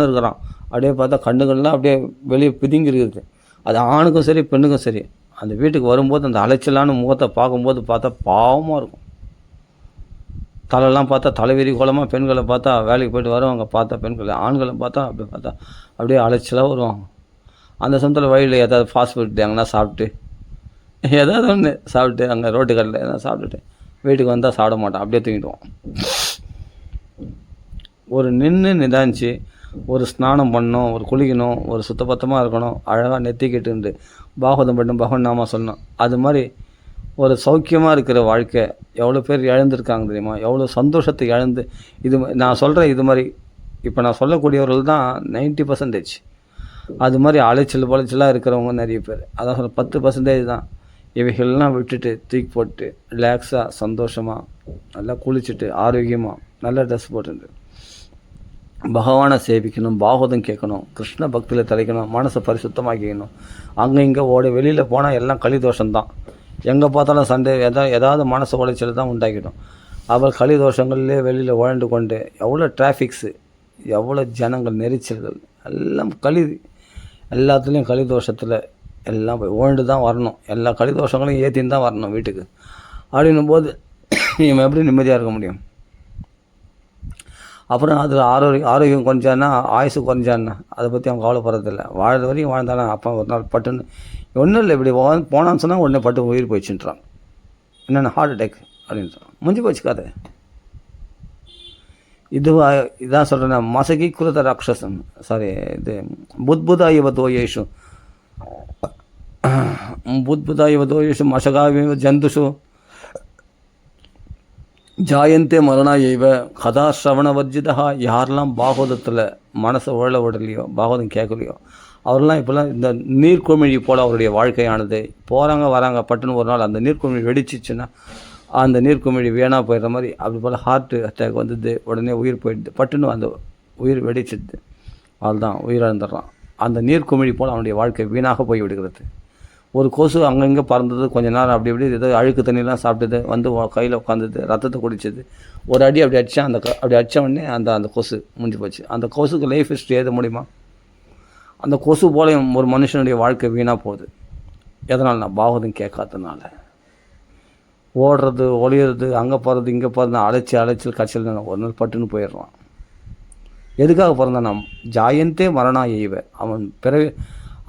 இருக்கிறான். அப்படியே பார்த்தா கண்ணுகள்லாம் அப்படியே வெளியே பிதுங்கி இருக்குது. அது ஆணுக்கும் சரி பெண்ணுக்கும் சரி. அந்த வீட்டுக்கு வரும்போது அந்த அலைச்சலான முகத்தை பார்க்கும்போது பார்த்தா பாவமாக இருக்கும். தலையெல்லாம் பார்த்தா தலைவிரி கோலமாக, பெண்களை பார்த்தா வேலைக்கு போய்ட்டு வருவாங்க பார்த்தா பெண்கள், ஆண்களை பார்த்தா அப்படியே அலைச்சலாக வருவாங்க. அந்த சமயத்தில் வழியில் ஏதாவது ஃபாஸ்ட் ஃபுட் எங்கன்னா சாப்பிட்டு ஏதாவது ஒன்று சாப்பிட்டு அங்கே ரோட்டு கடையில் எதாவது சாப்பிட்டுட்டு வீட்டுக்கு வந்தால் சாப்பிட மாட்டான், அப்படியே தூங்கிடுவான். ஒரு நிதானிச்சு ஒரு ஸ்நானம் பண்ணணும், ஒரு குளிக்கணும், ஒரு சுத்தபத்தமாக இருக்கணும், அழகாக நெத்திக்கிட்டு பாகவதம் பண்ணணும், பகவான் நாமா சொல்லணும். அது மாதிரி ஒரு சௌக்கியமாக இருக்கிற வாழ்க்கை எவ்வளோ பேர் இழந்திருக்காங்க தெரியுமா? எவ்வளோ சந்தோஷத்தை இழந்து இது நான் சொல்கிறேன். இது மாதிரி இப்போ நான் சொல்லக்கூடியவர்கள் தான் 90%. அது மாதிரி அலைச்சலாக இருக்கிறவங்க நிறைய பேர். அதான் சொல்ல 10% தான். இவைகள்லாம் விட்டுட்டு தூக்கி போட்டு ரிலாக்ஸாக சந்தோஷமாக நல்லா குளிச்சுட்டு ஆரோக்கியமாக நல்ல ட்ரெஸ் போட்டுட்டு பகவானை சேவிக்கணும், பாகவதம் கேட்கணும், கிருஷ்ண பக்தியில் தலைக்கணும், மனசை பரிசுத்தமாக்கிக்கணும். அங்கே இங்கே வெளியில் போனால் எல்லாம் கலிதோஷம்தான். எங்கே பார்த்தாலும் சண்டை, ஏதாவது மனசு உளைச்சல் தான் உண்டாக்கிடும். அவர் கலிதோஷங்கள்லே வெளியில் உழண்டு கொண்டு எவ்வளோ டிராஃபிக்ஸு, எவ்வளோ ஜனங்கள், நெரிச்சல்கள், எல்லாம் எல்லாத்துலேயும் கலிதோஷத்தில் எல்லாம் போய் உழண்டு தான் வரணும். எல்லா கலிதோஷங்களையும் ஏற்றின்னு தான் வரணும் வீட்டுக்கு. அப்படின்னும் போது இவன் எப்படி நிம்மதியாக இருக்க முடியும்? அப்புறம் அதில் ஆரோக்கியம் குறைஞ்சான்னா, ஆயுசு குறைஞ்சான்னா, அதை பற்றி அவன் கவலைப்படுறதில்ல. வாழ்கிற வரைக்கும் வாழ்ந்தாலும் அப்பா ஒரு நாள் பட்டுன்னு ஒன்றும் இல்லை, இப்படி போனான்னு சொன்னால் உடனே பட்டு உயிர் போயிடுச்சுன்றான். என்னென்ன ஹார்ட் அட்டாக் அப்படின்றான். முடிஞ்சு போச்சு கதை. இதான் சொல்கிறேன், மசகி குருத ராட்சசம், சாரி, இது புத்புதா இவதோயேஷு மசகாவிவ ஜந்துஷு ஜாயந்தே மரணா இவ கதா ஸ்ரவண வர்ஜிதா. யாரெல்லாம் பாகவதத்தில் மனசை உழல விடலையோ, பாகவதம் கேட்கலையோ, அவரெல்லாம் இப்போல்லாம் இந்த நீர்க்குமிழி போல் அவருடைய வாழ்க்கையானது. போகிறாங்க வராங்க, பட்டுன்னு ஒரு நாள் அந்த நீர்க்குமிழி வெடிச்சிச்சுன்னா அந்த நீர்க்குமிழி வீணாக போயிடுற மாதிரி, அப்படி போல் ஹார்ட் அட்டாக் வந்தது, உடனே உயிர் போயிடுது, பட்டுன்னு அந்த உயிர் வெடிச்சிடுது, அவள்தான் உயிரிழந்துடுறான். அந்த நீர்க்குமிழி போல் அவனுடைய வாழ்க்கை வீணாக போய் விடுகிறது. ஒரு கொசு அங்கங்கே பறந்தது, கொஞ்ச நேரம் அப்படி இப்படி ஏதோ அழுக்கு தண்ணியெலாம் சாப்பிட்டது, வந்து கையில் உட்காந்துது, ரத்தத்தை குடிச்சது, ஒரு அடி அப்படி அடித்தான், அப்படி அடித்த உடனே அந்த கொசு முடிஞ்சு போச்சு. அந்த கொசுக்கு லைஃப் ஹிஸ்ட்ரி எழுத முடியுமா? அந்த கொசு போல ஒரு மனுஷனுடைய வாழ்க்கை வீணாக போகுது. எதனால்? நான் பாகவதம் கேட்காதனால. ஓடுறது, ஒளியிறது, அங்கே போகிறது, இங்கே போகிறது, அலைச்சல் கடைசியில் ஒரு நாள் பட்டுன்னு போயிடுறான். எதுக்காக பிறந்தான்? நாம் ஜாயந்தே மரணா எய்வ.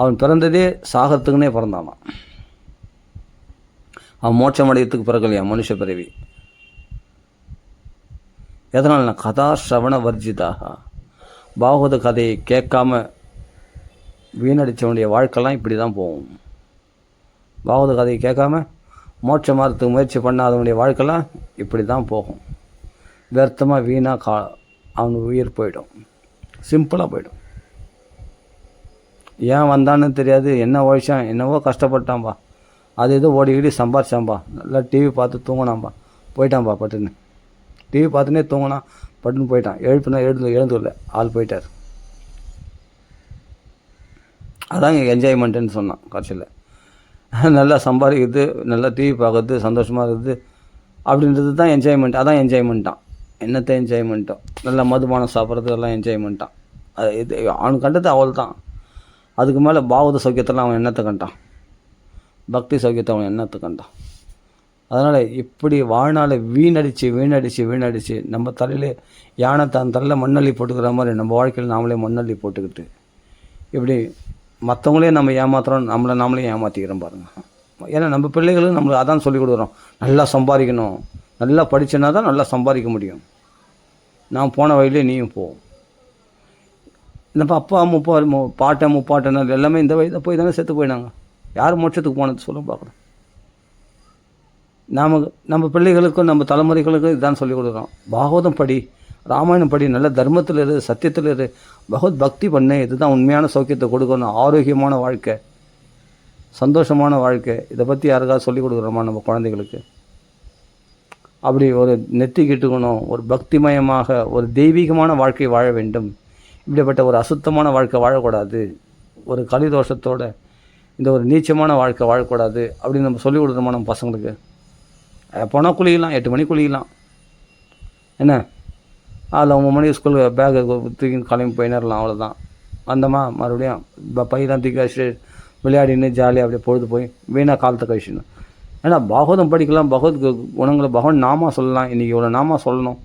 அவன் பிறந்ததே சாகத்துக்குன்னே பிறந்தானான். அவன் மோட்சம் அடையத்துக்கு பிறகுலையா மனுஷ பிறவி. எதனால்? நான் கதா ஸ்ரவண வர்ஜிதாக. பாகவத கதையை கேட்காம வீணடித்தவனுடைய வாழ்க்கைலாம் இப்படி தான் போகும். பாகவத கதையை கேட்காம மோட்ச மார்க்கத்துக்கு முயற்சி பண்ணாதவனுடைய வாழ்க்கைலாம் இப்படி தான் போகும். வியர்த்தமாக வீணாக அவனுக்கு உயிர் போயிடும், சிம்பிளாக போயிடும். ஏன் வந்தான்னு தெரியாது, என்ன உழைச்சான், என்னவோ கஷ்டப்பட்டான்பா, அது ஏதோ ஓடிக்கிட்டு சம்பாரிச்சான்பா, நல்லா டிவி பார்த்து தூங்கினான்பா, போயிட்டான்பா பட்டுன்னு. டிவி பார்த்துனே தூங்கினான், பட்டுன்னு போயிட்டான். எழுந்துள்ள ஆள் போயிட்டார். அதாங்க என்ஜாய்மெண்ட்டுன்னு சொன்னான் கடைசியில். நல்லா சம்பாதிக்கிறது, நல்லா டிவி பார்க்குறது, சந்தோஷமாக இருக்குது அப்படின்றது தான் என்ஜாய்மெண்ட். அதான் என்ஜாய்மெண்ட்டான். என்னத்தை என்ஜாய்மெண்ட்டோ, நல்லா மதுபானம் சாப்பிட்றது எல்லாம் என்ஜாய்மெண்ட்டான். அது இது அவனுக்கு கண்டது அவள் தான். அதுக்கு மேலே பாகவத சௌக்கியத்தெல்லாம் அவன் என்னத்தை கண்டான்? பக்தி சௌக்கியத்தை அவன் என்னத்தை கண்டான்? அதனால் இப்படி வாழ்நாளை வீணடித்து நம்ம தலையிலே யானை தான் தலையில் மண்ணள்ளி போட்டுக்கிற மாதிரி நம்ம வாழ்க்கையில் நாமளே மண்ணள்ளி போட்டுக்கிட்டு இப்படி மற்றவங்களே நம்ம ஏமாத்துகிறோம், நாமளே ஏமாற்றிக்கிறோம் பாருங்கள். ஏன்னா நம்ம பிள்ளைகளும் நம்மளுக்கு அதான் சொல்லிக் கொடுக்குறோம், நல்லா சம்பாதிக்கணும், நல்லா படித்தனா தான் நல்லா சம்பாதிக்க முடியும், நான் போன வழியிலே நீயும் போ. நம்ம அப்பா முப்பாட்டன் எல்லாமே இந்த வயதை போய் தானே செத்து போயினாங்க. யார் மோட்சத்துக்கு போனது சொல்ல பார்க்குறோம். நம்ம பிள்ளைகளுக்கும் நம்ம தலைமுறைகளுக்கும் இதுதான் சொல்லிக் கொடுக்குறோம். பாகவதம் படி, ராமாயணம் படி, நல்ல தர்மத்தில் இரு, சத்தியத்தில் இரு, பகவத் பக்தி பண்ணு. இதுதான் உண்மையான சௌக்கியத்தை கொடுக்கணும். ஆரோக்கியமான வாழ்க்கை, சந்தோஷமான வாழ்க்கை. இதை பற்றி யாருக்காவது சொல்லிக் கொடுக்குறோமா நம்ம குழந்தைகளுக்கு? அப்படி ஒரு நெத்திக்கிட்டுக்கணும், ஒரு பக்திமயமாக ஒரு தெய்வீகமான வாழ்க்கை வாழ வேண்டும். இப்படிப்பட்ட ஒரு அசுத்தமான வாழ்க்கை வாழக்கூடாது, ஒரு கலிதோஷத்தோட இந்த ஒரு நீச்சமான வாழ்க்கை வாழக்கூடாது அப்படின்னு நம்ம சொல்லிக் கொடுக்குறோமா நம்ம பசங்களுக்கு? போனால் குளிக்கலாம், 8 மணிக்கு குளிக்கலாம், என்ன அதில் 9 மணிக்கு ஸ்கூலுக்கு பேக்கை தூக்கி கிளம்பி போயினரலாம், அவ்வளோதான். வந்தோமா மறுபடியும் பையெல்லாம் தூக்கி வச்சுட்டு விளையாடின்னு ஜாலியாக அப்படியே பொழுது போய் வீணாக காலத்தை கழிச்சிடணும். ஏன்னா பாகவதம் படிக்கலாம், பகவத் குணங்களை பகவான் நாமா சொல்லலாம். இன்றைக்கி இவ்வளோ நாமா சொல்லணும்.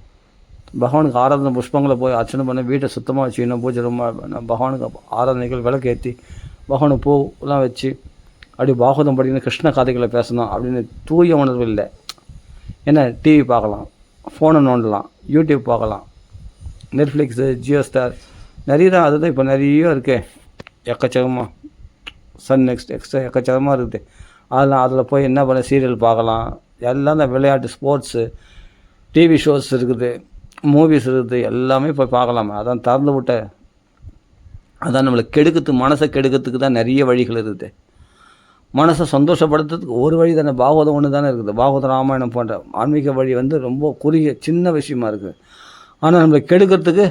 பகவானுக்கு ஆராதனை புஷ்பங்களை போய் அர்ச்சனை பண்ண, வீட்டை சுத்தமாக வச்சுக்கணும், பூஜை ரொம்ப பகவானுக்கு ஆராதனைகள் விளக்கேற்றி பகவானுக்கு பூலாம் வச்சு அப்படி பாகவதம் படிக்கணும், கிருஷ்ண கதைகளை பேசணும் அப்படின்னு தூய உணர்வு இல்லை. ஏன்னா டிவி பார்க்கலாம், ஃபோனை நோண்டலாம், யூடியூப் பார்க்கலாம், நெட்ஃப்ளிக்ஸு, ஜியோ ஸ்டார், நிறைய தான். அதுதான் இப்போ நிறைய இருக்கே, எக்கச்சக்கமாக சன் நெக்ஸ்ட் எக்ஸ்ட்ரா எக்கச்சக்கமாக இருக்குது. அதில் போய் என்ன பண்ண, சீரியல் பார்க்கலாம், எல்லாம் தான் விளையாட்டு, ஸ்போர்ட்ஸு, டிவி ஷோஸ் இருக்குது, மூவிஸ் இருக்குது, எல்லாமே போய் பார்க்கலாமே. அதான் திறந்து விட்ட, அதான் நம்மளை கெடுக்கிறதுக்கு, மனசை கெடுக்கிறதுக்கு தான் நிறைய வழிகள் இருக்குது. மனசை சந்தோஷப்படுத்துறதுக்கு ஒரு வழி தானே, பாகவதம் ஒன்று தானே இருக்குது. பாகவத ராமாயணம் போன்ற ஆன்மீக வழி வந்து ரொம்ப குறுகிய சின்ன விஷயமா இருக்குது. ஆனால் நம்மளை கெடுக்கிறதுக்கு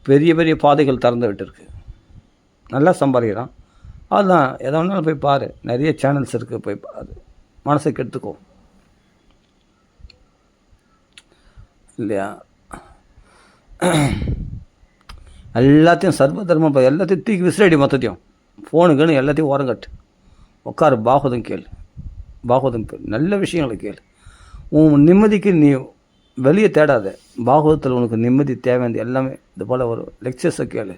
பெரிய பெரிய பாதைகள் திறந்து விட்டுருக்கு. நல்லா சம்பாதிக்கிறான், அதுதான் எதை வேணாலும் போய் பாரு, நிறைய சேனல்ஸ் இருக்குது, போய் பாரு, மனசை கெடுத்துக்கோ இல்லையா? எல்லாத்தையும் சர்வ தர்மம் எல்லாத்தையும் தூக்கி விசிறடி, மொத்தத்தையும் ஃபோனுக்குன்னு எல்லாத்தையும் ஓரங்கட்டு, உட்காரு, பாகவதம் கேளு, பாகவதம் கேளு, நல்ல விஷயங்களை கேளு. உன் நிம்மதிக்கு நீ வெளியே தேடாத. பாகவதத்தில் உனக்கு நிம்மதி தேவையானது எல்லாமே இது போல் ஒரு லெக்சர்ஸை கேளு,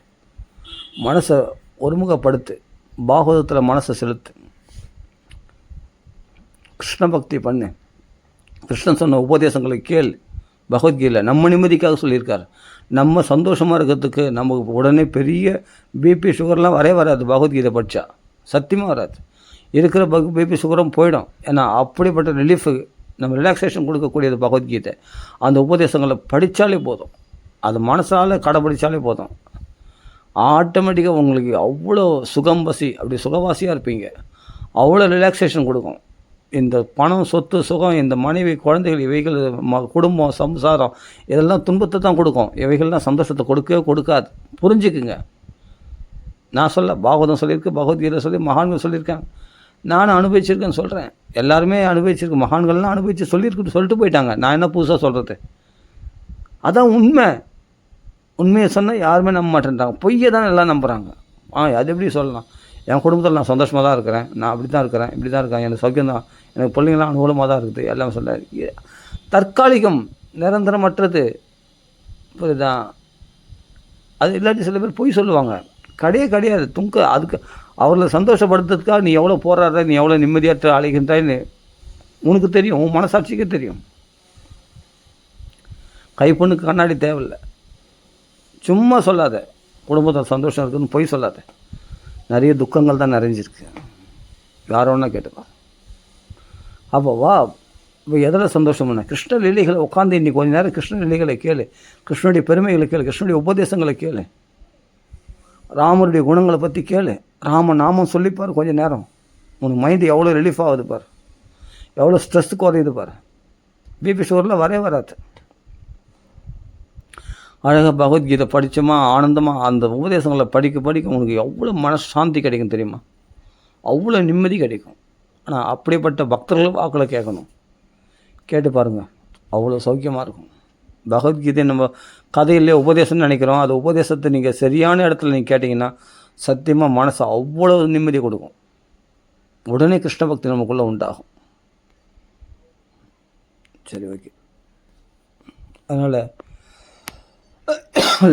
மனசை ஒருமுகப்படுத்து, பாகவதத்தில் மனசை செலுத்து, கிருஷ்ண பக்தி பண்ணு, கிருஷ்ணன் சொன்ன உபதேசங்களை கேள். பகவத்கீதையில் நம்ம நிம்மதிக்காக சொல்லியிருக்கார். நம்ம சந்தோஷமாக இருக்கிறதுக்கு நமக்கு உடனே பெரிய பிபி சுகர்லாம் வராது. பகவத்கீதை படித்தா சத்தியமாக வராது. இருக்கிற பிபி சுகரும் போயிடும். ஏன்னா அப்படிப்பட்ட ரிலீஃபு, நம்ம ரிலாக்ஸேஷன் கொடுக்கக்கூடியது பகவத்கீதை. அந்த உபதேசங்களை படித்தாலே போதும், அது மனசால் கடைப்பிடிச்சாலே போதும், ஆட்டோமேட்டிக்காக உங்களுக்கு அவ்வளோ அப்படி சுகவாசியாக இருப்பீங்க. அவ்வளோ ரிலாக்ஸேஷன் கொடுக்கும். இந்த பணம், சொத்து, சுகம், இந்த மனைவி, குழந்தைகள், இவைகள், குடும்பம், சம்சாரம், இதெல்லாம் துன்பத்தை தான் கொடுக்கும். இவைகள்லாம் சந்தோஷத்தை கொடுக்கவே கொடுக்காது. புரிஞ்சுக்குங்க. நான் பாகவதம் சொல்லியிருக்கு, பகவத்கீதை சொல்லி மகான்கள் சொல்லியிருக்காங்க, நானும் அனுபவிச்சிருக்கேன்னு சொல்கிறேன். எல்லாருமே அனுபவிச்சிருக்கு, மகான்கள்லாம் அனுபவிச்சு சொல்லிட்டு போயிட்டாங்க. நான் என்ன புதுசாக சொல்கிறது? அதான் உண்மை. உண்மையை சொன்னால் யாருமே நம்ப மாட்டேன்றாங்க, பொய்யை தான் எல்லாம் நம்புகிறாங்க. அது எப்படி சொல்லலாம்? என் குடும்பத்தில் நான் சந்தோஷமாக தான் இருக்கிறேன், நான் அப்படி தான் இருக்கிறேன், இப்படி தான் இருக்கேன், எனக்கு சௌக்கியம் தான், எனக்கு பிள்ளைங்களாம் அனுகூலமாக தான் இருக்குது, எல்லாம் சொல்ல. தற்காலிகம், நிரந்தரமற்றது. புரியுதா? அது இல்லாட்டி சில பேர் பொய் சொல்லுவாங்க. கிடையாது. அதுக்கு அவர்களை சந்தோஷப்படுத்துறதுக்காக நீ எவ்வளோ போராடுற, நீ எவ்வளோ நிம்மதியற்ற அழைகின்றான்னு உனக்கு தெரியும், உன் மனசாட்சிக்கு தெரியும். கைப்பொண்ணுக்கு கண்ணாடி தேவையில்லை. சும்மா சொல்லாத குடும்பத்தில் சந்தோஷம் இருக்குதுன்னு பொய் சொல்லாத. நிறைய துக்கங்கள் தான் நிறைஞ்சிருக்கு. யாரோ ஒன்றா கேட்டுப்பா. அப்போ வா, இப்போ எதில் சந்தோஷம் பண்ண? கிருஷ்ண லீலைகளை உட்காந்து இன்றைக்கி கொஞ்சம் நேரம் கிருஷ்ண லீலைகளை கேளு, கிருஷ்ணனுடைய பெருமைகளை கேளு, கிருஷ்ணனுடைய உபதேசங்களை கேளு, ராமருடைய குணங்களை பற்றி கேளு, ராம நாமம் சொல்லிப்பார். கொஞ்சம் நேரம் உனக்கு மைண்டு எவ்வளோ ரிலீஃப் ஆகுது பார், எவ்வளோ ஸ்ட்ரெஸ்ஸு குறையுது பார். பிபி சுகரில் வராது. அழகாக பகவத்கீதை படித்தோமா, ஆனந்தமாக அந்த உபதேசங்களை படிக்க உனக்கு எவ்வளோ மனசாந்தி கிடைக்கும் தெரியுமா? அவ்வளோ நிம்மதி கிடைக்கும். ஆனால் அப்படிப்பட்ட பக்தர்களும் வாக்களை கேட்கணும். கேட்டு பாருங்கள், அவ்வளோ சௌக்கியமாக இருக்கும். பகவத்கீதை நம்ம கதையிலே உபதேசம்னு நினைக்கிறோம். அது உபதேசத்தை நீங்கள் சரியான இடத்துல நீங்கள் கேட்டிங்கன்னா சத்தியமாக மனசு அவ்வளோ நிம்மதி கொடுக்கும். உடனே கிருஷ்ண பக்தி நமக்குள்ளே உண்டாகும். சரி, ஓகே. அதனால்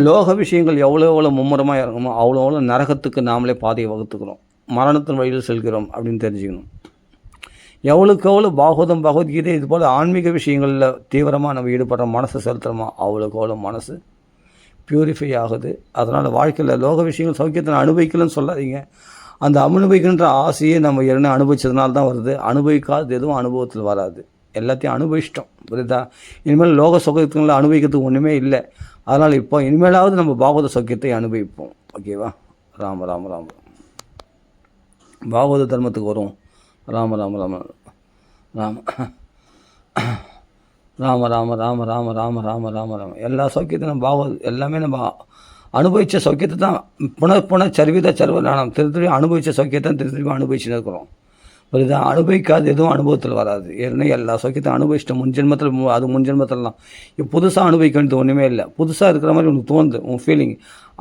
லோக விஷயங்கள் எவ்வளோ மும்முரமாக இறங்குமோ அவ்வளோ நரகத்துக்கு நாமளே பாதையை வகுத்துக்கிறோம், மரணத்தின் வழியில் செல்கிறோம் அப்படின்னு தெரிஞ்சுக்கணும். எவ்வளோக்கு எவ்வளோ பகவத்கீதை இது போல் ஆன்மீக விஷயங்களில் தீவிரமாக நம்ம ஈடுபடுற மனசை செலுத்துகிறோமோ அவ்வளோக்கு அவ்வளோ மனசு ப்யூரிஃபை ஆகுது. அதனால் வாழ்க்கையில் லோக விஷயங்கள் சௌக்கியத்தை அனுபவிக்கலன்னு சொல்லாதீங்க. அந்த அனுபவிக்கின்ற ஆசையை நம்ம என்ன அனுபவிச்சதுனால தான் வருது. அனுபவிக்காது எதுவும் அனுபவத்தில் வராது. எல்லாத்தையும் அனுபவிச்சிட்டோம். புரியுதா? இனிமேல் லோக சுகங்களை அனுபவிக்கிறதுக்கு ஒன்றுமே இல்லை. அதனால் இப்போ இனிமேலாவது நம்ம பாகவத சௌக்கியத்தை அனுபவிப்போம். ஓகேவா? ராம ராம ராம. பாகவத தர்மத்துக்கு வரும். ராம ராம ராம ராம ராம ராம ராம ராம ராம ராம ராம ராம. எல்லா சௌக்கியத்தையும் நம்ம எல்லாமே நம்ம அனுபவித்த சௌக்கியத்தை தான் புன சர்வீத சர்வநாணம் திருப்பி அனுபவித்த சௌக்கியத்தை திருப்பி அனுபவிச்சுன்னு இருக்கிறோம். புரியுதா? அனுபவிக்காது எதுவும் அனுபவத்தில் வராது. ஏற்கனவே எல்லா சௌக்கியத்தையும் அனுபவிச்சிட்டோம் முன்ஜென்மத்தில். அது முன்ஜென்மத்திலலாம் இப்போ புதுசாக அனுபவிக்க வேண்டியது ஒன்றுமே இல்லை. புதுசாக இருக்கிற மாதிரி உனக்கு தோணுது, உன் ஃபீலிங்.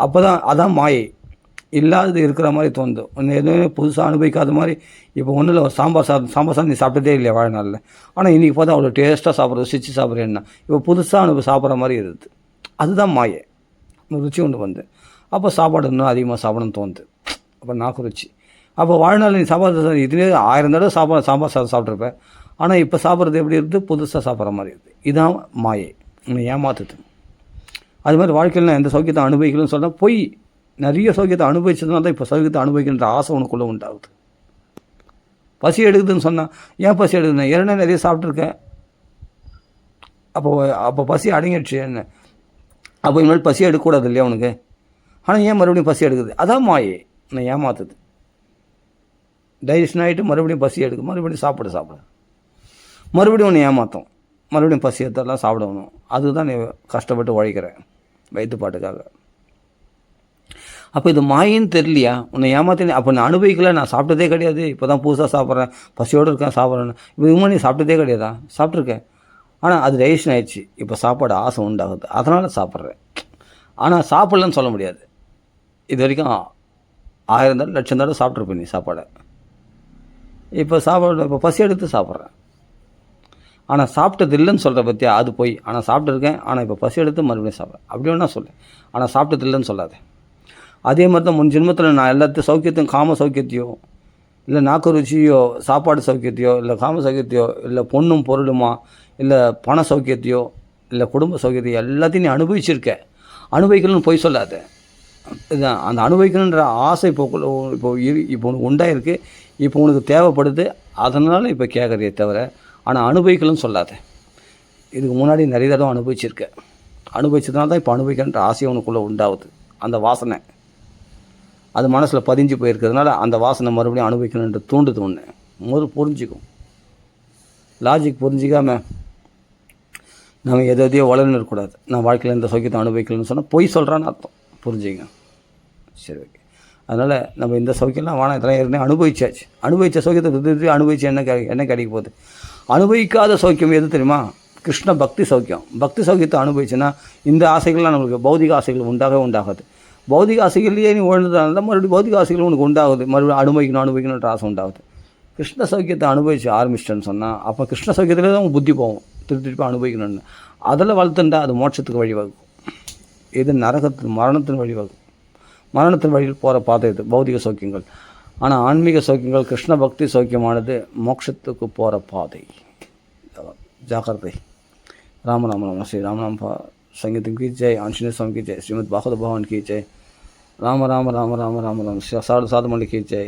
அப்போ தான் அதான் மாயை. இல்லாதது இருக்கிற மாதிரி தோணுது. ஒன்று எதுவுமே புதுசாக அனுபவிக்காத மாதிரி. இப்போ ஒன்றும் இல்லை, சாம்பார் சாதம் நீ சாப்பிட்டதே இல்லையா வாழ்நாளில்? ஆனால் இன்றைக்கி பார்த்தா அவ்வளோ டேஸ்ட்டாக சாப்பிட்றது, ருசிச்சு சாப்பிட்றேன்னா இப்போ புதுசாக சாப்பிட்ற மாதிரி இருக்குது. அதுதான் மாயை. ருச்சி ஒன்று அப்போ சாப்பாடு இன்னும் அதிகமாக சாப்பிடணும்னு தோணுது. அப்போ நாக்கு ருச்சி. அப்போ வாழ்நாள் நீ சாப்பாடு இதுவே 1000 தடவை சாம்பார் சாதம் சாப்பிட்ருப்பேன். ஆனால் இப்போ சாப்பிட்றது எப்படி இருக்குது? புதுசாக சாப்பிட்ற மாதிரி இருக்குது. இதுதான் மாயை, உன்னை ஏமாத்துது. அது மாதிரி வாழ்க்கையில் நான் எந்த சௌக்கியத்தை அனுபவிக்கலன்னு சொன்னால் பொய். நிறைய சௌக்கியத்தை அனுபவிச்சதுனால தான் இப்போ சௌக்கியத்தை அனுபவிக்கின்ற ஆசை உனக்குள்ளே உண்டாகுது. பசி எடுக்குதுன்னு சொன்னால் ஏன் பசி எடுக்குதுண்ணா? ஏன்னா நிறைய சாப்பிட்ருக்கேன், அப்போ பசி அடங்கிடுச்சு என்ன? அப்போ இனிமேல் பசி எடுக்கக்கூடாது இல்லையா உனக்கு? ஆனால் ஏன் மறுபடியும் பசி எடுக்குது? அதான் மாயை உன்னை ஏமாத்துது. டைஜஷன் ஆகிட்டு மறுபடியும் பசி எடுக்கு, மறுபடியும் சாப்பிட மறுபடியும் ஒன்று ஏமாற்றும். மறுபடியும் பசி எடுத்தெல்லாம் சாப்பிடணும். அதுதான் நீ கஷ்டப்பட்டு உழைக்கிறேன் வயிற்றுப்பாட்டுக்காக. அப்போ இது மாயின்னு தெரியலையா? உன்னை ஏமாத்தி. அப்போ நான் அனுபவிக்கல, நான் சாப்பிட்டதே கிடையாது, இப்போ தான் புதுசாக சாப்பிட்றேன், பசியோடு இருக்கேன், சாப்பிட்றேன்னு. இப்போ இவங்க நீ சாப்பிட்டதே கிடையாதா? சாப்பிட்ருக்கேன், ஆனால் அது டைஜஷன் ஆகிடுச்சு. இப்போ சாப்பாடு ஆசை உண்டாகுது, அதனால் சாப்பிட்றேன். ஆனால் சாப்பிட்லன்னு சொல்ல முடியாது. இது வரைக்கும் 1000 தடவை 1,00,000 தடவை சாப்பிட்ருப்பேன் நீ சாப்பாடை. இப்போ பசி எடுத்து சாப்பிட்றேன். ஆனால் சாப்பிட்டது இல்லைன்னு சொல்கிற பற்றியா அது போய். ஆனால் சாப்பிட்டுருக்கேன், ஆனால் இப்போ பசி எடுத்து மறுபடியும் சாப்பிட்றேன் அப்படி வேணா சொல்லு. ஆனால் சாப்பிட்டது இல்லைன்னு சொல்லாது. அதே மாதிரி தான் முன் ஜென்மத்தில் நான் எல்லாத்தையும் சௌக்கியத்தையும் காம சௌக்கியத்தையோ இல்லை நாக்கு ருச்சியோ சாப்பாடு சௌக்கியத்தையோ இல்லை காம சௌக்கியத்தையோ இல்லை பொண்ணும் பொருளுமா இல்லை பண சௌக்கியத்தையோ இல்லை குடும்ப சௌக்கியத்தையோ எல்லாத்தையும் நீ அனுபவிச்சிருக்க. அனுபவிக்கணும்னு போய் சொல்லாத. இதுதான் அந்த அனுபவிக்கணுன்ற ஆசை இப்போ உனக்கு உண்டாயிருக்கு, இப்போ உனக்கு தேவைப்படுது, அதனால் இப்போ கேட்குறதே தவிர ஆனால் அனுபவிக்கணும்னு சொல்லாத. இதுக்கு முன்னாடி நிறைய தடவை அனுபவிச்சிருக்க. அனுபவிச்சதுனால தான் இப்போ அனுபவிக்கணுன்ற ஆசை உனக்குள்ளே உண்டாகுது. அந்த வாசனை அது மனசில் பதிஞ்சு போயிருக்கிறதுனால அந்த வாசனை மறுபடியும் அனுபவிக்கணுன்ற தூண்டுது. ஒன்று புரிஞ்சிக்கும். லாஜிக் புரிஞ்சிக்காமல் நம்ம எதையோ வளர்ந்து இருக்கக்கூடாது. நான் வாழ்க்கையில் இந்த சௌக்கியத்தை அனுபவிக்கலன்னு சொன்னால் பொய் சொல்கிறான்னு அர்த்தம். புரிஞ்சுங்க. சரி, ஓகே. அதனால் நம்ம இந்த சௌக்கியம்லாம் வேணாம், இதெல்லாம் ஏற்கனவே அனுபவிச்சாச்சு. அனுபவித்த சௌக்கியத்தை திருப்பி அனுபவிச்சு என்ன கிடைக்க போகுது? அனுபவிக்காத சௌக்கியம் எது தெரியுமா? கிருஷ்ண பக்தி சௌக்கியம். பக்தி சௌக்கியத்தை அனுபவிச்சுன்னா இந்த ஆசைகள்லாம் நம்மளுக்கு பௌதிக ஆசைகள் உண்டாகாது. பௌதிக ஆசைகள்லேயே நீ உழந்ததுனால மறுபடியும் பௌதிக ஆசைகள் உனக்கு உண்டாகுது. மறுபடியும் அனுபவிக்கணுன்ற ஆசை உண்டாகுது. கிருஷ்ண சௌக்கியத்தை அனுபவிச்சு ஆரம்பிச்சிட்டேன்னு சொன்னால் அப்போ கிருஷ்ண சௌக்கியத்தில் தான் புத்தி போகும். திருப்பி அனுபவிக்கணும்னு அதில் வளர்த்துண்டா அது மோட்சத்துக்கு வழிவகுக்கும். இது மரணத்தின் வழிவகுக்கும். மரணத்தின் வழியில் போகிற பாதை இது பௌதிக சௌக்கியங்கள். ஆனால் ஆன்மீக சௌக்கியங்கள் கிருஷ்ண பக்தி சௌக்கியமானது மோட்சத்துக்கு போகிற பாதை. ஜாக்கிரதை. ராம ராம ராம ஸ்ரீ ராமநாம संगीतम की जय, आंजनेय स्वामी की जय, श्रीमद् भागवत भगवान की जय, राम राम राम राम राम राम, साधु साधु मंडली की जय.